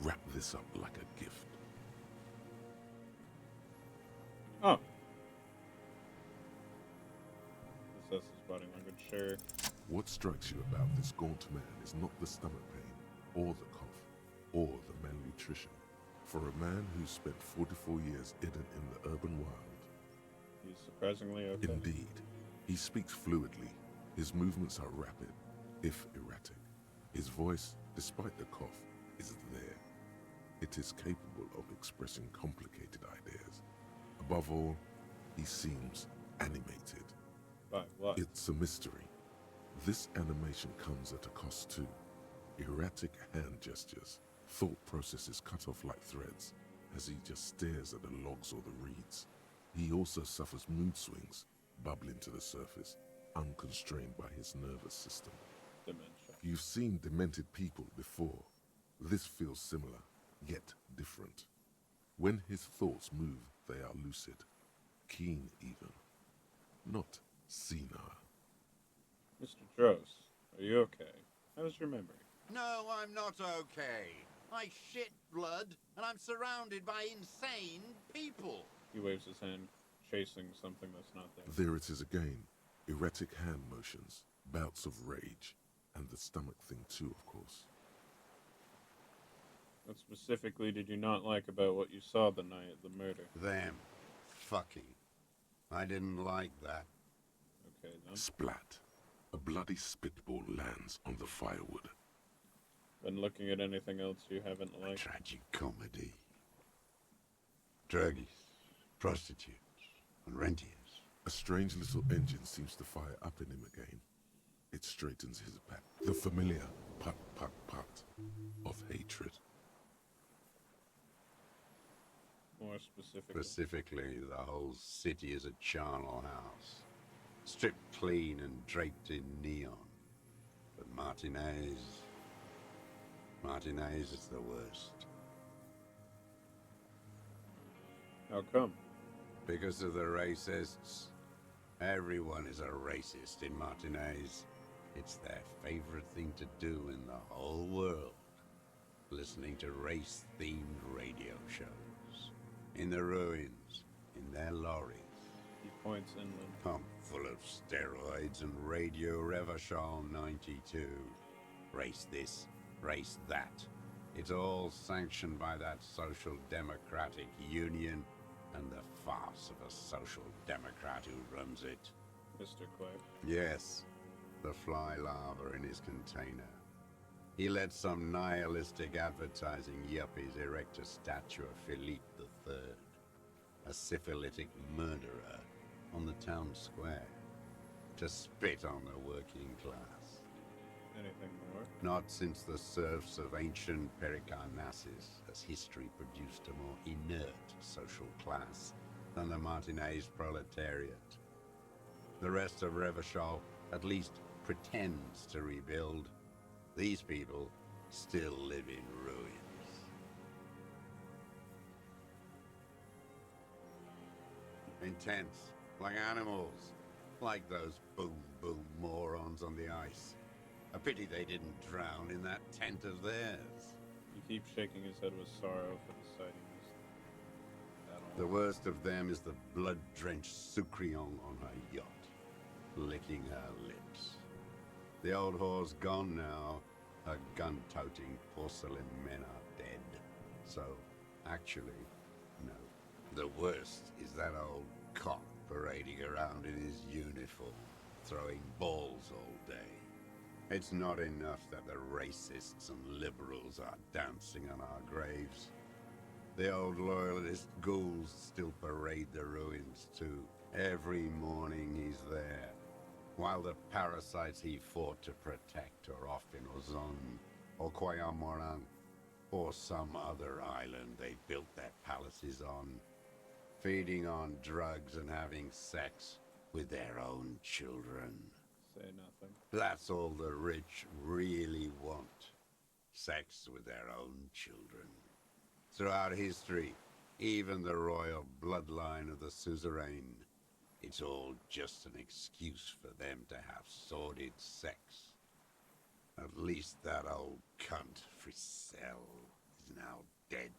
Wrap this up like a gift. Oh. Assesses body language, sure. What strikes you about this gaunt man is not the stomach pain, or the cough, or the malnutrition. For a man who spent 44 years hidden in the urban wild, he's surprisingly okay. Indeed. He speaks fluidly. His movements are rapid, if erratic. His voice, despite the cough, is there. It is capable of expressing complicated ideas. Above all, he seems animated. By what? It's a mystery. This animation comes at a cost too. Erratic hand gestures, thought processes cut off like threads, as he just stares at the logs or the reeds. He also suffers mood swings, bubbling to the surface, unconstrained by his nervous system. Dementia. You've seen demented people before. This feels similar, yet different. When his thoughts move, they are lucid, keen even, not senile. Mr. Dross, are you okay? How's your memory? No, I'm not okay. I shit blood, and I'm surrounded by insane people. He waves his hand, chasing something that's not there. There it is again. Erratic hand motions, bouts of rage, and the stomach thing too, of course. What specifically did you not like about what you saw the night of the murder? Them. Fucking. I didn't like that. Okay, then. Splat. A A bloody spitball lands on the firewood. Been looking at anything else you haven't liked? Tragic comedy. Druggies, prostitutes, and rentiers. A strange little engine seems to fire up in him again. It straightens his back. The familiar put, put, put of hatred. More specifically. Specifically, the whole city is a charnel house. Stripped clean and draped in neon. But Martinez is the worst. How come? Because of the racists. Everyone is a racist in Martinez. It's their favorite thing to do in the whole world. Listening to race-themed radio shows. In the ruins, in their lorries. He points inland. Pumped full of steroids and Radio Revachol 92. Race this, race that. It's all sanctioned by that Social Democratic Union and the farce of a Social Democrat who runs it. Mr. Clay. Yes, the fly larva in his container. He let some nihilistic advertising yuppies erect a statue of Philippe III, a syphilitic murderer, on the town square, to spit on the working class. Anything more? Not since the serfs of ancient Pericarnassus has history produced a more inert social class than the Martinez proletariat. The rest of Revachol at least pretends to rebuild. These people still live in ruins. Intense, like animals, like those boom-boom morons on the ice. A pity they didn't drown in that tent of theirs. He keeps shaking his head with sorrow for the sight he missed. The worst of them is the blood-drenched Sucrion on her yacht, licking her lips. The old whore's gone now. Her gun-toting porcelain men are dead. So, actually, no. The worst is that old cop parading around in his uniform, throwing balls all day. It's not enough that the racists and liberals are dancing on our graves. The old loyalist ghouls still parade the ruins too. Every morning he's there, while the parasites he fought to protect are off in Ozon, or Coyamoran, or some other island they built their palaces on, feeding on drugs and having sex with their own children. Say nothing. That's all the rich really want. Sex with their own children. Throughout history, even the royal bloodline of the suzerain, it's all just an excuse for them to have sordid sex. At least that old cunt, Frisell, is now dead.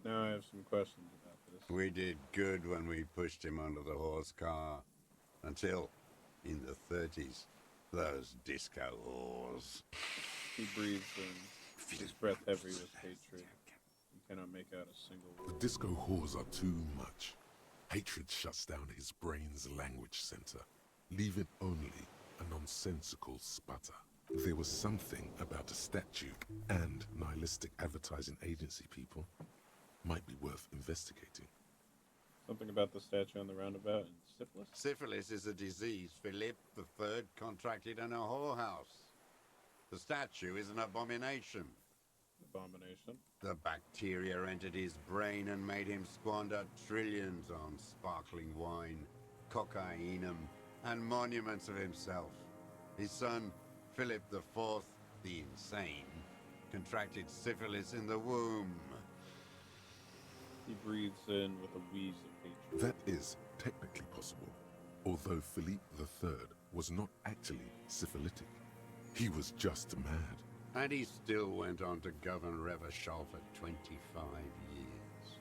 Now I have some questions about this. We did good when we pushed him under the horse car. Until, in the 30s, those disco whores. He breathes in, his breath heavy with hatred. He cannot make out a single word. The disco whores are too much. Hatred shuts down his brain's language center, leaving only a nonsensical sputter. There was something about a statue and nihilistic advertising agency people might be worth investigating. Something about the statue on the roundabout and syphilis? Syphilis is a disease Philippe III contracted in a whorehouse. The statue is an abomination. Abomination? The bacteria entered his brain and made him squander trillions on sparkling wine, cocainum, and monuments of himself. His son, Philip IV, the insane, contracted syphilis in the womb. He breathes in with a wheeze of hatred. That is technically possible, although Philippe III was not actually syphilitic. He was just mad. And he still went on to govern Revachol for 25 years.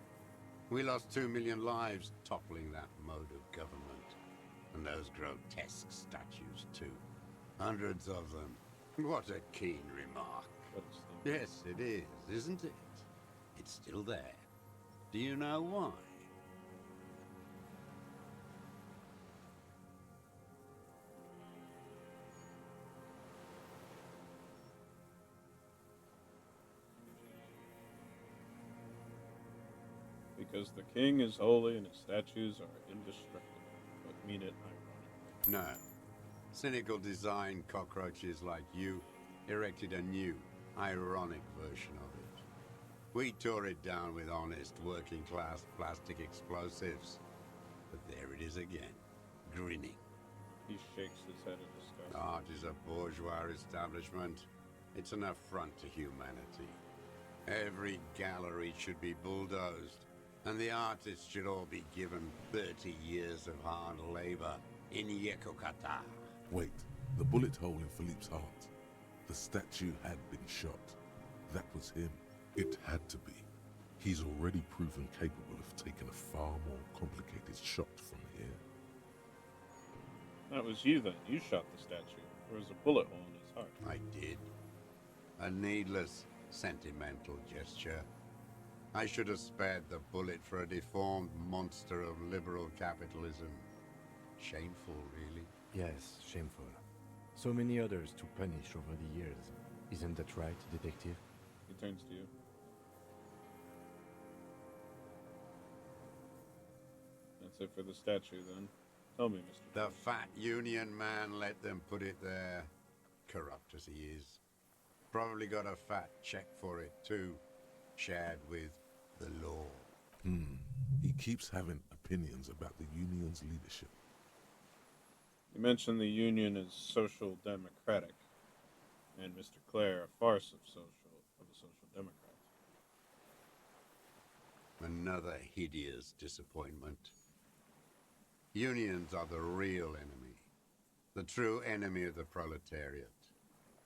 We lost 2 million lives toppling that mode of government. And those grotesque statues too. Hundreds of them. What a keen remark. Yes, it is, isn't it? It's still there. Do you know why? Because the king is holy and his statues are indestructible, but mean it ironically. No. Cynical design cockroaches like you erected a new, ironic version of it. We tore it down with honest, working-class plastic explosives. But there it is again, grinning. He shakes his head in disgust. Art is a bourgeois establishment. It's an affront to humanity. Every gallery should be bulldozed, and the artists should all be given 30 years of hard labor in Yekokata. Wait, the bullet hole in Philippe's heart. The statue had been shot. That was him. It had to be. He's already proven capable of taking a far more complicated shot from here. That was you then. You shot the statue. There was a bullet hole in his heart. I did. A needless, sentimental gesture. I should have spared the bullet for a deformed monster of liberal capitalism. Shameful, really. Yes, shameful. So many others to punish over the years. Isn't that right, detective? He turns to you. That's it for the statue, then. Tell me, Mr. The fat union man let them put it there. Corrupt as he is. Probably got a fat check for it, too. Shared with the law. He keeps having opinions about the union's leadership. You mentioned the union is social democratic, and Mr. Clare a farce of a social democrat. Another hideous disappointment. Unions are the real enemy. The true enemy of the proletariat.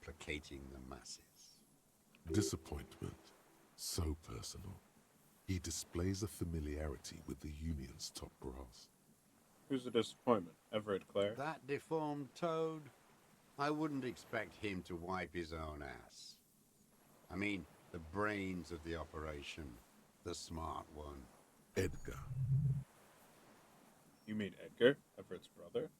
Placating the masses. Disappointment. So personal. He displays a familiarity with the union's top brass. Who's a disappointment? Everett Clare? That deformed toad? I wouldn't expect him to wipe his own ass. I mean, the brains of the operation. The smart one. Edgar. You mean Edgar? Everett's brother?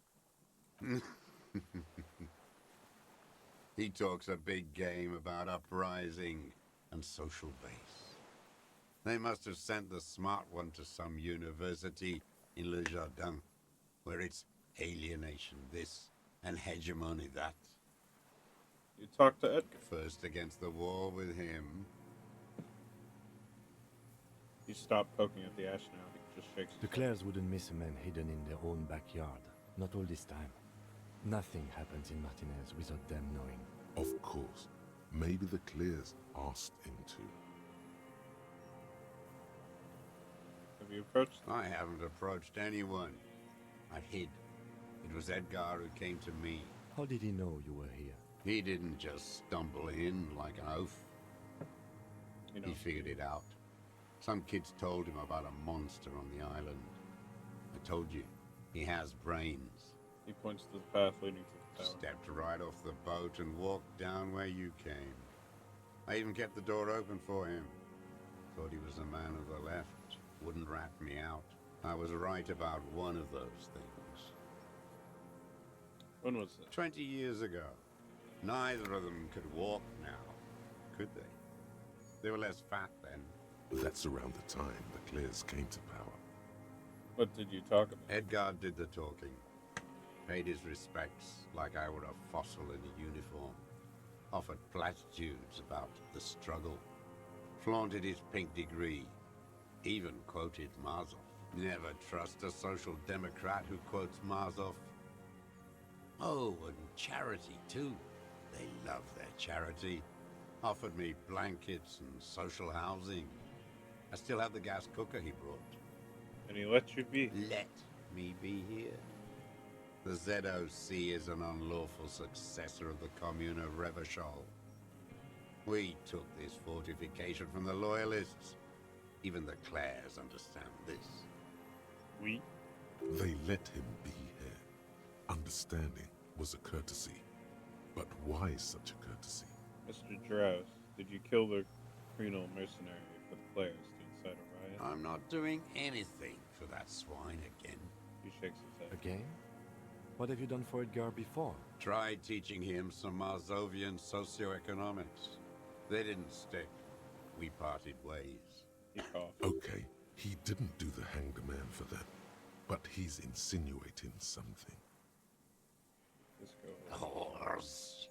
He talks a big game about uprising and social base. They must have sent the smart one to some university in Le Jardin, where it's alienation this and hegemony that. You talked to Edgar? First against the wall with him. He stopped poking at the ash now. He just shakes his The Clares wouldn't miss a man hidden in their own backyard. Not all this time. Nothing happens in Martinez without them knowing. Of course. Maybe the Clears asked him to. Have you approached them? I haven't approached anyone. I hid. It was Edgar who came to me. How did he know you were here? He didn't just stumble in like an oaf. He figured it out. Some kids told him about a monster on the island. I told you, he has brains. He points to the path leading to the tower. Stepped right off the boat and walked down where you came. I even kept the door open for him. Thought he was a man of the left. Wouldn't rat me out. I was right about one of those things. When was it? 20 years ago. Neither of them could walk now, could they? They were less fat then. That's around the time the Clears came to power. What did you talk about? Edgar did the talking. Paid his respects like I were a fossil in a uniform. Offered platitudes about the struggle. Flaunted his pink degree. Even quoted Marzov. Never trust a social democrat who quotes Marzov. Oh, and charity too. They love their charity. Offered me blankets and social housing. I still have the gas cooker he brought. And he let you be? Let me be here. The ZOC is an unlawful successor of the Commune of Revachol. We took this fortification from the Loyalists. Even the Clares understand this. We? They let him be here. Understanding was a courtesy. But why such a courtesy? Mr. Drouse, did you kill the criminal mercenary for the Clares to incite a riot? I'm not doing anything for that swine again. He shakes his head. Again? What have you done for Edgar before? Tried teaching him some Marzovian socioeconomics. They didn't stick. We parted ways. He coughed. Okay, He didn't do the hang the man for that, but he's insinuating something. Let's go. Horse.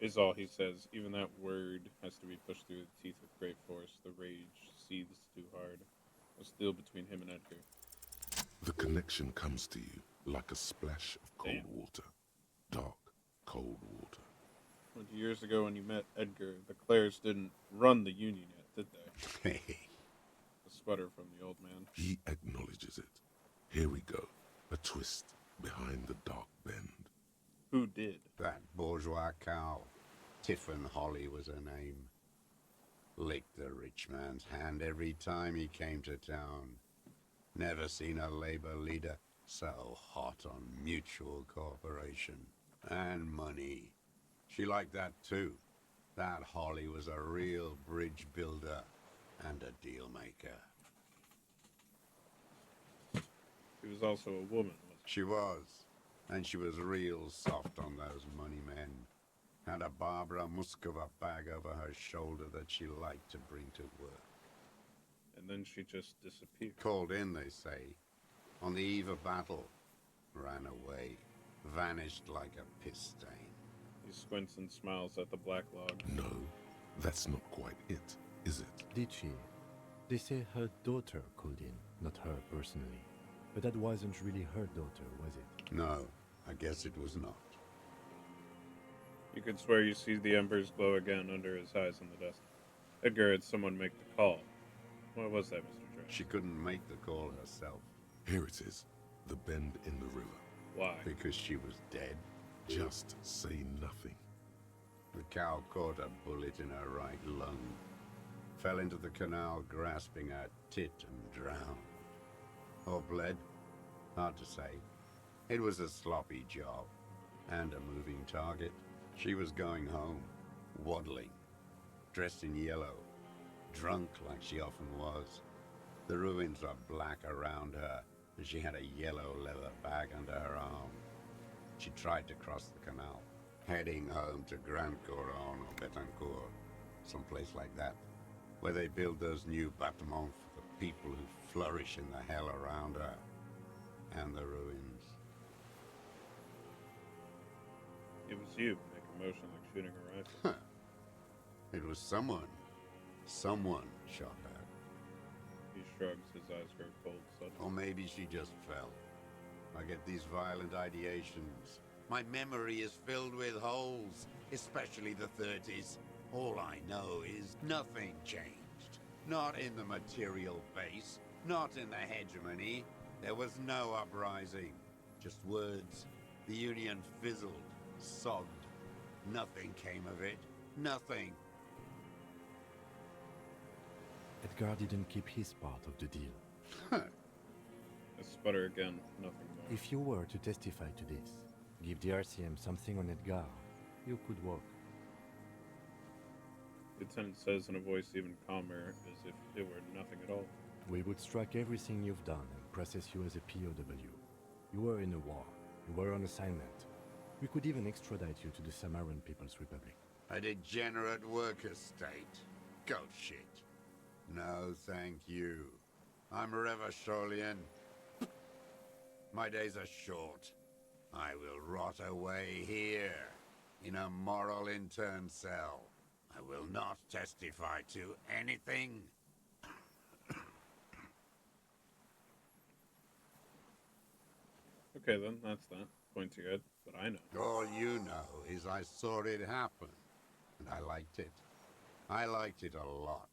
Is all he says. Even that word has to be pushed through the teeth with great force. The rage seethes too hard. A steel between him and Edgar. The connection comes to you like a splash of cold Damn. water. Dark, cold water. 20 years ago when you met Edgar, the Clares didn't run the Union yet, did they? A sputter from the old man. He acknowledges it. Here we go. A twist behind the dark bend. Who did? That bourgeois cow. Tiffin Holly was her name. Licked the rich man's hand every time he came to town. Never seen a labor leader so hot on mutual cooperation and money. She liked that too. That Holly was a real bridge builder and a deal maker. She was also a woman, wasn't She was. And she was real soft on those money men. Had a Barbara Muscova bag over her shoulder that she liked to bring to work. she? And then she just disappeared. Called in, they say, on the eve of battle. Ran away. Vanished like a piss stain. He squints and smiles at the black log. No, that's not quite it, is it? Did she? They say her daughter called in, not her personally. But that wasn't really her daughter, was it? No, I guess it was not. You could swear you see the embers glow again under his eyes in the dust. Edgar had someone make the call. What was that, Mr. Trent? She couldn't make the call herself. Here it is. The bend in the river. Why? Because she was dead. Just say nothing. The cow caught a bullet in her right lung. Fell into the canal grasping her tit and drowned. Or bled? Hard to say. It was a sloppy job. And a moving target. She was going home. Waddling. Dressed in yellow. Drunk like she often was. The ruins were black around her. And she had a yellow leather bag under her arm. She tried to cross the canal, heading home to Grand Couronne or Betancourt, someplace like that, where they build those new bâtiments for the people who flourish in the hell around her, and the ruins. It was you. Make a motion like shooting a rifle. It was someone. Someone shot her. He shrugs, his eyes grow cold suddenly. Or maybe she just fell. I get these violent ideations. My memory is filled with holes, especially the 30s. All I know is nothing changed. Not in the material base, not in the hegemony. There was no uprising. Just words. The Union fizzled, sogged. Nothing came of it. Nothing. Edgar didn't keep his part of the deal. I sputter again, nothing more. If you were to testify to this, give the RCM something on Edgar, you could walk. Lieutenant says in a voice even calmer, as if it were nothing at all. We would strike everything you've done and process you as a POW. You were in a war. You were on assignment. We could even extradite you to the Samaran People's Republic. A degenerate worker state. Go shit. No, thank you. I'm Revacholian. My days are short. I will rot away here, in a moral intern cell. I will not testify to anything. Okay then, that's that. Point to your head, but I know. All you know is I saw it happen, and I liked it. I liked it a lot.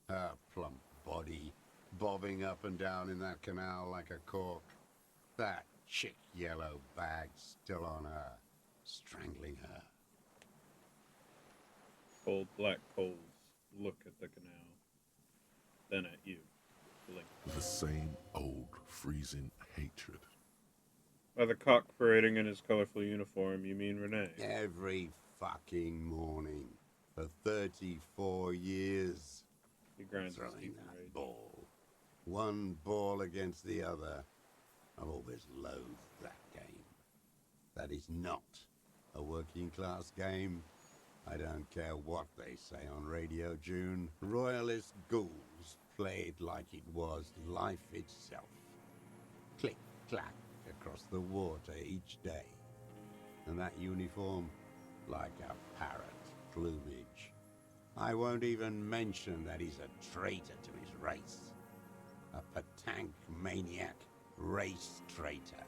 Her plump body bobbing up and down in that canal like a cork. That chick yellow bag still on her, strangling her. Cold black coals look at the canal, then at you. Blink. The same old freezing hatred. By the cock parading in his colorful uniform, you mean Renee? Every fucking morning for 34 years. He grinds his Throwing teeth in that rage. ball. One ball against the other. I've always loathed that game. That is not a working class game. I don't care what they say on Radio June. Royalist ghouls play it like it was life itself. Click, clack, across the water each day. And that uniform, like a parrot's plumage. I won't even mention that he's a traitor to his race. A Patank maniac race traitor.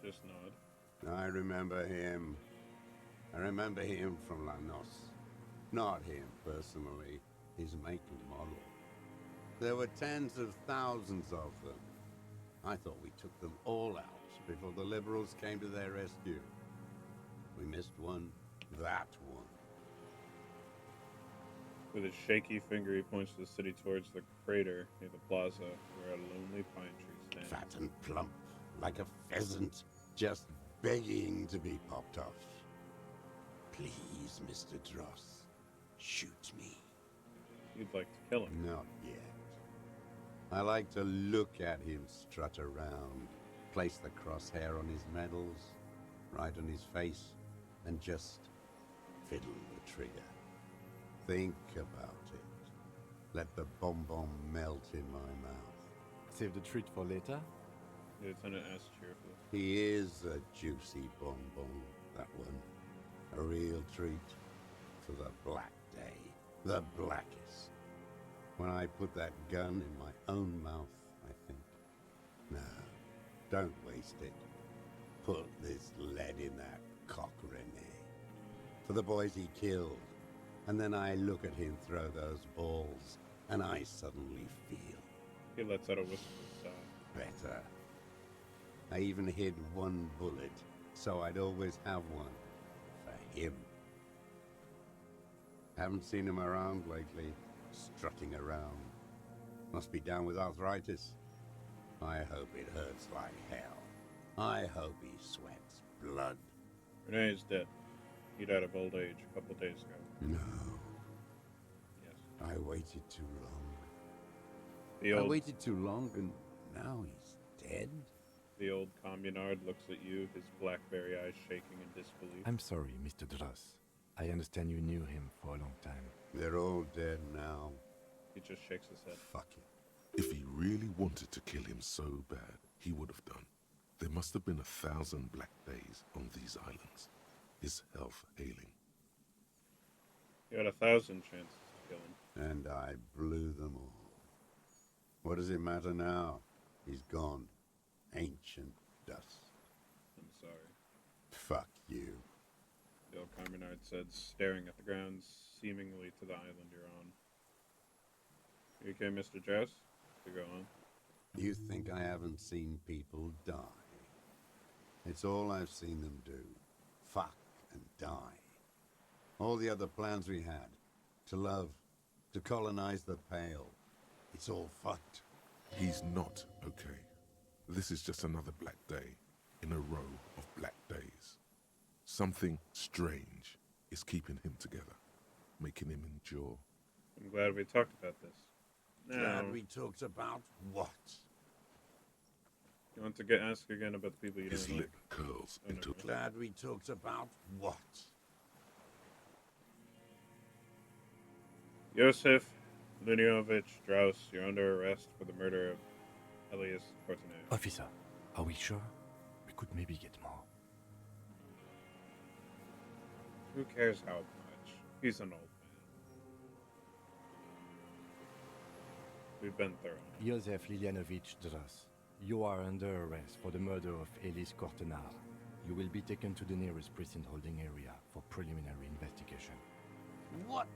Just nod. I remember him. I remember him from Lanos. Not him personally, his make and model. There were tens of thousands of them. I thought we took them all out before the liberals came to their rescue. We missed one, that one. With his shaky finger, he points the city towards the crater near the plaza, where a lonely pine tree stands. Fat and plump, like a pheasant, just begging to be popped off. Please, Mr. Dross, shoot me. You'd like to kill him? Not yet. I like to look at him strut around, place the crosshair on his medals, right on his face, and just fiddle the trigger. Think about it. Let the bomb melt in my mouth. Save the treat for later? The lieutenant asks cheerfully. He is a juicy bonbon, that one. A real treat for the black day. The blackest. When I put that gun in my own mouth, I think, no, don't waste it. Put this lead in that cock, Rene. For the boys he killed. And then I look at him throw those balls, and I suddenly feel. He lets out a whispered sigh. Better. I even hid one bullet, so I'd always have one. For him. Haven't seen him around lately, strutting around. Must be down with arthritis. I hope it hurts like hell. I hope he sweats blood. Renee is dead. He died of old age a couple days ago. No. Yes. I waited too long. The old, I waited too long, and now he's dead? The old communard looks at you, his blackberry eyes shaking in disbelief. I'm sorry, Mr. Dross. I understand you knew him for a long time. They're all dead now. He just shakes his head. Fuck it. If he really wanted to kill him so bad, he would have done. There must have been 1,000 black days on these islands. His health ailing. You had 1,000 chances to kill him. And I blew them all. What does it matter now? He's gone. Ancient dust. I'm sorry. Fuck you. The old communard said, staring at the ground, seemingly to the island you're on. You okay, Mr. Jess? To go on. You think I haven't seen people die? It's all I've seen them do. Fuck and die. All the other plans we had. To love. To colonize the Pale. It's all fucked. He's not okay. This is just another black day in a row of black days. Something strange is keeping him together, making him endure. I'm glad we talked about this. Now, Glad we talked about what? you want to ask again about the people you His don't lip like? curls into Glad we talked about what? Yosef Luniovich Strauss, you're under arrest for the murder of Elias Cortinaire. Officer, are we sure? We could maybe get more. Who cares how much? He's an old man. We've been thorough. Josef Lilianovich Dross, you are under arrest for the murder of Elise Cortenard. You will be taken to the nearest prison holding area for preliminary investigation. What?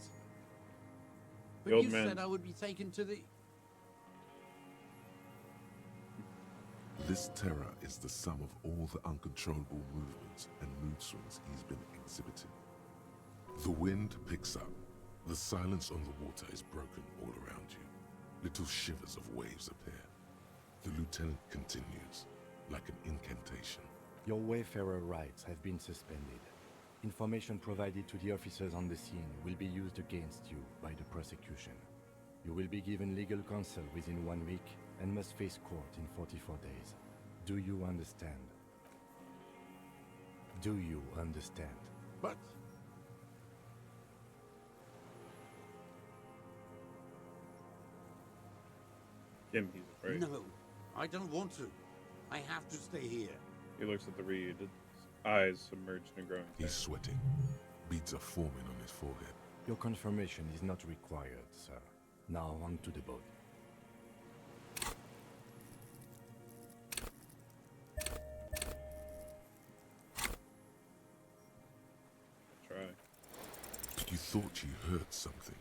The But old you man- said I would be taken to the... This terror is the sum of all the uncontrollable movements and mood swings he's been exhibiting. The wind picks up. The silence on the water is broken all around you. Little shivers of waves appear. The lieutenant continues, like an incantation. Your wayfarer rights have been suspended. Information provided to the officers on the scene will be used against you by the prosecution. You will be given legal counsel within 1 week and must face court in 44 days. Do you understand? Do you understand? But... him, he's afraid. No, I don't want to. I have to stay here. He looks at the reed, his eyes submerged in growing He's sand. sweating. Beads are forming on his forehead. Your confirmation is not required, sir. Now on to the boat. Try. You thought you heard something,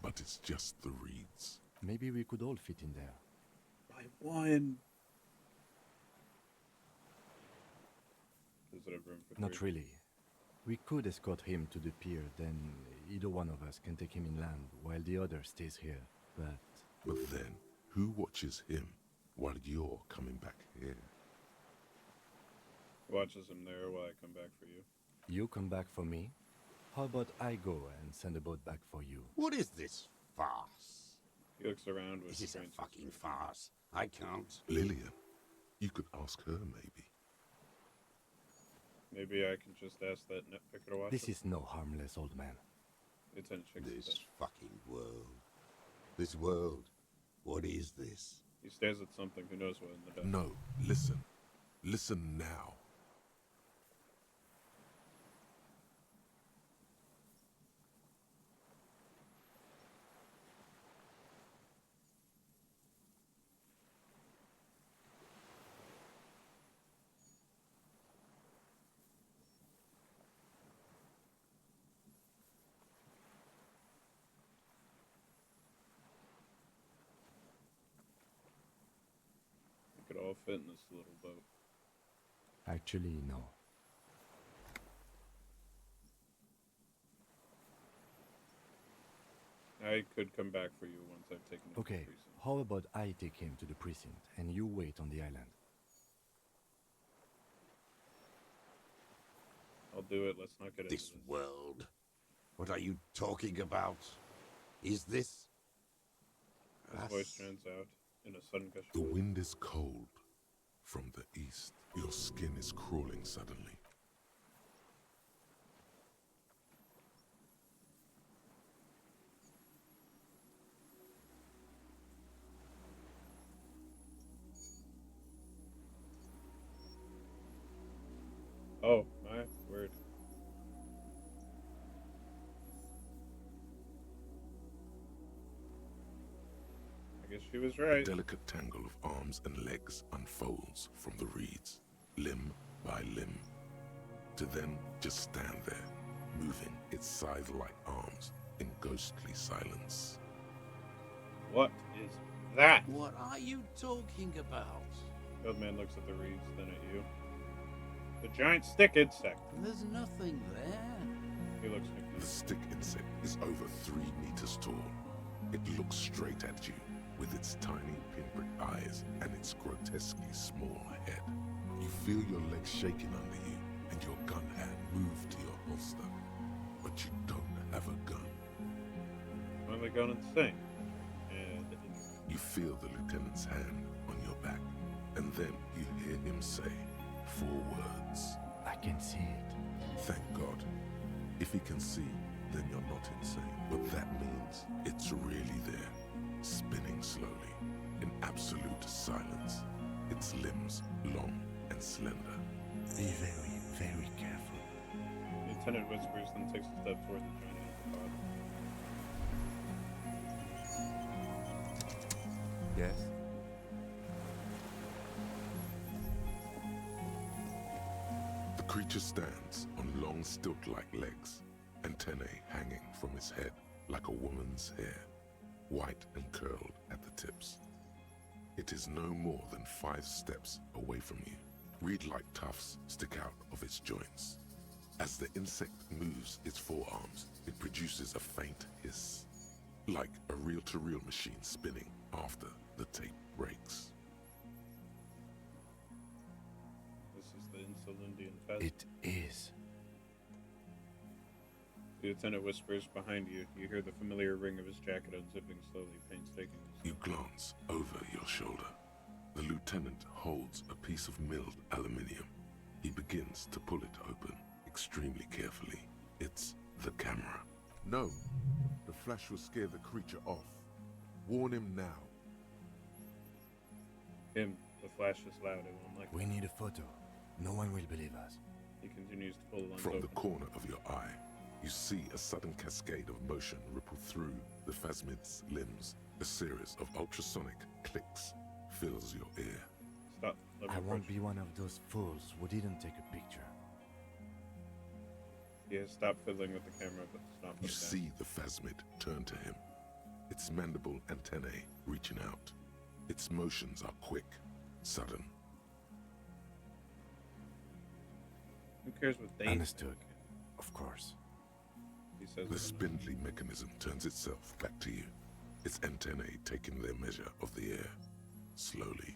but it's just the reeds. Maybe we could all fit in there. By one. Does it have room for Not three? really. We could escort him to the pier, then either one of us can take him inland while the other stays here. But then, who watches him while you're coming back here? Watches him there while I come back for you. You come back for me? How about I go and send a boat back for you? What is this farce? He looks around with This is a strange fucking farce. I can't. Lillian. You could ask her, maybe. Maybe I can just ask that nitpicker to watch This him. is no harmless old man. Lieutenant shakes his This head. fucking world. This world. What is this? He stares at something. Who knows what in the dark? No, listen. Listen now. We could all fit in this little boat. Actually, no. I could come back for you once I've taken him to the Okay, precinct. how about I take him to the precinct and you wait on the island? I'll do it. Let's not get into This world. What are you talking about? Is this? His voice drowns out in a sudden gush. The wind is cold from the east. Your skin is crawling suddenly. Oh, my word. I guess she was right. A delicate tangle of arms and legs unfolds from the reeds, limb by limb, to then just stand there, moving its scythe-like arms in ghostly silence. What is that? What are you talking about? The old man looks at the reeds, then at you. The giant stick insect. There's nothing there. He looks The confused. stick insect is over 3 meters tall. It looks straight at you with its tiny pinprick eyes and its grotesquely small head. You feel your legs shaking under you and your gun hand move to your holster, but you don't have a gun. Finally gone insane. And You feel the lieutenant's hand on your back, and then you hear him say 4 words. I can see it. Thank God. If he can see, then you're not insane. But that means it's really there, spinning slowly, in absolute silence, its limbs long and slender. Be very, very careful. the lieutenant whispers, then takes a step toward the giant anthropod. Yes? The creature stands on long stilt-like legs, antennae hanging from its head like a woman's hair, white and curled at the tips. It is no more than 5 steps away from you. Reed-like tufts stick out of its joints. As the insect moves its forearms, it produces a faint hiss, like a reel-to-reel machine spinning after the tape breaks. This is the Insulindian pest. It is. The lieutenant whispers behind you. You hear the familiar ring of his jacket unzipping slowly, painstakingly. You glance over your shoulder. The lieutenant holds a piece of milled aluminium. He begins to pull it open, extremely carefully. It's the camera. No, the flash will scare the creature off. Warn him now. Kim, the flash is loud. It won't like We need a photo. No one will believe us. He continues to pull the lens From open. the corner of your eye, you see a sudden cascade of motion ripple through the phasmid's limbs. A series of ultrasonic clicks fills your ear. Stop. Let me I won't approach. be one of those fools who didn't take a picture. Yeah, stop fiddling with the camera, but stop. You see the phasmid turn to him, its mandible antennae reaching out. Its motions are quick, sudden. Who cares what they Understood. think? Of course. He says The spindly mechanism turns itself back to you, its antennae taking their measure of the air, slowly.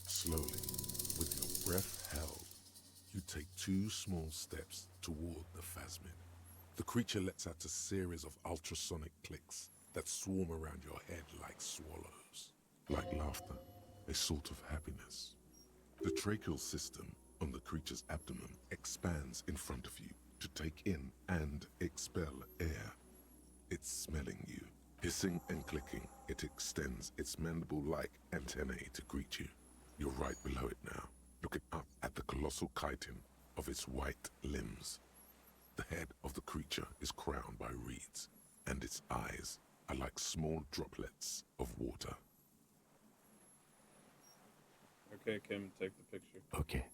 Slowly, with your breath held, you take 2 small steps toward the phasmid. The creature lets out a series of ultrasonic clicks that swarm around your head like swallows. Like laughter, a sort of happiness. The tracheal system on the creature's abdomen expands in front of you to take in and expel air. It's smelling you. Hissing and clicking, it extends its mandible-like antennae to greet you. You're right below it now, looking up at the colossal chitin of its white limbs. The head of the creature is crowned by reeds, and its eyes are like small droplets of water. Okay, Kim, take the picture. Okay.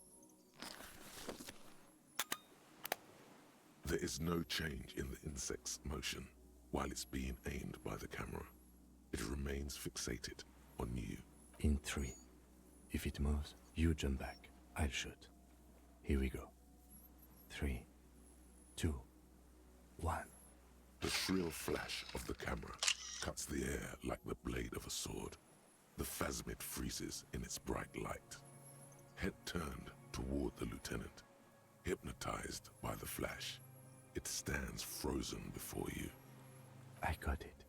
There is no change in the insect's motion while it's being aimed by the camera. It remains fixated on you. In 3. If it moves, you jump back. I'll shoot. Here we go. 3, 2, 1. The shrill flash of the camera cuts the air like the blade of a sword. The phasmid freezes in its bright light. Head turned toward the lieutenant, hypnotized by the flash. It stands frozen before you. I got it.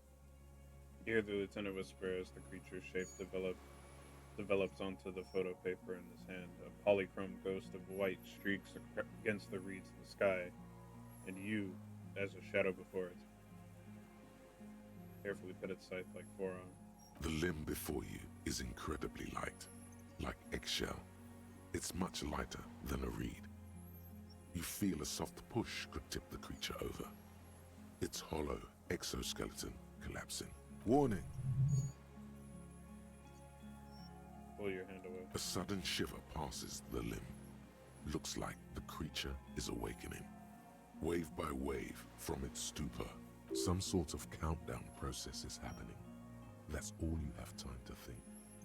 You hear the lieutenant whisper as the creature's shape develops onto the photo paper in his hand. A polychrome ghost of white streaks against the reeds in the sky, and you, as a shadow before it. Carefully put its scythe-like forearm. The limb before you is incredibly light, like eggshell. It's much lighter than a reed. You feel a soft push could tip the creature over. Its hollow exoskeleton collapsing. Warning! Pull your hand away. A sudden shiver passes the limb. Looks like the creature is awakening. Wave by wave from its stupor, some sort of countdown process is happening. That's all you have time to think.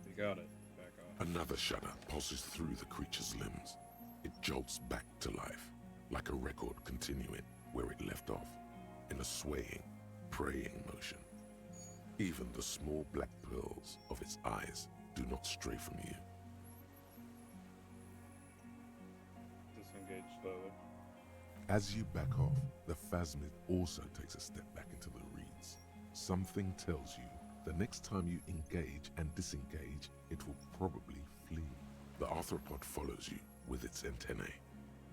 You got it. Back off. Another shudder pulses through the creature's limbs. It jolts back to life, like a record continuing where it left off, in a swaying, praying motion. Even the small black pearls of its eyes do not stray from you. Disengage slowly. As you back off, the phasmid also takes a step back into the reeds. Something tells you the next time you engage and disengage, it will probably flee. The arthropod follows you with its antennae.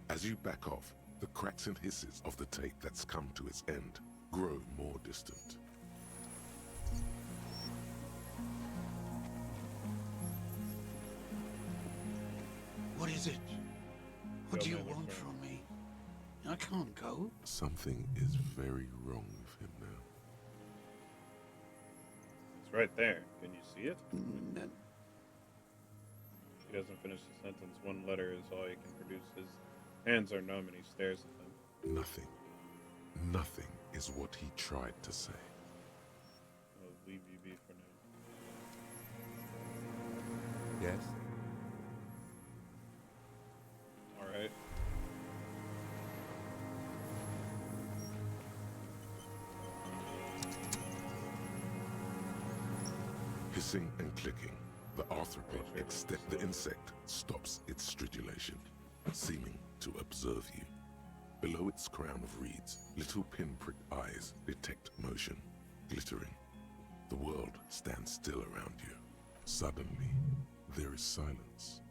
As you back off, the cracks and hisses of the tape that's come to its end grow more distant. What is it? What Go, do you man, want let's go. from me? I can't go. Something is very wrong with him now. It's right there. Can you see it? No. He doesn't finish the sentence. One letter is all he can produce. His hands are numb and he stares at them. Nothing. Nothing is what he tried to say. I'll leave you be for now. Yes? Alright. Hissing and clicking, the arthropod the insect stops its stridulation, seeming to observe you. Below its crown of reeds, little pinprick eyes detect motion, glittering. The world stands still around you. Suddenly, there is silence.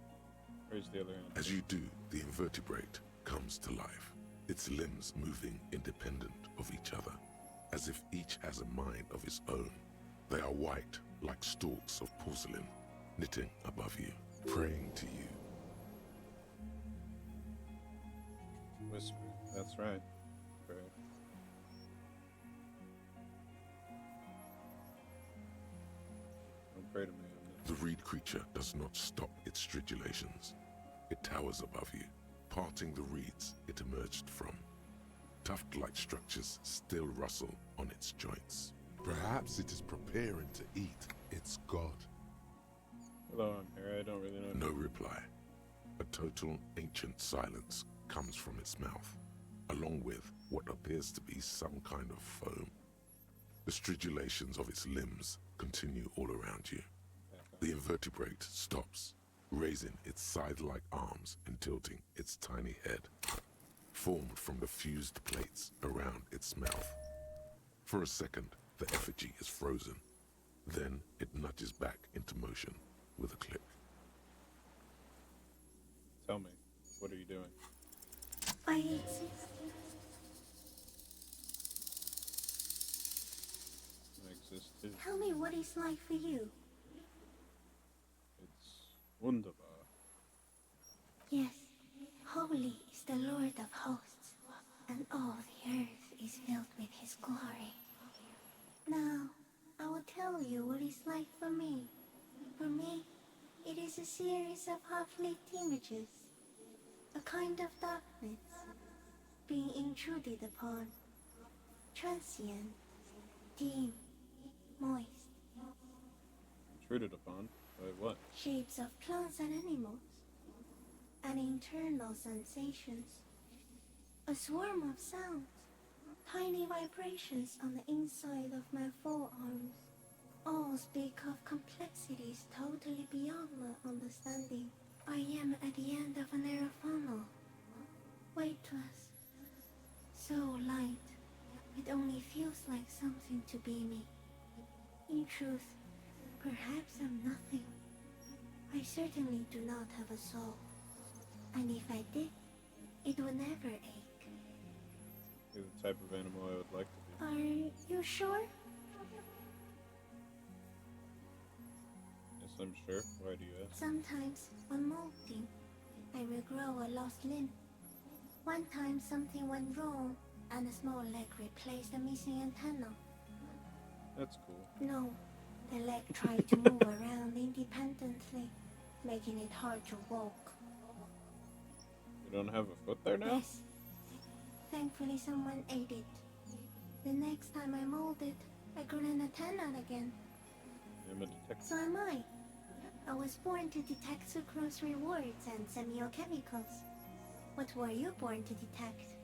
Where's the other hand? As you do, the invertebrate comes to life, its limbs moving independent of each other, as if each has a mind of its own. They are white, like stalks of porcelain, knitting above you, praying to you. Whisper. That's right. Pray. Don't pray to me. The reed creature does not stop its stridulations. It towers above you, parting the reeds it emerged from. Tuft-like structures still rustle on its joints. Perhaps it is preparing to eat its god. Hello, I'm here. I don't really know. No reply. A total ancient silence comes from its mouth, along with what appears to be some kind of foam. The stridulations of its limbs continue all around you. The invertebrate stops, raising its scythe-like arms and tilting its tiny head, formed from the fused plates around its mouth. For a second, the effigy is frozen. Then it nudges back into motion with a click. Tell me, what are you doing? I exist. I exist too. Tell me what it's like for you. It's wunderbar. Yes, holy is the Lord of hosts, and all the earth is filled with his glory. Now, I will tell you what it's like for me. For me, it is a series of half-lit images, a kind of darkness, being intruded upon, transient, dim, moist, Intruded upon? By what? shapes of plants and animals, and internal sensations, a swarm of sounds, tiny vibrations on the inside of my forearms, all speak of complexities totally beyond my understanding. I am at the end of a narrow funnel, weightless, so light, it only feels like something to be me. In truth, perhaps I'm nothing. I certainly do not have a soul, and if I did, it would never ache. You're the type of animal I would like to be. Are you sure? Yes, I'm sure. Why do you ask? Sometimes, when molting, I will grow a lost limb. One time something went wrong, and a small leg replaced a missing antenna. That's cool. No, the leg tried to move around independently, making it hard to walk. You don't have a foot there now? Yes. Thankfully someone ate it. The next time I molded, I grew an antenna again. I'm a detective. So am I. I was born to detect sucrose rewards and semiochemicals. What were you born to detect?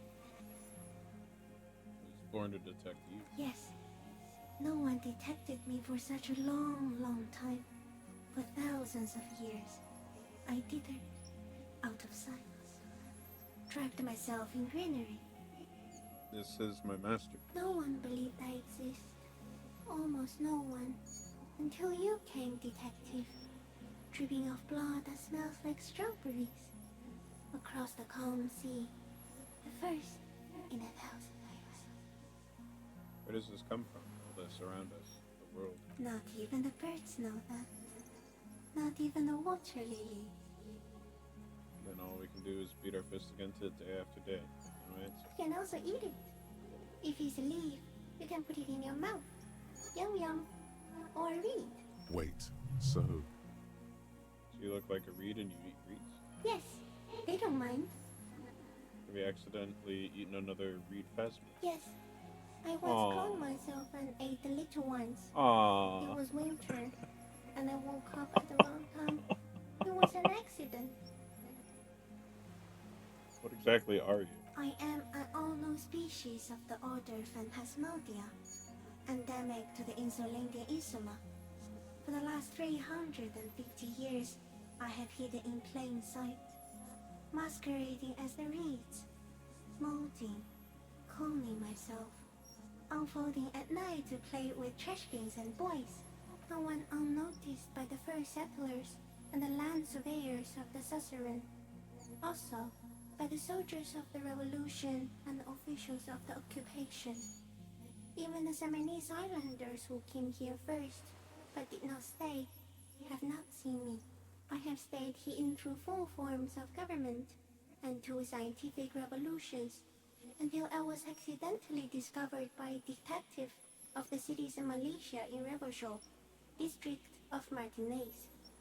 I was born to detect you. Yes. No one detected me for such a long, long time. For thousands of years. I dithered, out of sight. Trapped myself in greenery. This is my master. No one believed I exist. Almost no one. Until you came, detective. Dripping off blood that smells like strawberries. Across the calm sea. The first in 1,000 years. Where does this come from? All this around us, the world. Not even the birds know that. Not even the water lily. Then all we can do is beat our fists against it day after day. No answer. You can also eat it. If it's a leaf, you can put it in your mouth. Yum yum. Or a reed. Wait, so So you look like a reed and you eat reeds? Yes, they don't mind. Have you accidentally eaten another reed phasma? Yes. I once Aw. cloned myself and ate the little ones. Aww. It was winter, and I woke up at the wrong time. It was an accident. What exactly are you? I am an unknown species of the order Phantasmadia, endemic to the Insulandian Isoma. For the last 350 years, I have hidden in plain sight, masquerading as the reeds, molding, cloning myself, unfolding at night to play with trash bins and boys. No one unnoticed by the first settlers and the land surveyors of the suzerain. Also, by the soldiers of the revolution and the officials of the occupation. Even the Seminese islanders who came here first, but did not stay, have not seen me. I have stayed hidden through 4 forms of government and 2 scientific revolutions, until I was accidentally discovered by a detective of the citizen militia in Revershaw, district of Martinez,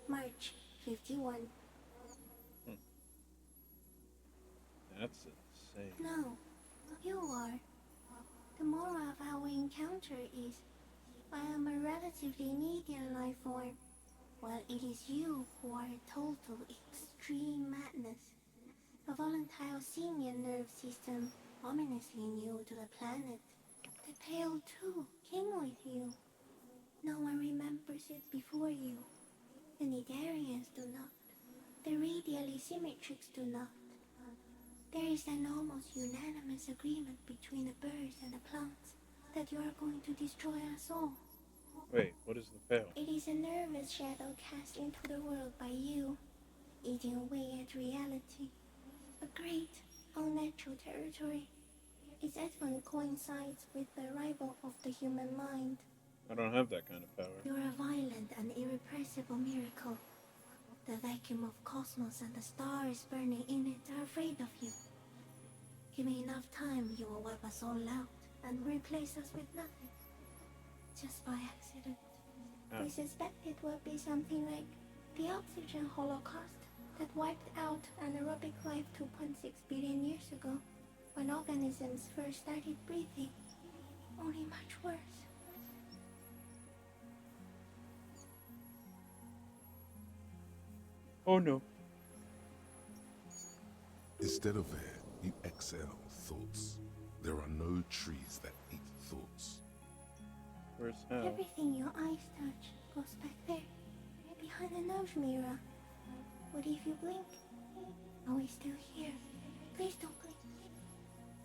March 51. That's insane. No, you are. The moral of our encounter is, I am a relatively medium life form, while it is you who are a total extreme madness. A volatile simian nerve system, ominously new to the planet. The Pale too came with you. No one remembers it before you. The Nidarians do not. The radially symmetrics do not. There is an almost unanimous agreement between the birds and the plants that you are going to destroy us all. Wait, what is the Pale? It is a nervous shadow cast into the world by you, eating away at reality. A great, unnatural territory. Its advent coincides with the arrival of the human mind. I don't have that kind of power. You're a violent and irrepressible miracle. The vacuum of cosmos and the stars burning in it are afraid of you. Give me enough time, you will wipe us all out and replace us with nothing. Just by accident. We suspect it will be something like the oxygen holocaust that wiped out anaerobic life 2.6 billion years ago, when organisms first started breathing. Only much worse. Oh no. Instead of air, you exhale thoughts. There are no trees that eat thoughts. Where's hell? Everything your eyes touch goes back there, behind the nose mirror. What if you blink? Are we still here? Please don't blink.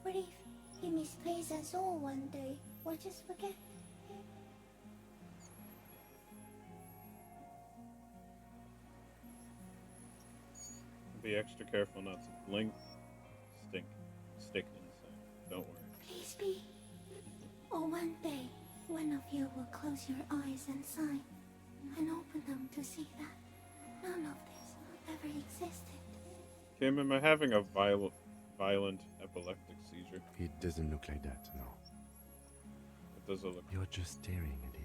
What if he misplaces us all one day? Or just forget? Be extra careful not to blink, stick inside. Don't worry. Please be. Or one day, one of you will close your eyes and sigh, and open them to see that none of this ever existed. Kim, am I having a violent epileptic seizure? It doesn't look like that, no. It doesn't look. You're just staring at it.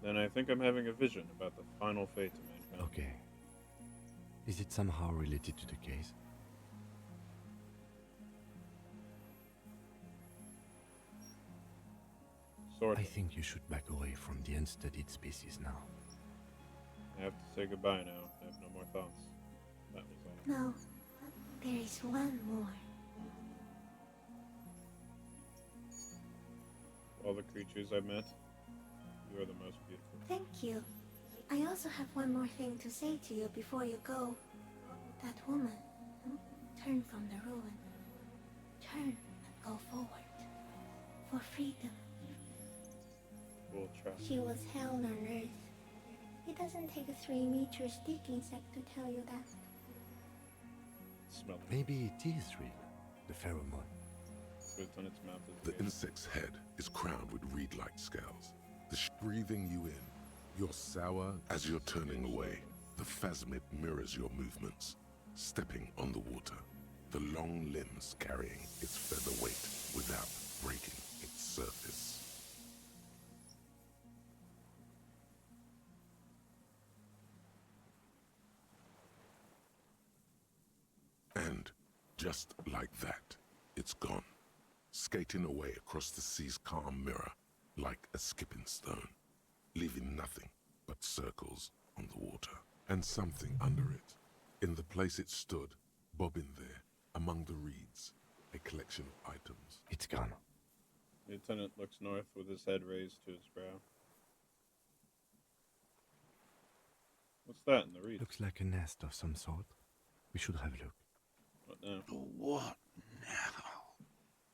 Then I think I'm having a vision about the final fate of mankind. Okay. Is it somehow related to the case? Sort of. I think you should back away from the unstudied species now. I have to say goodbye now. I have no more thoughts. That was all. No, there is one more. All the creatures I met, you are the most beautiful. Thank you. I also have one more thing to say to you before you go. That woman, turn from the ruin. Turn and go forward. For freedom. We'll try. She was hell on earth. It doesn't take a 3-meter stick insect to tell you that. Smell it. Maybe it is real. The pheromone. It's on its mouth. The insect's head is crowned with reed-like scales. Breathing you in, you're sour as you're turning away. The phasmid mirrors your movements, stepping on the water, the long limbs carrying its feather weight without breaking its surface. And just like that, it's gone, skating away across the sea's calm mirror like a skipping stone, leaving nothing but circles on the water, and something under it. In the place it stood, bobbing there, among the reeds, a collection of items. It's gone. Lieutenant looks north with his head raised to his brow. What's that in the reeds? Looks like a nest of some sort. We should have a look. What now? What now?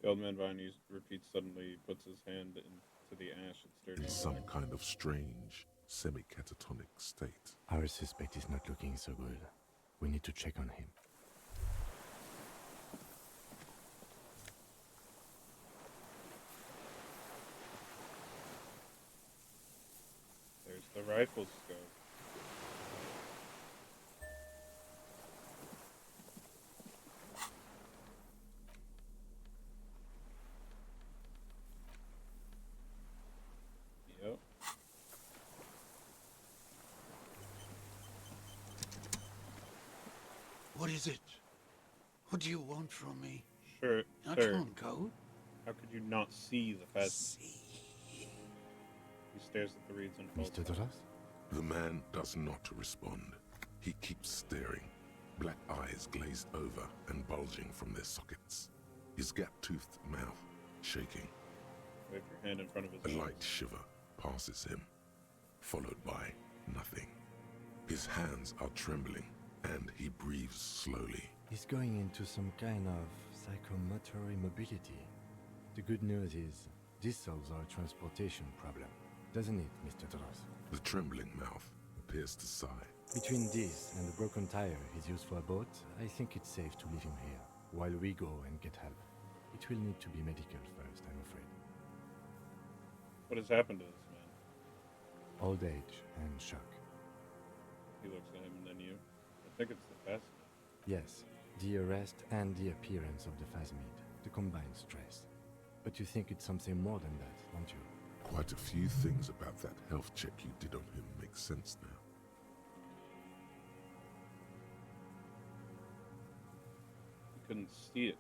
The old man Vine repeats suddenly, puts his hand into the ash and sturdy. In some kind of strange, semi-catatonic state. Our suspect is not looking so good. We need to check on him. rifle scope. Yep. What is it? What do you want from me? Sure, I sir. can't go. How could you not see the pheasant? He stares at the reeds and falls Mr. Duras? The man does not respond. He keeps staring, black eyes glazed over and bulging from their sockets. His gap-toothed mouth shaking. Wave your hand in front of his A eyes. light shiver passes him, followed by nothing. His hands are trembling, and he breathes slowly. He's going into some kind of psychomotor immobility. The good news is, this solves our transportation problem, doesn't it, Mr. Duras? The trembling mouth appears to sigh. Between this and the broken tire he's used for a boat, I think it's safe to leave him here, while we go and get help. It will need to be medical first, I'm afraid. What has happened to this man? Old age and shock. He looks at him and then you. I think it's the pheasant. Yes, the arrest and the appearance of the phasmid, the combined stress. But you think it's something more than that, don't you? Quite a few things about that health check you did on him make sense now. You couldn't see it.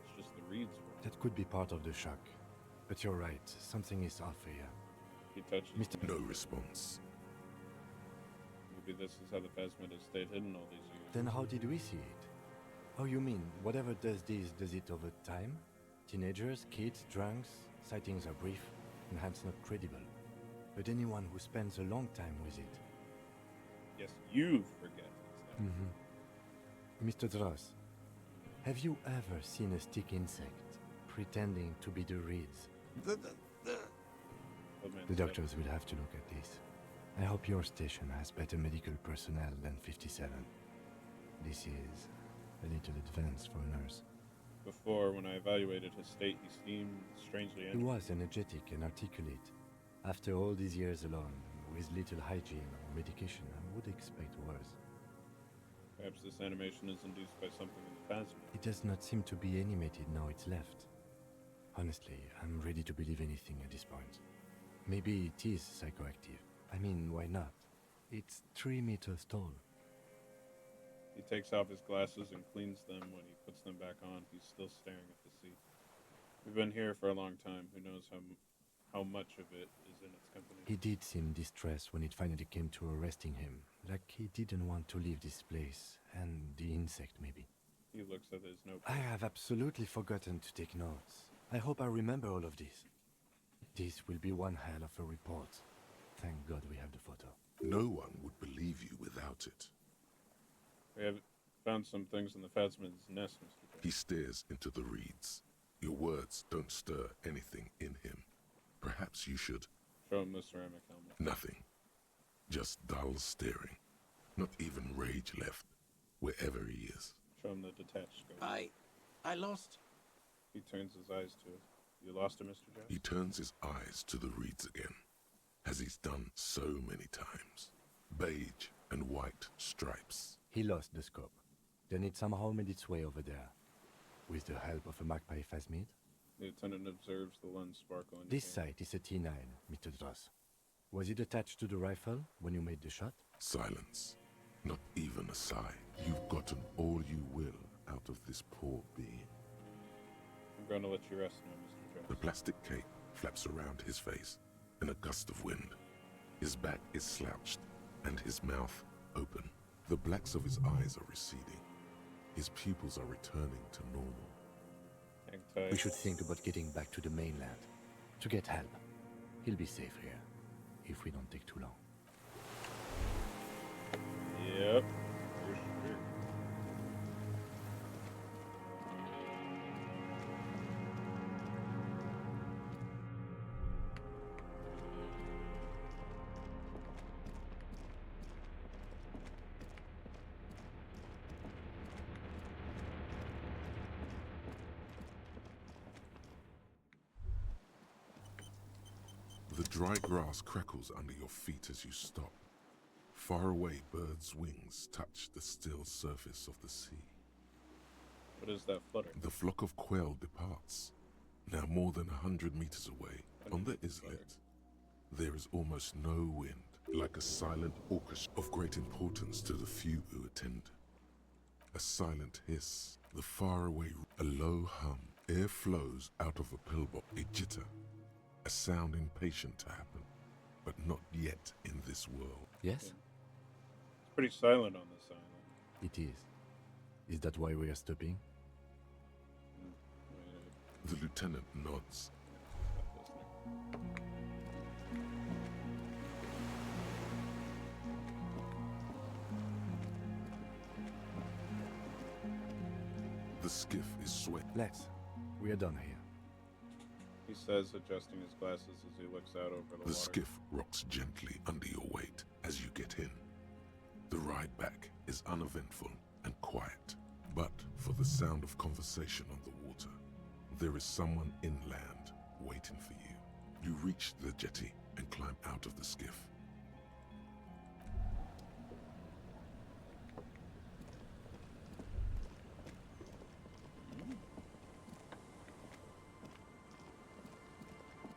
It's just the reeds were. That could be part of the shock. But you're right, something is off here. He touches Mr. No response. Maybe this is how the phasmid has stayed hidden all these years. Then how did we see it? Oh, you mean, whatever does this, does it over time? Teenagers, kids, drunks, sightings are brief, and hence not credible. But anyone who spends a long time with it. Yes, you forget. Mr. Dross, have you ever seen a stick insect pretending to be the reeds? The doctors will have to look at this. I hope your station has better medical personnel than 57. This is a little advanced for a nurse. Before, when I evaluated his state, he seemed strangely He animated. was energetic and articulate. After all these years alone, with little hygiene or medication, I would expect worse. Perhaps this animation is induced by something in the phasmid. It does not seem to be animated now it's left. Honestly, I'm ready to believe anything at this point. Maybe it is psychoactive. I mean, why not? It's 3 meters tall. He takes off his glasses and cleans them. When he puts them back on, he's still staring at the sea. We've been here for a long time. Who knows how much of it is in its company. He did seem distressed when it finally came to arresting him, like he didn't want to leave this place, and the insect maybe. He looks at his notebook. I have absolutely forgotten to take notes. I hope I remember all of this. This will be one hell of a report. Thank God we have the photo. No one would believe you without it. We have found some things in the phasmid's nest, Mr. Jones. He stares into the reeds. Your words don't stir anything in him. Perhaps you should. Show him the ceramic helmet. Nothing. Just dull staring. Not even rage left, wherever he is. Show him the detached scope. I lost. He turns his eyes to it. You lost him, Mr. Jones? He turns his eyes to the reeds again, as he's done so many times. Beige and white stripes. He lost the scope. Then it somehow made its way over there. With the help of a magpie phasmid. The lieutenant observes the lens sparkle in This his hand. sight is a T9, Mr. Dross. Was it attached to the rifle when you made the shot? Silence. Not even a sigh. You've gotten all you will out of this poor being. I'm going to let you rest now, Mr. Jones. The plastic cape flaps around his face in a gust of wind. His back is slouched and his mouth open. The blacks of his eyes are receding. His pupils are returning to normal. Hang tight. We should think about getting back to the mainland. To get help. He'll be safe here. If we don't take too long. Yep. For sure. The dry grass crackles under your feet as you stop. Far away, birds' wings touch the still surface of the sea. What is that flutter? The flock of quail departs. Now more than 100 meters away, on the islet, there is almost no wind, like a silent orchestra of great importance to the few who attend. A silent hiss, the faraway, a low hum. Air flows out of a pillbox, a jitter, a sound impatient to happen, but not yet in this world. Yes? It's pretty silent on this island. It is. Is that why we are stopping? The lieutenant nods. The skiff is sweat. Let's. We are done here. He says, adjusting his glasses as he looks out over the water. The skiff rocks gently under your weight as you get in. The ride back is uneventful and quiet, but for the sound of conversation on the water, there is someone inland waiting for you. You reach the jetty and climb out of the skiff.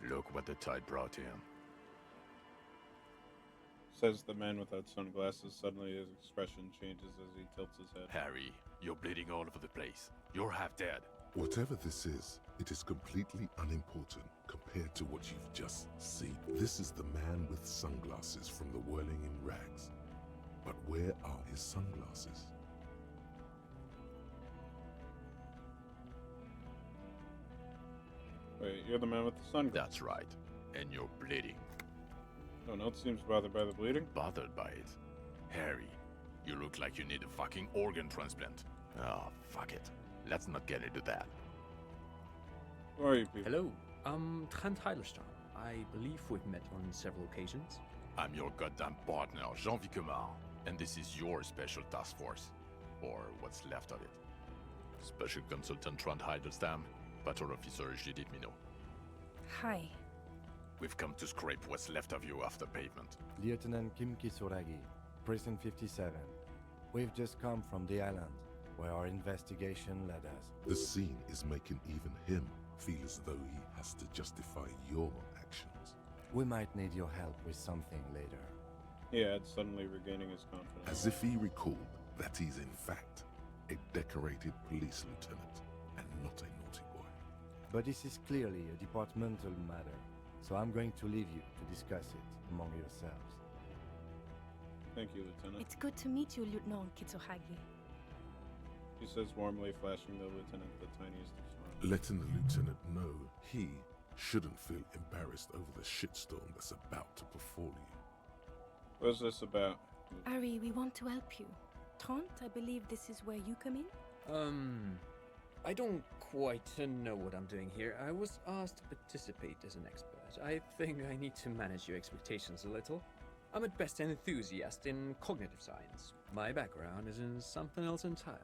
Look what the tide brought him. Says the man without sunglasses. Suddenly his expression changes as he tilts his head. Harry, you're bleeding all over the place. You're half dead. Whatever this is, it is completely unimportant compared to what you've just seen. This is the man with sunglasses from the Whirling in Rags. But where are his sunglasses? Wait, you're the man with the sunglasses? That's right. And you're bleeding. No one else seems bothered by the bleeding? Bothered by it? Harry, you look like you need a fucking organ transplant. Oh, fuck it. Let's not get into that. Who are you people? Hello, I'm Trent Heilerstein. I believe we've met on several occasions. I'm your goddamn partner, Jean Vicomar, and this is your special task force. Or what's left of it. Special Consultant Trent Heilerstein, Patrol Officer Judith Minot. Hi. We've come to scrape what's left of you off the pavement. Lieutenant Kim Kisuragi, Prison 57. We've just come from the island, where our investigation led us. The scene is making even him feel as though he has to justify your actions. We might need your help with something later. He adds, suddenly regaining his confidence. As if he recalled that he's in fact a decorated police lieutenant and not a naughty boy. But this is clearly a departmental matter, so I'm going to leave you to discuss it among yourselves. Thank you, Lieutenant. It's good to meet you, Lieutenant Kitsuhagi. He says warmly, flashing the lieutenant the tiniest of smiles. Letting the lieutenant know he shouldn't feel embarrassed over the shitstorm that's about to befall you. What's this about? Ari, we want to help you. Trent, I believe this is where you come in? I don't quite know what I'm doing here. I was asked to participate as an expert. I think I need to manage your expectations a little. I'm at best an enthusiast in cognitive science. My background is in something else entirely.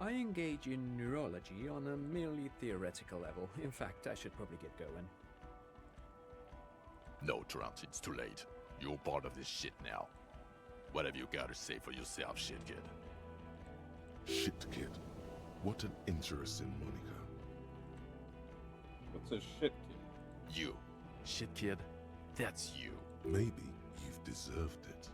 I engage in neurology on a merely theoretical level. In fact, I should probably get going. No, Trent, it's too late. You're part of this shit now. What have you got to say for yourself, shit kid? Shit kid. What an interesting moniker. What's a shit kid? You. Shit kid? That's you. Maybe you've deserved it.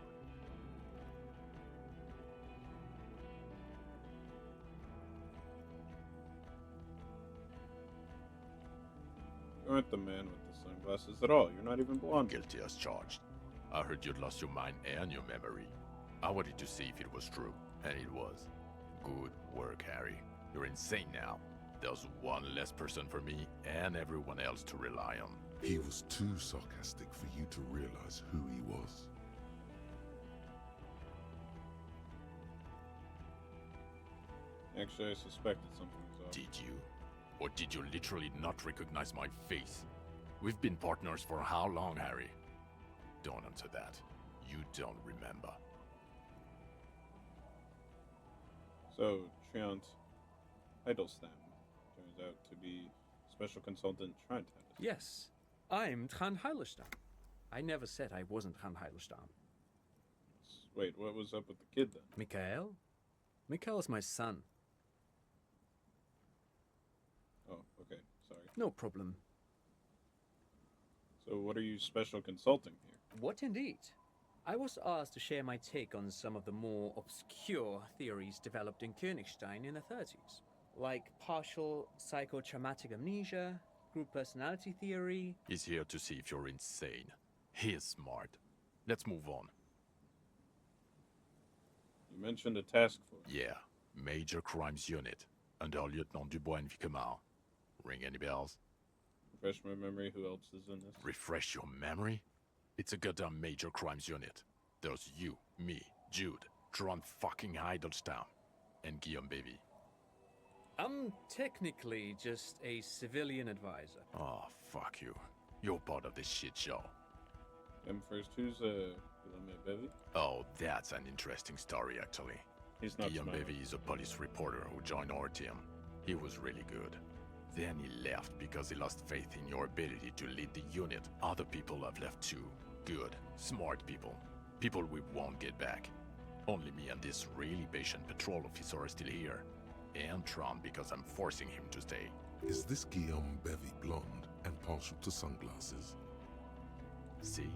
You aren't the man with the sunglasses at all. You're not even blonde. Guilty as charged. I heard you'd lost your mind and your memory. I wanted to see if it was true, and it was. Good work, Harry. You're insane now. There's one less person for me and everyone else to rely on. He was too sarcastic for you to realize who he was. Actually, I suspected something was off. Did you? Or did you literally not recognize my face? We've been partners for how long, Harry? Don't answer that. You don't remember. So, Trent Heidelstein turns out to be Special Consultant Trent Heidelstein. Yes. I'm Trond Heilestam. I never said I wasn't Trond Heilestam. Wait, what was up with the kid then? Mikael? Mikael's my son. Oh, okay, sorry. No problem. So what are you special consulting here? What indeed? I was asked to share my take on some of the more obscure theories developed in Königstein in the 30s, like partial psychotraumatic amnesia, group personality theory. He's here to see if you're insane. He is smart. Let's move on. You mentioned a task force. Yeah, Major Crimes Unit, under Lieutenant Dubois and Vicomar. Ring any bells? Refresh my memory, who else is in this? Refresh your memory? It's a goddamn Major Crimes Unit. There's you, me, Jude, Trond fucking Heidelstam, and Guillaume Bevy. I'm technically just a civilian advisor. Oh, fuck you. You're part of this shit show. First, who's Guillaume Bevy? Oh, that's an interesting story, actually. He's not Guillaume smiling. Bevy is a police reporter who joined our team. He was really good. Then he left because he lost faith in your ability to lead the unit. Other people have left too. Good, smart people. People we won't get back. Only me and this really patient patrol officer are still here. And Tron because I'm forcing him to stay. Is this Guillaume Bevy blonde and partial to sunglasses? See?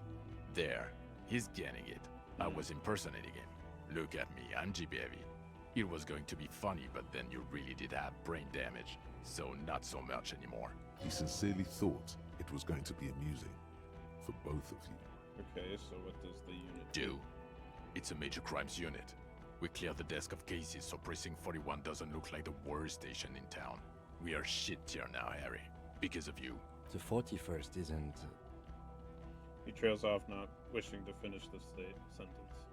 There. He's getting it. I was impersonating him. Look at me, I'm G. Bevy. It was going to be funny, but then you really did have brain damage. So not so much anymore. He sincerely thought it was going to be amusing. For both of you. Okay, so what does the unit do? It's a major crimes unit. We clear the desk of cases so Precinct 41 doesn't look like the worst station in town. We are shit tier now, Harry. Because of you. The 41st isn't... He trails off, not wishing to finish the sentence.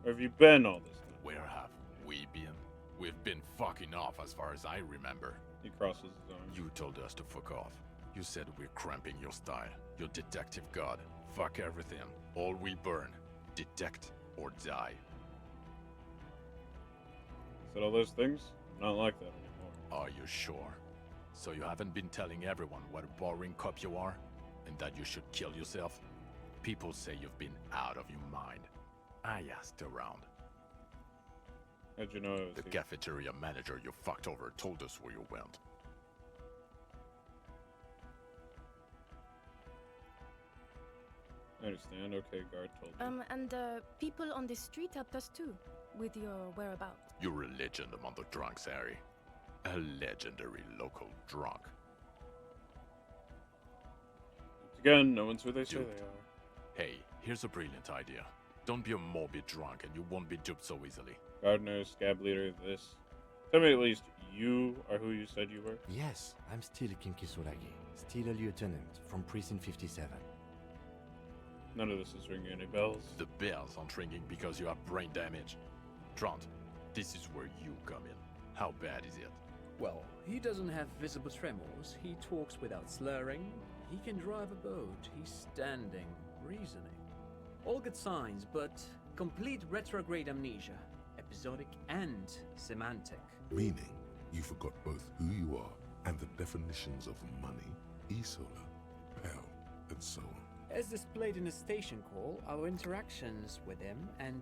Where have you been all this time? Where have we been? We've been fucking off as far as I remember. He crosses his arms. You told us to fuck off. You said we're cramping your style. Your detective god. Fuck everything. All we burn. Detect or die. Said all those things? I'm not like that anymore. Are you sure? So you haven't been telling everyone what a boring cop you are? And that you should kill yourself? People say you've been out of your mind. I asked around. How'd you know it was The cafeteria manager you fucked over told us where you went. I understand. Okay, guard told me. And people on the street helped us too, with your whereabouts. You're a legend among the drunks, Harry. A legendary local drunk. Again, no one's who they say Dude. they are. Hey, here's a brilliant idea. Don't be a morbid drunk and you won't be duped so easily. Gardener, scab leader, this. Tell me at least you are who you said you were? Yes, I'm still Kinki Solagi, still a lieutenant from Precinct 57. None of this is ringing any bells. The bells aren't ringing because you have brain damage. Trant, this is where you come in. How bad is it? Well, he doesn't have visible tremors, he talks without slurring, he can drive a boat, he's standing, reasoning. All good signs, but complete retrograde amnesia, episodic and semantic. Meaning, you forgot both who you are and the definitions of money, Isola, Pell, and so on. As displayed in the station call, our interactions with him, and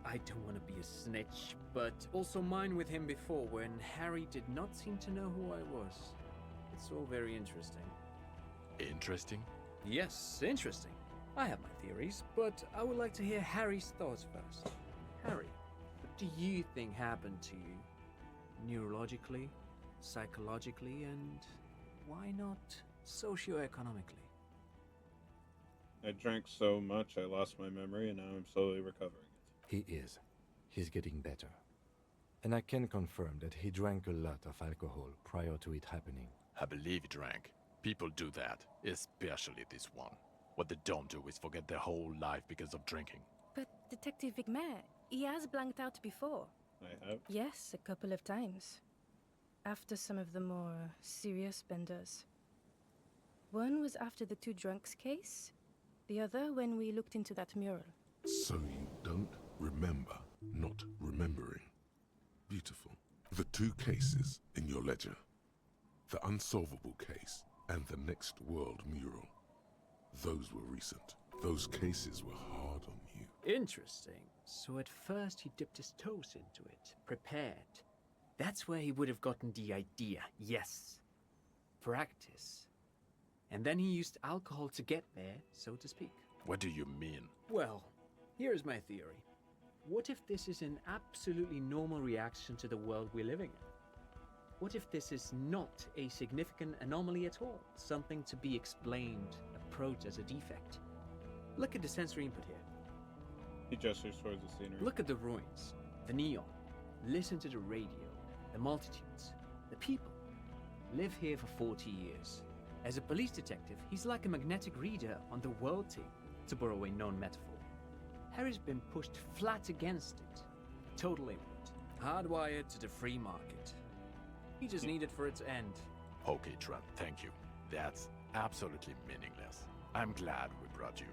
I don't want to be a snitch, but also mine with him before when Harry did not seem to know who I was. It's all very interesting. Interesting? Yes, interesting. I have my theories, but I would like to hear Harry's thoughts first. Harry, what do you think happened to you? Neurologically, psychologically, and why not socioeconomically? I drank so much I lost my memory and now I'm slowly recovering it. He is. He's getting better. And I can confirm that he drank a lot of alcohol prior to it happening. I believe he drank. People do that, especially this one. What they don't do is forget their whole life because of drinking. But Detective Vigmer, he has blanked out before. I have? Yes, a couple of times. After some of the more serious benders. One was after the two drunks case, the other when we looked into that mural. So you don't remember not remembering. Beautiful. The two cases in your ledger. The unsolvable case and the Next World mural. Those were recent. Those cases were hard on you. Interesting. So at first he dipped his toes into it, prepared. That's where he would have gotten the idea, yes. Practice. And then he used alcohol to get there, so to speak. What do you mean? Well, here's my theory. What if this is an absolutely normal reaction to the world we're living in? What if this is not a significant anomaly at all? Something to be explained, approached as a defect? Look at the sensory input here. He gestures towards the scenery. Look at the ruins, the neon. Listen to the radio, the multitudes, the people. Live here for 40 years. As a police detective, he's like a magnetic reader on the world team, to borrow a known metaphor. Harry's been pushed flat against it. Total input. Hardwired to the free market. He just needed for it to end. Okay, Trent, thank you. That's absolutely meaningless. I'm glad we brought you.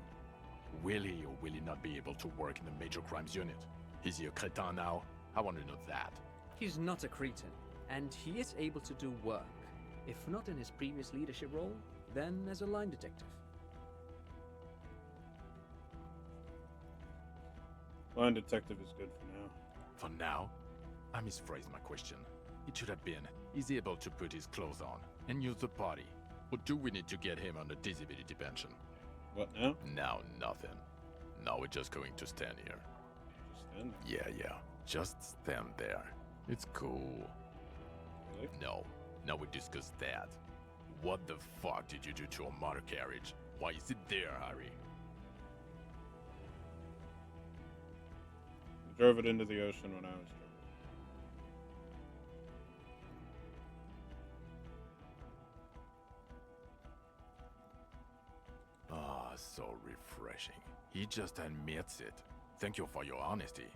Will he or will he not be able to work in the major crimes unit? Is he a cretin now? I want to know that. He's not a cretin, and he is able to do work. If not in his previous leadership role, then as a line detective. Line detective is good for now. For now? I misphrased my question. It should have been, is he able to put his clothes on and use the body? Or do we need to get him on a disability pension? What now? Now nothing. Now we're just going to stand here. Just stand there? Yeah. Just stand there. It's cool. Really? No. Now we discuss that. What the fuck did you do to a motor carriage? Why is it there, Harry? I drove it into the ocean when I was drunk. Ah, so refreshing. He just admits it. Thank you for your honesty.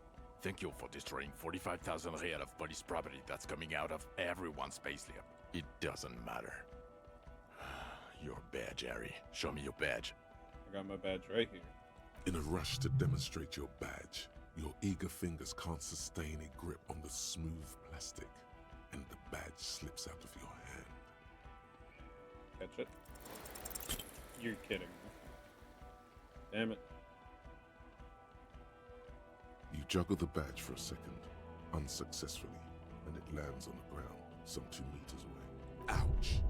Thank you for destroying 45,000 real of police property that's coming out of everyone's payslip. It doesn't matter. Your badge, Harry. Show me your badge. I got my badge right here. In a rush to demonstrate your badge, your eager fingers can't sustain a grip on the smooth plastic, and the badge slips out of your hand. Catch it. You're kidding me. Damn it. You juggle the badge for a second, unsuccessfully, and it lands on the ground, some 2 meters away. Ouch!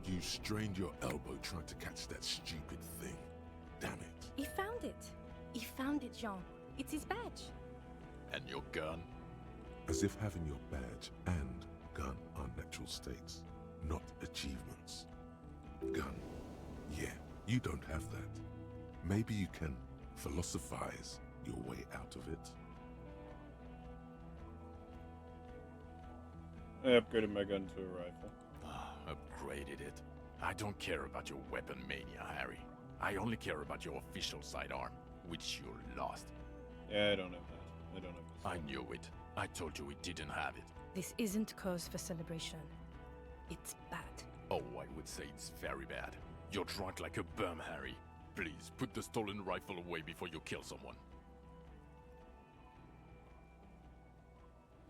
You strained your elbow trying to catch that stupid thing. Damn it. He found it. He found it, Jean. It's his badge. And your gun? As if having your badge and gun are natural states, not achievements. Gun. Yeah, you don't have that. Maybe you can philosophize your way out of it. I upgraded my gun to a rifle. Upgraded it. I don't care about your weapon mania, Harry. I only care about your official sidearm, which you lost. Yeah, I don't have that. I don't have this. I knew it. I told you we didn't have it. This isn't cause for celebration. It's bad. Oh, I would say it's very bad. You're drunk like a bum, Harry. Please, put the stolen rifle away before you kill someone.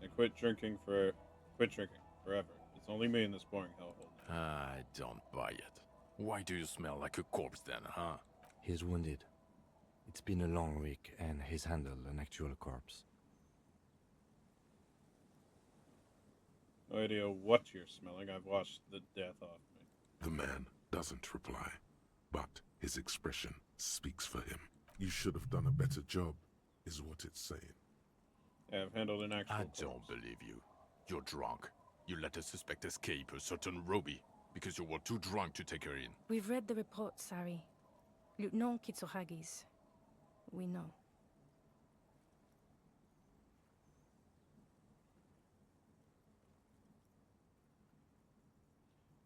I quit drinking forever. It's only me in this boring hellhole. I don't buy it. Why do you smell like a corpse then, huh? He's wounded. It's been a long week, and he's handled an actual corpse. No idea what you're smelling. I've washed the death off me. The man doesn't reply, but his expression speaks for him. You should have done a better job, is what it's saying. Yeah, I've handled an actual I don't believe you. You're drunk. You let a suspect escape, a certain Roby, because you were too drunk to take her in. We've read the reports, Harry. Lieutenant Kitsohagis. We know.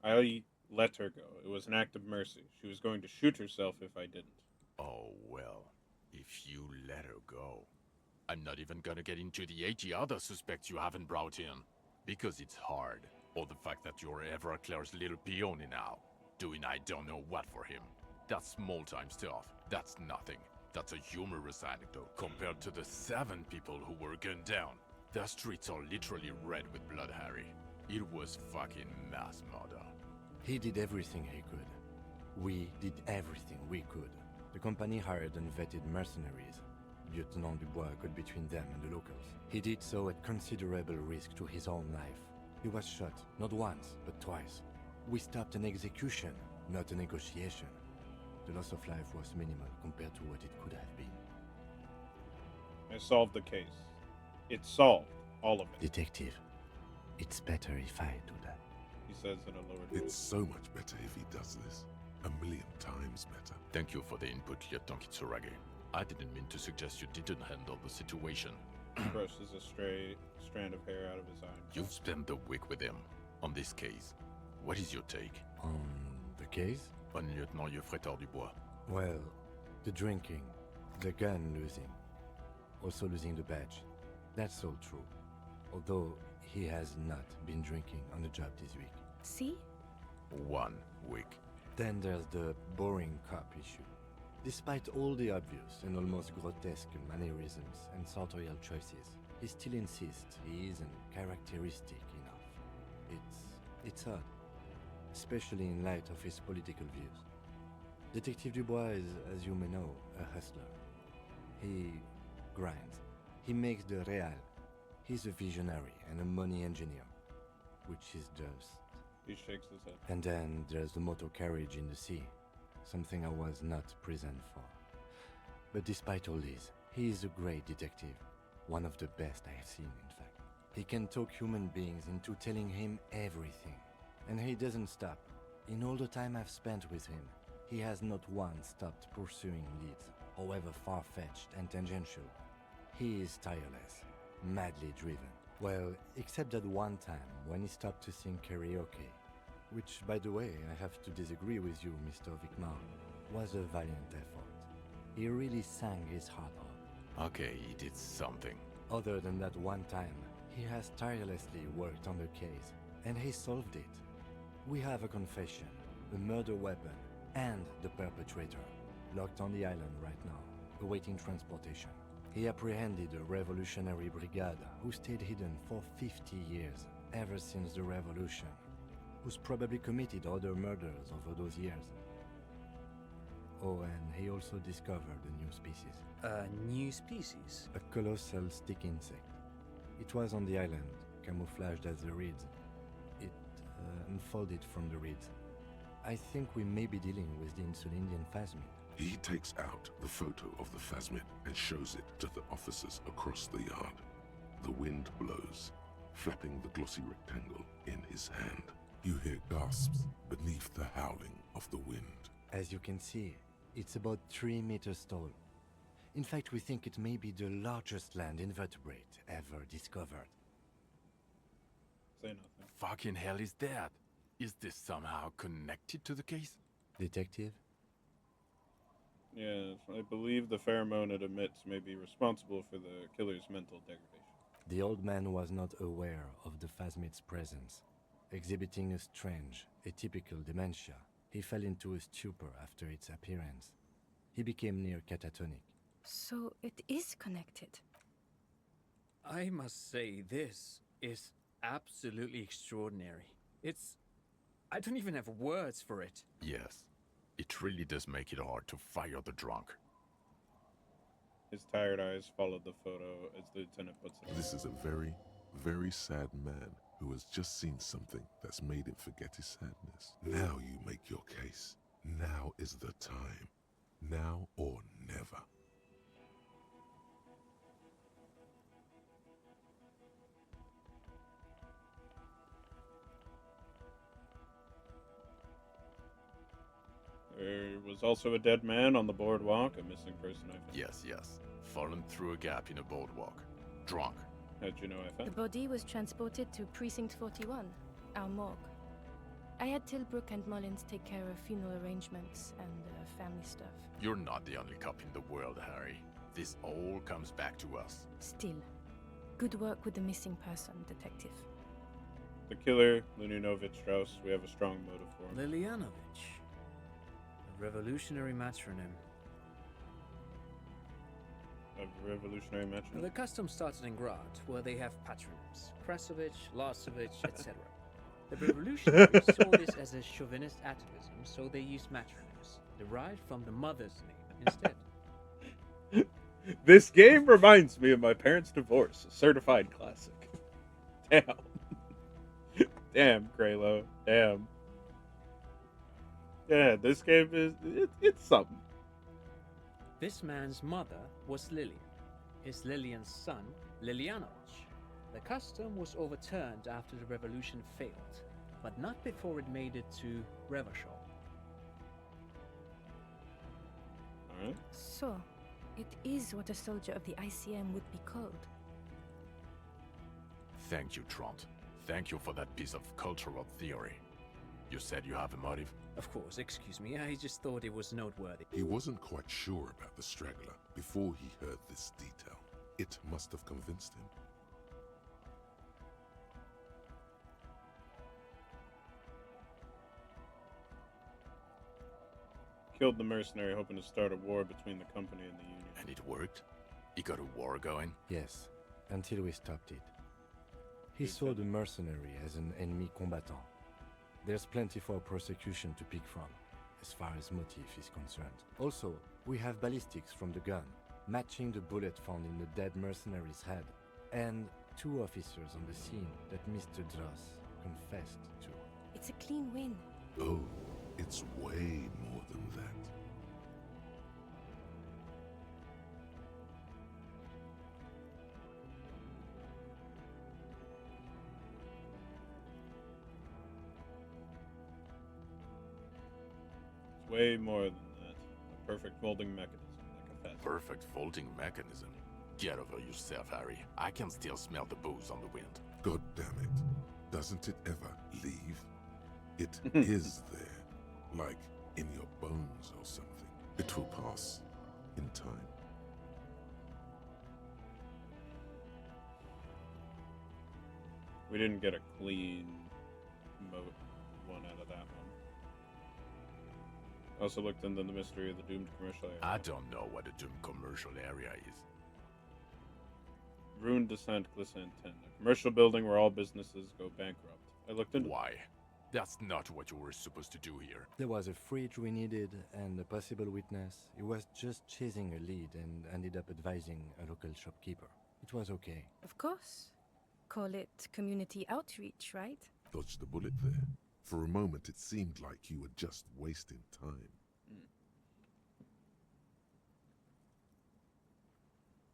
I let her go. It was an act of mercy. She was going to shoot herself if I didn't. Oh, well. If you let her go. I'm not even gonna get into the 80 other suspects you haven't brought in. Because it's hard. Or the fact that you're Everclear's little peony now. Doing I don't know what for him. That's small-time stuff. That's nothing. That's a humorous anecdote compared to the 7 people who were gunned down. The streets are literally red with blood, Harry. It was fucking mass murder. He did everything he could. We did everything we could. The company hired and vetted mercenaries. Lieutenant Dubois got between them and the locals. He did so at considerable risk to his own life. He was shot, not once, but twice. We stopped an execution, not a negotiation. The loss of life was minimal compared to what it could have been. I solved the case. It's solved. All of it. Detective, it's better if I do that. He says in a lowered voice. It's so much better if he does this. 1,000,000 times better. Thank you for the input, Lieutenant Kitsuragi. I didn't mean to suggest you didn't handle the situation. Brushes a stray strand of hair out of his eye. You've spent the week with him on this case. What is your take? On the case? On Lieutenant Geoffrey Dubois. Well, the drinking, the gun losing, also losing the badge. That's all true. Although he has not been drinking on the job this week. See? 1 week. Then there's the boring cop issue. Despite all the obvious and almost grotesque mannerisms and sartorial choices, he still insists he isn't characteristic enough. It's odd, especially in light of his political views. Detective Dubois is, as you may know, a hustler. He grinds. He makes the real. He's a visionary and a money engineer, which is just... He shakes his head. And then there's the motor carriage in the sea, something I was not present for. But despite all this, he is a great detective, one of the best I have seen, in fact. He can talk human beings into telling him everything, and he doesn't stop. In all the time I've spent with him, he has not once stopped pursuing leads, however far-fetched and tangential. He is tireless, madly driven. Well, except that one time when he stopped to sing karaoke, which, by the way, I have to disagree with you, Mr. Vicmar, was a valiant effort. He really sang his heart out. Okay, he did something. Other than that one time, he has tirelessly worked on the case, and he solved it. We have a confession, a murder weapon, and the perpetrator, locked on the island right now, awaiting transportation. He apprehended a revolutionary brigade who stayed hidden for 50 years, ever since the revolution, who's probably committed other murders over those years. Oh, and he also discovered a new species. A new species? A colossal stick insect. It was on the island, camouflaged as the reeds. It unfolded from the reeds. I think we may be dealing with the Insulindian phasmid. He takes out the photo of the phasmid and shows it to the officers across the yard. The wind blows, flapping the glossy rectangle in his hand. You hear gasps beneath the howling of the wind. As you can see, it's about 3 meters tall. In fact, we think it may be the largest land invertebrate ever discovered. Say nothing. Fucking hell is that? Is this somehow connected to the case? Detective? Yes, I believe the pheromone it emits may be responsible for the killer's mental degradation. The old man was not aware of the phasmid's presence. Exhibiting a strange, atypical dementia, he fell into a stupor after its appearance. He became near catatonic. So it is connected. I must say, this is absolutely extraordinary. I don't even have words for it. Yes. It really does make it hard to fire the drunk. His tired eyes followed the photo as the lieutenant puts it. This is a very, very sad man who has just seen something that's made him forget his sadness. Now you make your case. Now is the time. Now or never. There was also a dead man on the boardwalk, a missing person I found. Yes. Fallen through a gap in a boardwalk. Drunk. How'd you know I found? The body was transported to Precinct 41, our morgue. I had Tilbrook and Mullins take care of funeral arrangements and family stuff. You're not the only cop in the world, Harry. This all comes back to us. Still, good work with the missing person, Detective. The killer, Lilianovich Strauss, we have a strong motive for him. Lilianovich. A revolutionary matronym. A revolutionary metronym? The custom started in Grad, where they have patronyms. Krasovich, Lasovich, etc. The revolutionaries saw this as a chauvinist atavism, so they used matronyms, derived from the mother's name instead. This game reminds me of my parents' divorce, a certified classic. Damn. Damn, Kralo. Damn. Yeah, this game is... it's something. This man's mother was Lilian, his Lilian's son, Lilianovich. The custom was overturned after the revolution failed, but not before it made it to Revachol. Alright. So, it is what a soldier of the ICM would be called. Thank you, Trant. Thank you for that piece of cultural theory. You said you have a motive? Of course, excuse me, I just thought it was noteworthy. He wasn't quite sure about the straggler before he heard this detail. It must have convinced him. Killed the mercenary hoping to start a war between the company and the union. And it worked? He got a war going? Yes, until we stopped it. He saw the mercenary as an ennemi combattant. There's plenty for prosecution to pick from, as far as motive is concerned. Also, we have ballistics from the gun, matching the bullet found in the dead mercenary's head, and 2 officers on the scene that Mr. Dross confessed to. It's a clean win. Oh, it's way more than that. Way more than that. A perfect molding mechanism, I confess. Perfect folding mechanism? Get over yourself, Harry. I can still smell the booze on the wind. God damn it. Doesn't it ever leave? It is there, like in your bones or something. It will pass in time. We didn't get a clean moat one out of that one. Also looked into the mystery of the doomed commercial area. I don't know what a doomed commercial area is. Ruined Descent, Glissant 10. A commercial building where all businesses go bankrupt. I looked into Why? That's not what you were supposed to do here. There was a fridge we needed and a possible witness. He was just chasing a lead and ended up advising a local shopkeeper. It was okay. Of course. Call it community outreach, right? Dodged the bullet there. For a moment, it seemed like you were just wasting time.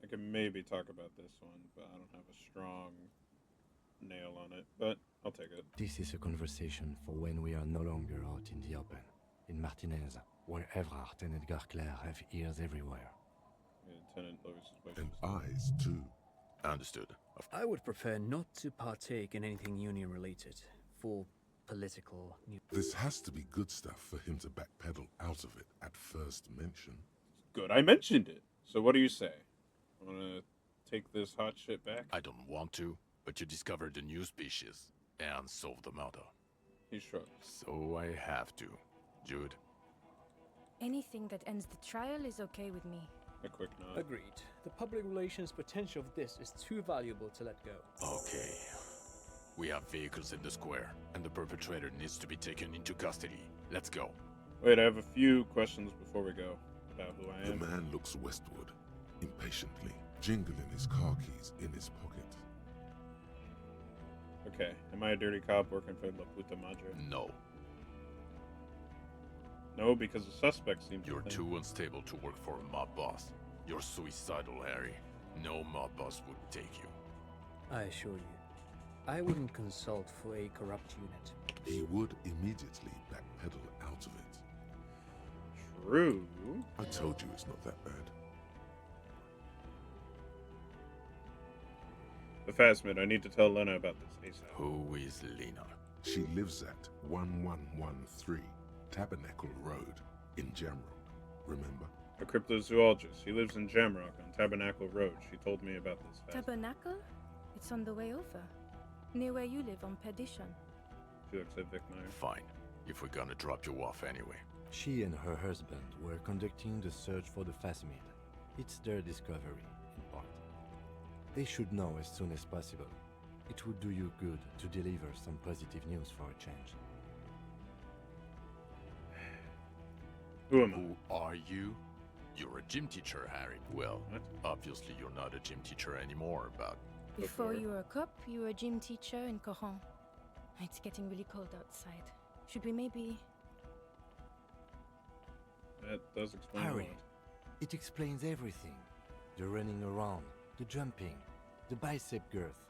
I can maybe talk about this one, but I don't have a strong nail on it. But I'll take it. This is a conversation for when we are no longer out in the open. In Martinez, where Evrart and Edgar Clare have ears everywhere. Lieutenant Lewis' And eyes, too. Understood. I would prefer not to partake in anything union-related, for political... This has to be good stuff for him to backpedal out of it at first mention. Good, I mentioned it. So what do you say? Wanna take this hot shit back? I don't want to, but you discovered a new species and solved the murder. He shrugged. So I have to. Jude? Anything that ends the trial is okay with me. A quick nod. Agreed. The public relations potential of this is too valuable to let go. Okay. We have vehicles in the square, and the perpetrator needs to be taken into custody. Let's go. Wait, I have a few questions before we go about who I am. The man looks westward, impatiently, jingling his car keys in his pocket. Okay, am I a dirty cop working for La Puta Madre? No. No, because the suspect seems You're too unstable to work for a mob boss. You're suicidal, Harry. No mob boss would take you. I assure you, I wouldn't consult for a corrupt unit. He would immediately backpedal out of it. True. I told you it's not that bad. The Phasmid, I need to tell Lena about this ASAP. Who is Lena? She lives at 1113 Tabernacle Road in Jamrock. Remember? A cryptozoologist. He lives in Jamrock on Tabernacle Road. She told me about this. Tabernacle? It's on the way over. Near where you live on Perdition. She looks at Vic Meyer. Fine. If we're gonna drop you off anyway. She and her husband were conducting the search for the Phasmid. It's their discovery, in part. They should know as soon as possible. It would do you good to deliver some positive news for a change. Who am I? Who are you? You're a gym teacher, Harry. Well, obviously you're not a gym teacher anymore, but... Before you were a cop, you were a gym teacher in Coron. It's getting really cold outside. Should we maybe... That does explain a Harry, lot. it explains everything. The running around, the jumping, the bicep girth,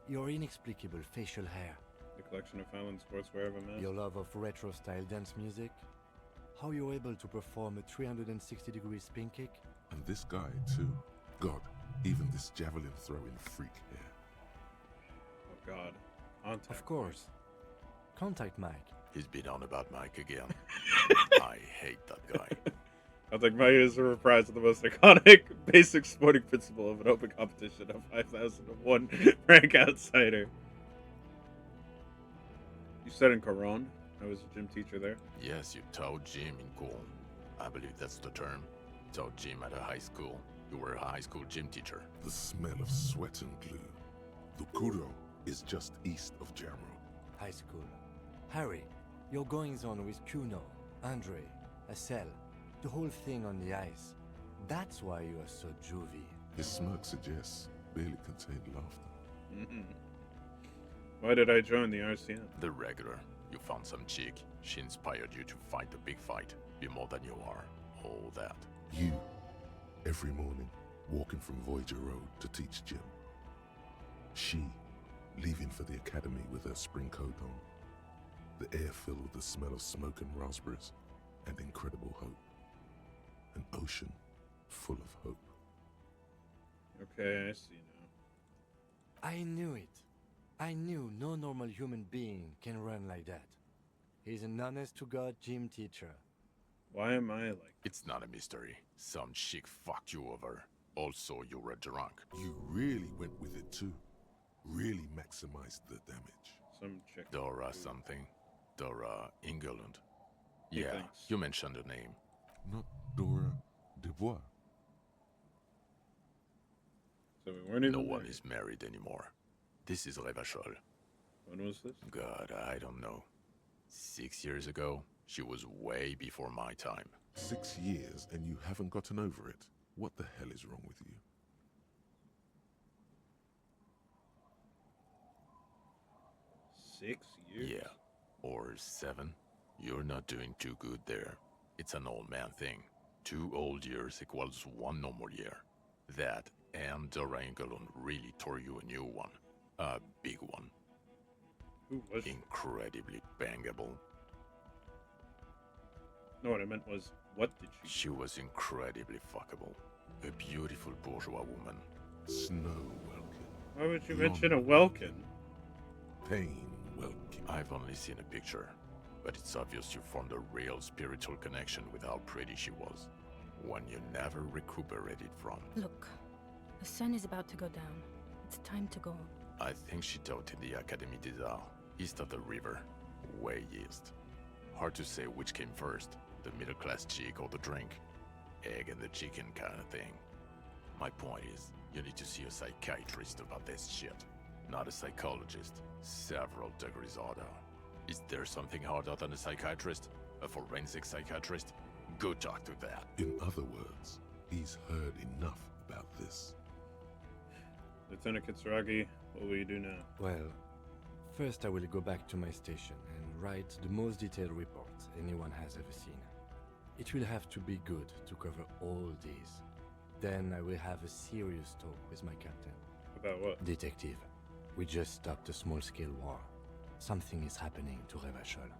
your inexplicable facial hair. The collection of Fallon sportswear of a mess. Your love of retro-style dance music. How you're able to perform a 360-degree spin kick. And this guy, too. God, even this javelin throwing freak here. Oh God. Contact. Of course. Contact Mike. He's been on about Mike again. I hate that guy. Contact Mike is a reprise of the most iconic basic sporting principle of an open competition of 5,001 rank outsider. You said in Coron? I was a gym teacher there. Yes, you taught gym in Cool. I believe that's the term. Taught gym at a high school. You were a high school gym teacher. The smell of sweat and glue. The Kuro is just east of Jamro. High school. Harry, your goings-on with Kuno, Andre, Acel, the whole thing on the ice. That's why you are so juvie. His smirk suggests barely contained laughter. Why did I join the RCM? The regular. You found some chick. She inspired you to fight the big fight. Be more than you are. All that. You, every morning, walking from Voyager Road to teach gym. She, leaving for the academy with her spring coat on. The air filled with the smell of smoke and raspberries, and incredible hope. An ocean full of hope. Okay, I see now. I knew it. I knew no normal human being can run like that. He's an honest-to-God gym teacher. Why am I like... It's not a mystery. Some chick fucked you over. Also, you were drunk. You really went with it too. Really maximized the damage. Some chick. Dora something. Dora England. He Yeah, thinks. you mentioned the name. Not Dora Dubois. So we weren't even No one married. is married anymore. This is Revachol. When was this? God, I don't know. 6 years ago, she was way before my time. 6 years and you haven't gotten over it. What the hell is wrong with you? Six years? Yeah, or 7. You're not doing too good there. It's an old man thing. 2 old years equals 1 normal year. That and Dora England really tore you a new one. A big one. Who was she? Incredibly bangable. No, what I meant was, what did she... She was incredibly fuckable. A beautiful bourgeois woman. Snow Welkin. Why would you mention a Welkin? Pain Welkin. I've only seen a picture, but it's obvious you formed a real spiritual connection with how pretty she was. One you never recuperated from. Look, the sun is about to go down. It's time to go. I think she taught in the Académie des Arts, east of the river. Way east. Hard to say which came first, the middle-class chick or the drink. Egg and the chicken kind of thing. My point is, you need to see a psychiatrist about this shit. Not a psychologist. Several degrees harder. Is there something harder than a psychiatrist? A forensic psychiatrist? Go talk to that. In other words, he's heard enough about this. Lieutenant Kitsuragi, what will you do now? Well, first I will go back to my station and write the most detailed report anyone has ever seen. It will have to be good to cover all these. Then I will have a serious talk with my captain. About what? Detective, we just stopped a small-scale war. Something is happening to Revachol.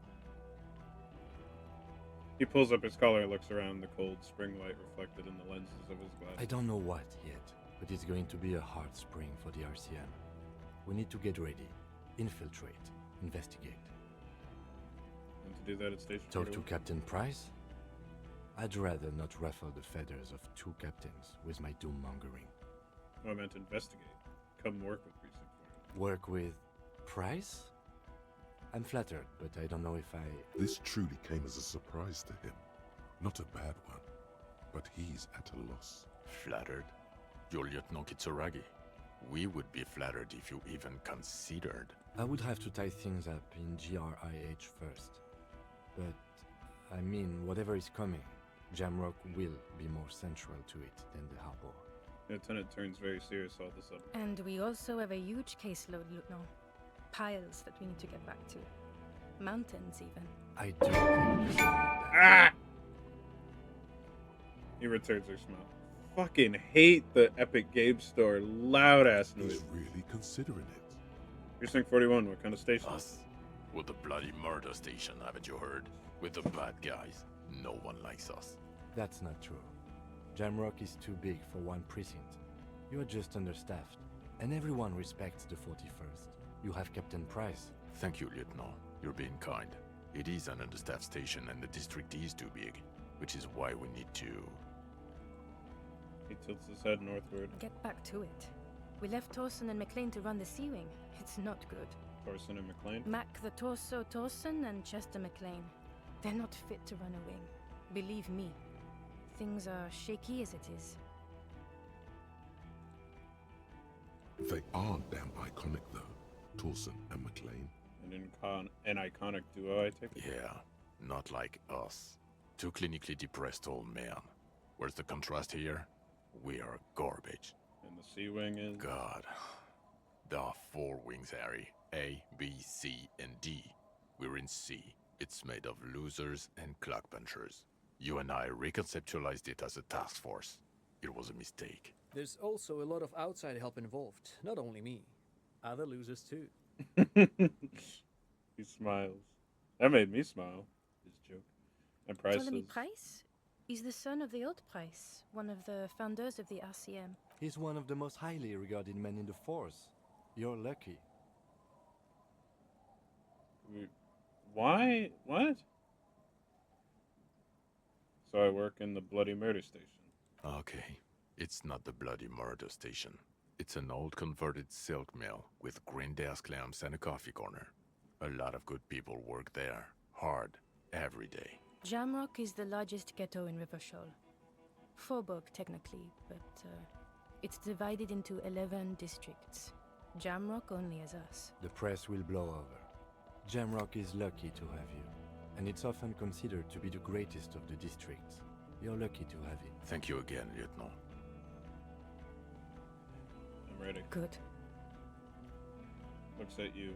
He pulls up his collar, looks around, the cold spring light reflected in the lenses of his glasses. I don't know what yet, but it's going to be a hard spring for the RCM. We need to get ready, infiltrate, investigate. And to do that at Station Talk to 41? Captain Price? I'd rather not ruffle the feathers of 2 captains with my doom-mongering. Oh, I meant investigate. Come work with Precinct 41. Work with Price? I'm flattered, but I don't know if I... This truly came as a surprise to him. Not a bad one, but he's at a loss. Flattered? You're Lieutenant Kitsuragi. We would be flattered if you even considered. I would have to tie things up in GRIH first. But, I mean, whatever is coming, Jamrock will be more central to it than the harbor. Lieutenant turns very serious all of a sudden. And we also have a huge caseload, Lieutenant. Piles that we need to get back to. Mountains, even. I do agree with you. Ah! He returns her smile. Fucking hate the Epic Game Store loud ass noise. He's really considering it. Precinct 41, what kind of station? Us? We're the bloody murder station, haven't you heard? We're the bad guys. No one likes us. That's not true. Jamrock is too big for one precinct. You are just understaffed, and everyone respects the 41st. You have Captain Price. Thank you, Lieutenant. You're being kind. It is an understaffed station and the district is too big, which is why we need to... He tilts his head northward. Get back to it. We left Torsen and McLean to run the Sea Wing. It's not good. Torsen and McLean? Mac the Torso Torsen and Chester McLean. They're not fit to run a wing. Believe me. Things are shaky as it is. They are damn iconic, though. Torsen and McLean. An iconic duo, I take it? Yeah, not like us. Two clinically depressed old men. Where's the contrast here? We are garbage. And the Sea Wing is? God. There are 4 wings, Harry. A, B, C, and D. We're in C. It's made of losers and clock punchers. You and I reconceptualized it as a task force. It was a mistake. There's also a lot of outside help involved, not only me. Other losers too. He smiles. That made me smile. His joke. And Price Ptolemy is... Price? He's the son of the old Price, one of the founders of the RCM. He's one of the most highly regarded men in the force. You're lucky. Why? What? So I work in the Bloody Murder Station. Okay. It's not the bloody murder station. It's an old converted silk mill with green desk lamps and a coffee corner. A lot of good people work there. Hard. Every day. Jamrock is the largest ghetto in Rivershoal. Faubourg, technically, but it's divided into 11 districts. Jamrock only has us. The press will blow over. Jamrock is lucky to have you, and it's often considered to be the greatest of the districts. You're lucky to have it. Thank you again, Lieutenant. I'm ready. Good. Looks at you,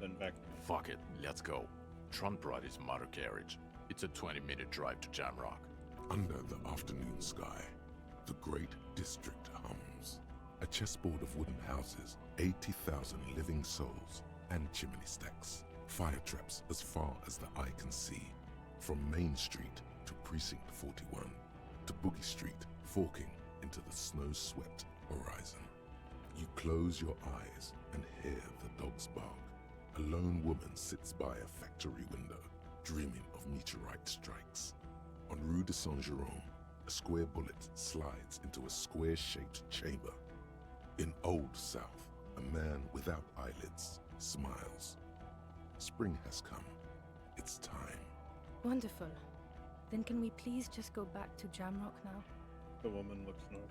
then back. Fuck it, let's go. Tron brought his motor carriage. It's a 20-minute drive to Jamrock. Under the afternoon sky, the great district hums. A chessboard of wooden houses, 80,000 living souls, and chimney stacks. Fire traps as far as the eye can see. From Main Street to Precinct 41, to Boogie Street, forking into the snow-swept horizon. You close your eyes and hear the dogs bark. A lone woman sits by a factory window, dreaming of meteorite strikes. On Rue de Saint-Jérôme, a square bullet slides into a square-shaped chamber. In Old South, a man without eyelids smiles. Spring has come. It's time. Wonderful. Then can we please just go back to Jamrock now? The woman looks north.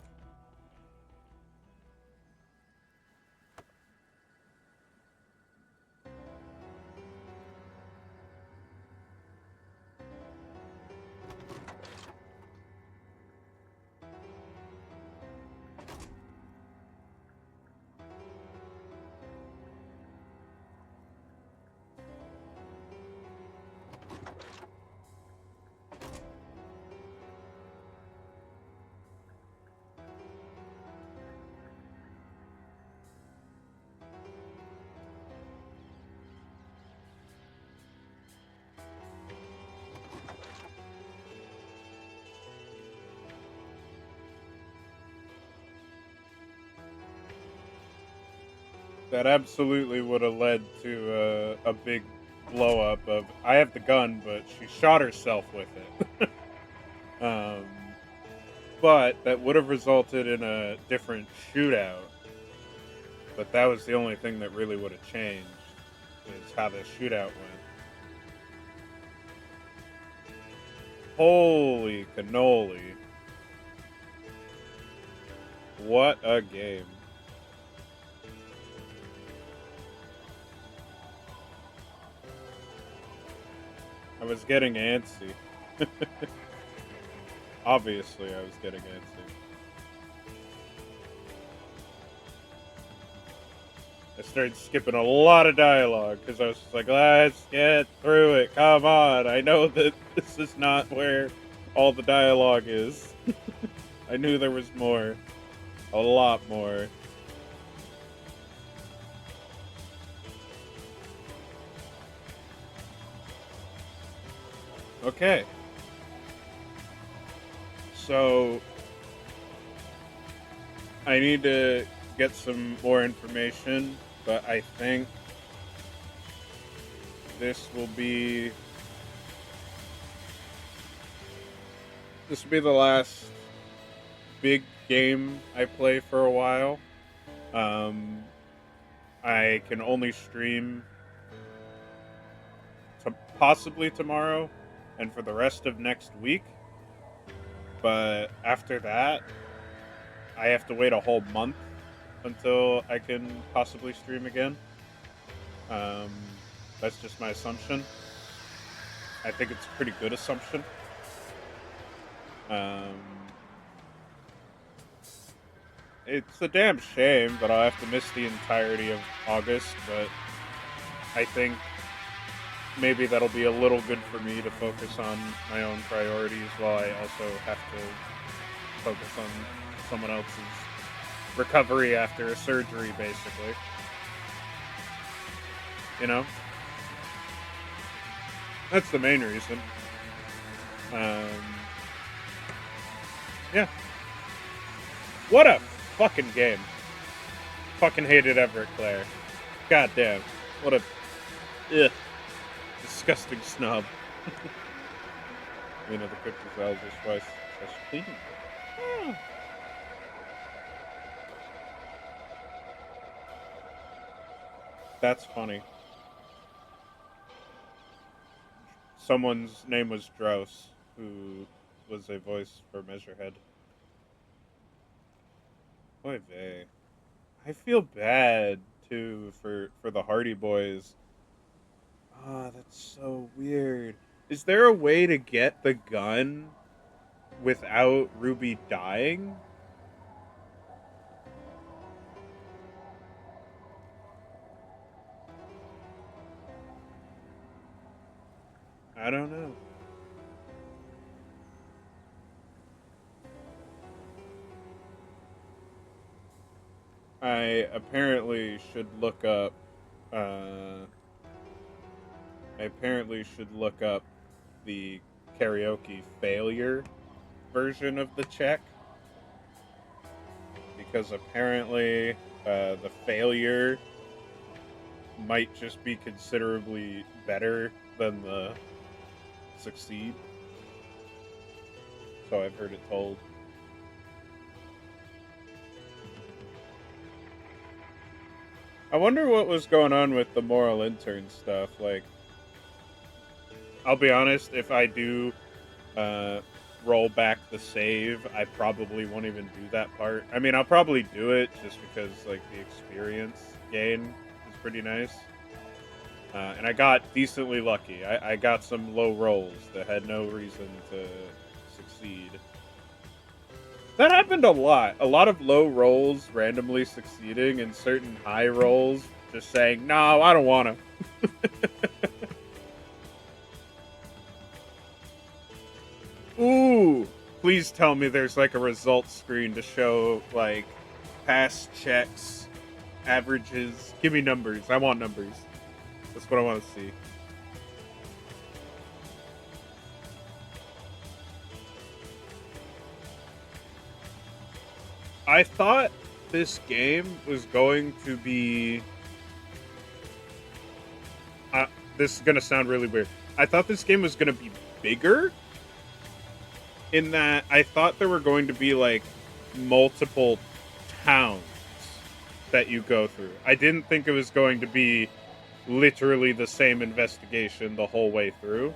That absolutely would have led to a big blow up of, I have the gun, but she shot herself with it. But that would have resulted in a different shootout. But that was the only thing that really would have changed, is how the shootout went. Holy cannoli. What a game. I was getting antsy. Obviously, I was getting antsy. I started skipping a lot of dialogue because I was just like, let's get through it. Come on. I know that this is not where all the dialogue is. I knew there was more. A lot more. Okay. So I need to get some more information, but I think this will be the last big game I play for a while. I can only stream possibly tomorrow and for the rest of next week. But after that, I have to wait a whole month until I can possibly stream again. That's just my assumption. I think it's a pretty good assumption. It's a damn shame that I'll have to miss the entirety of August, but I think maybe that'll be a little good for me to focus on my own priorities while I also have to focus on someone else's recovery after a surgery, basically. You know? That's the main reason. Yeah. What a fucking game. Fucking hated Everett Clare. God damn. What a... Ugh. Disgusting snub. You know, the cryptozoology is twice as clean. That's funny. Someone's name was Drouse, who was a voice for Measurehead. Oy vey. I feel bad, too, for the Hardy Boys. Ah, that's so weird. Is there a way to get the gun without Ruby dying? I don't know. I apparently should look up the karaoke failure version of the check, because apparently the failure might just be considerably better than the succeed. So I've heard it told. I wonder what was going on with the moral intern stuff. Like, I'll be honest, if I do roll back the save, I probably won't even do that part. I mean, I'll probably do it just because, like, the experience gain is pretty nice. And I got decently lucky. I got some low rolls that had no reason to succeed. That happened a lot. A lot of low rolls randomly succeeding, and certain high rolls just saying, no, I don't want to. Ooh, please tell me there's like a results screen to show like past checks, averages. Give me numbers. I want numbers. That's what I want to see. I thought this game was going to be... this is going to sound really weird. I thought this game was going to be bigger, in that I thought there were going to be, like, multiple towns that you go through. I didn't think it was going to be literally the same investigation the whole way through.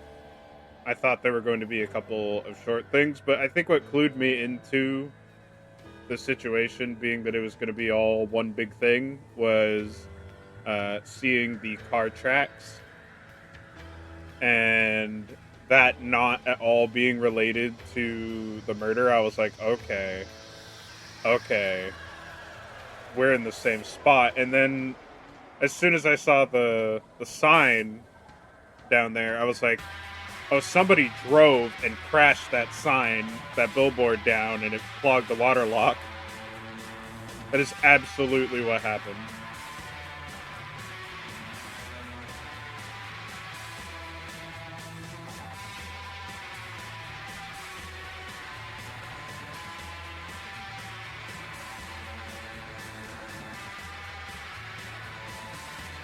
I thought there were going to be a couple of short things, but I think what clued me into the situation being that it was going to be all one big thing was seeing the car tracks and that not at all being related to the murder, I was like, okay, we're in the same spot. And then as soon as I saw the sign down there, I was like, oh, somebody drove and crashed that sign, that billboard down, and it clogged the water lock. That is absolutely what happened.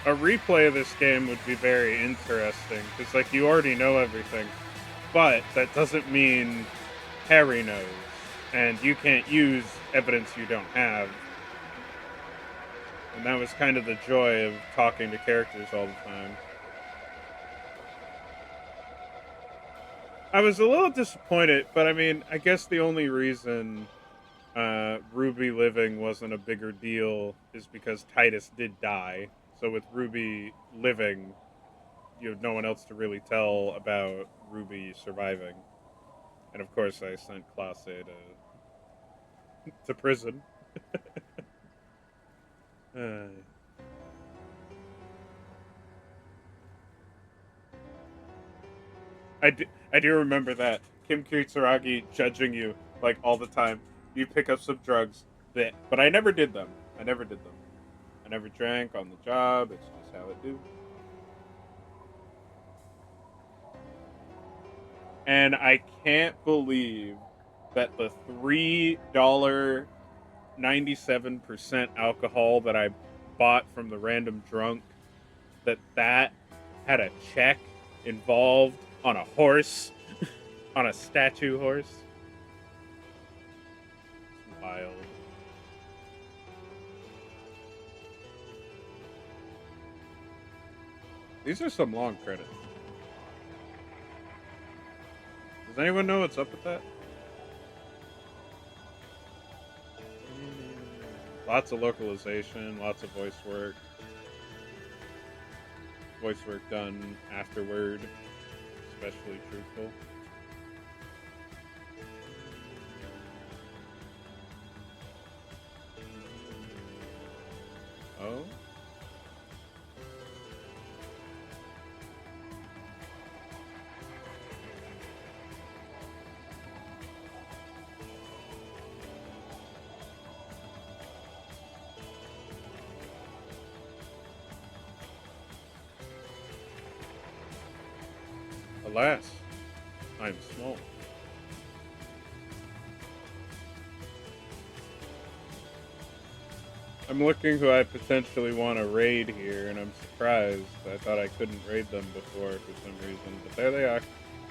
A replay of this game would be very interesting, because, like, you already know everything, but that doesn't mean Harry knows, and you can't use evidence you don't have. And that was kind of the joy of talking to characters all the time. I was a little disappointed, but I mean, I guess the only reason Ruby living wasn't a bigger deal is because Titus did die. So with Ruby living, you have no one else to really tell about Ruby surviving. And of course, I sent Classe to prison. I do remember that. Kim Kitsuragi judging you, like, all the time. You pick up some drugs. But I never did them. I never drank on the job. It's just how it do. And I can't believe that the $3.97% alcohol that I bought from the random drunk, that had a check involved on a horse, on a statue horse. It's wild. These are some long credits. Does anyone know what's up with that? Lots of localization, lots of voice work. Voice work done afterward, especially truthful. Oh? Alas, I'm small. I'm looking who I potentially want to raid here, and I'm surprised. I thought I couldn't raid them before for some reason, but there they are.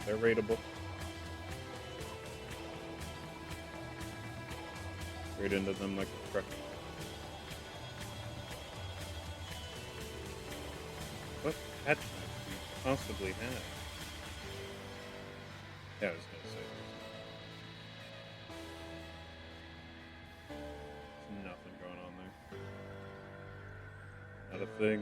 They're raidable. Raid into them like a truck. What pet do you possibly have? Yeah, I was gonna say there's nothing going on there. Not a thing.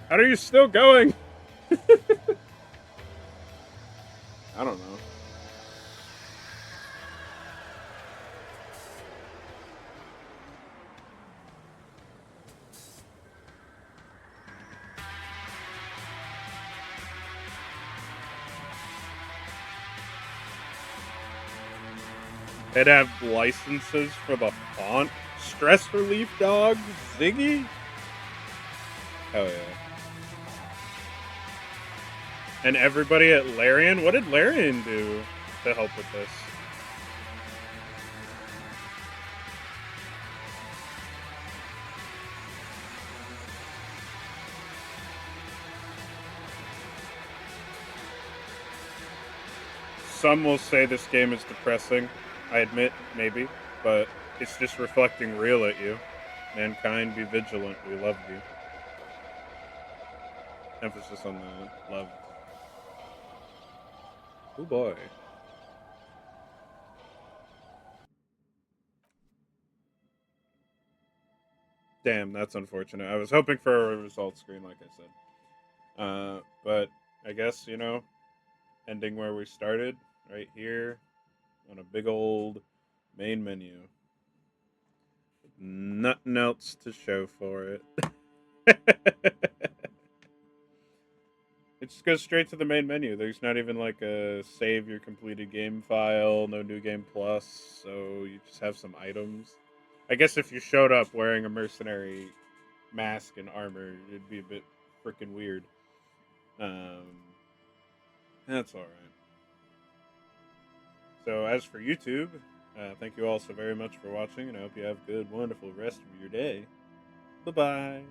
How are you still going? I don't know. They'd have licenses for the font. Stress relief dog? Ziggy? Hell yeah. And everybody at Larian? What did Larian do to help with this? Some will say this game is depressing. I admit, maybe, but it's just reflecting real at you. Mankind, be vigilant. We love you. Emphasis on the love. Oh boy. Damn, that's unfortunate. I was hoping for a results screen, like I said. But I guess, ending where we started, right here on a big old main menu. Nothing else to show for it. It just goes straight to the main menu. There's not even like a save your completed game file, no new game plus, so you just have some items. I guess if you showed up wearing a mercenary mask and armor, it'd be a bit freaking weird. That's alright. So, as for YouTube, thank you all so very much for watching, and I hope you have a good, wonderful rest of your day. Bye bye.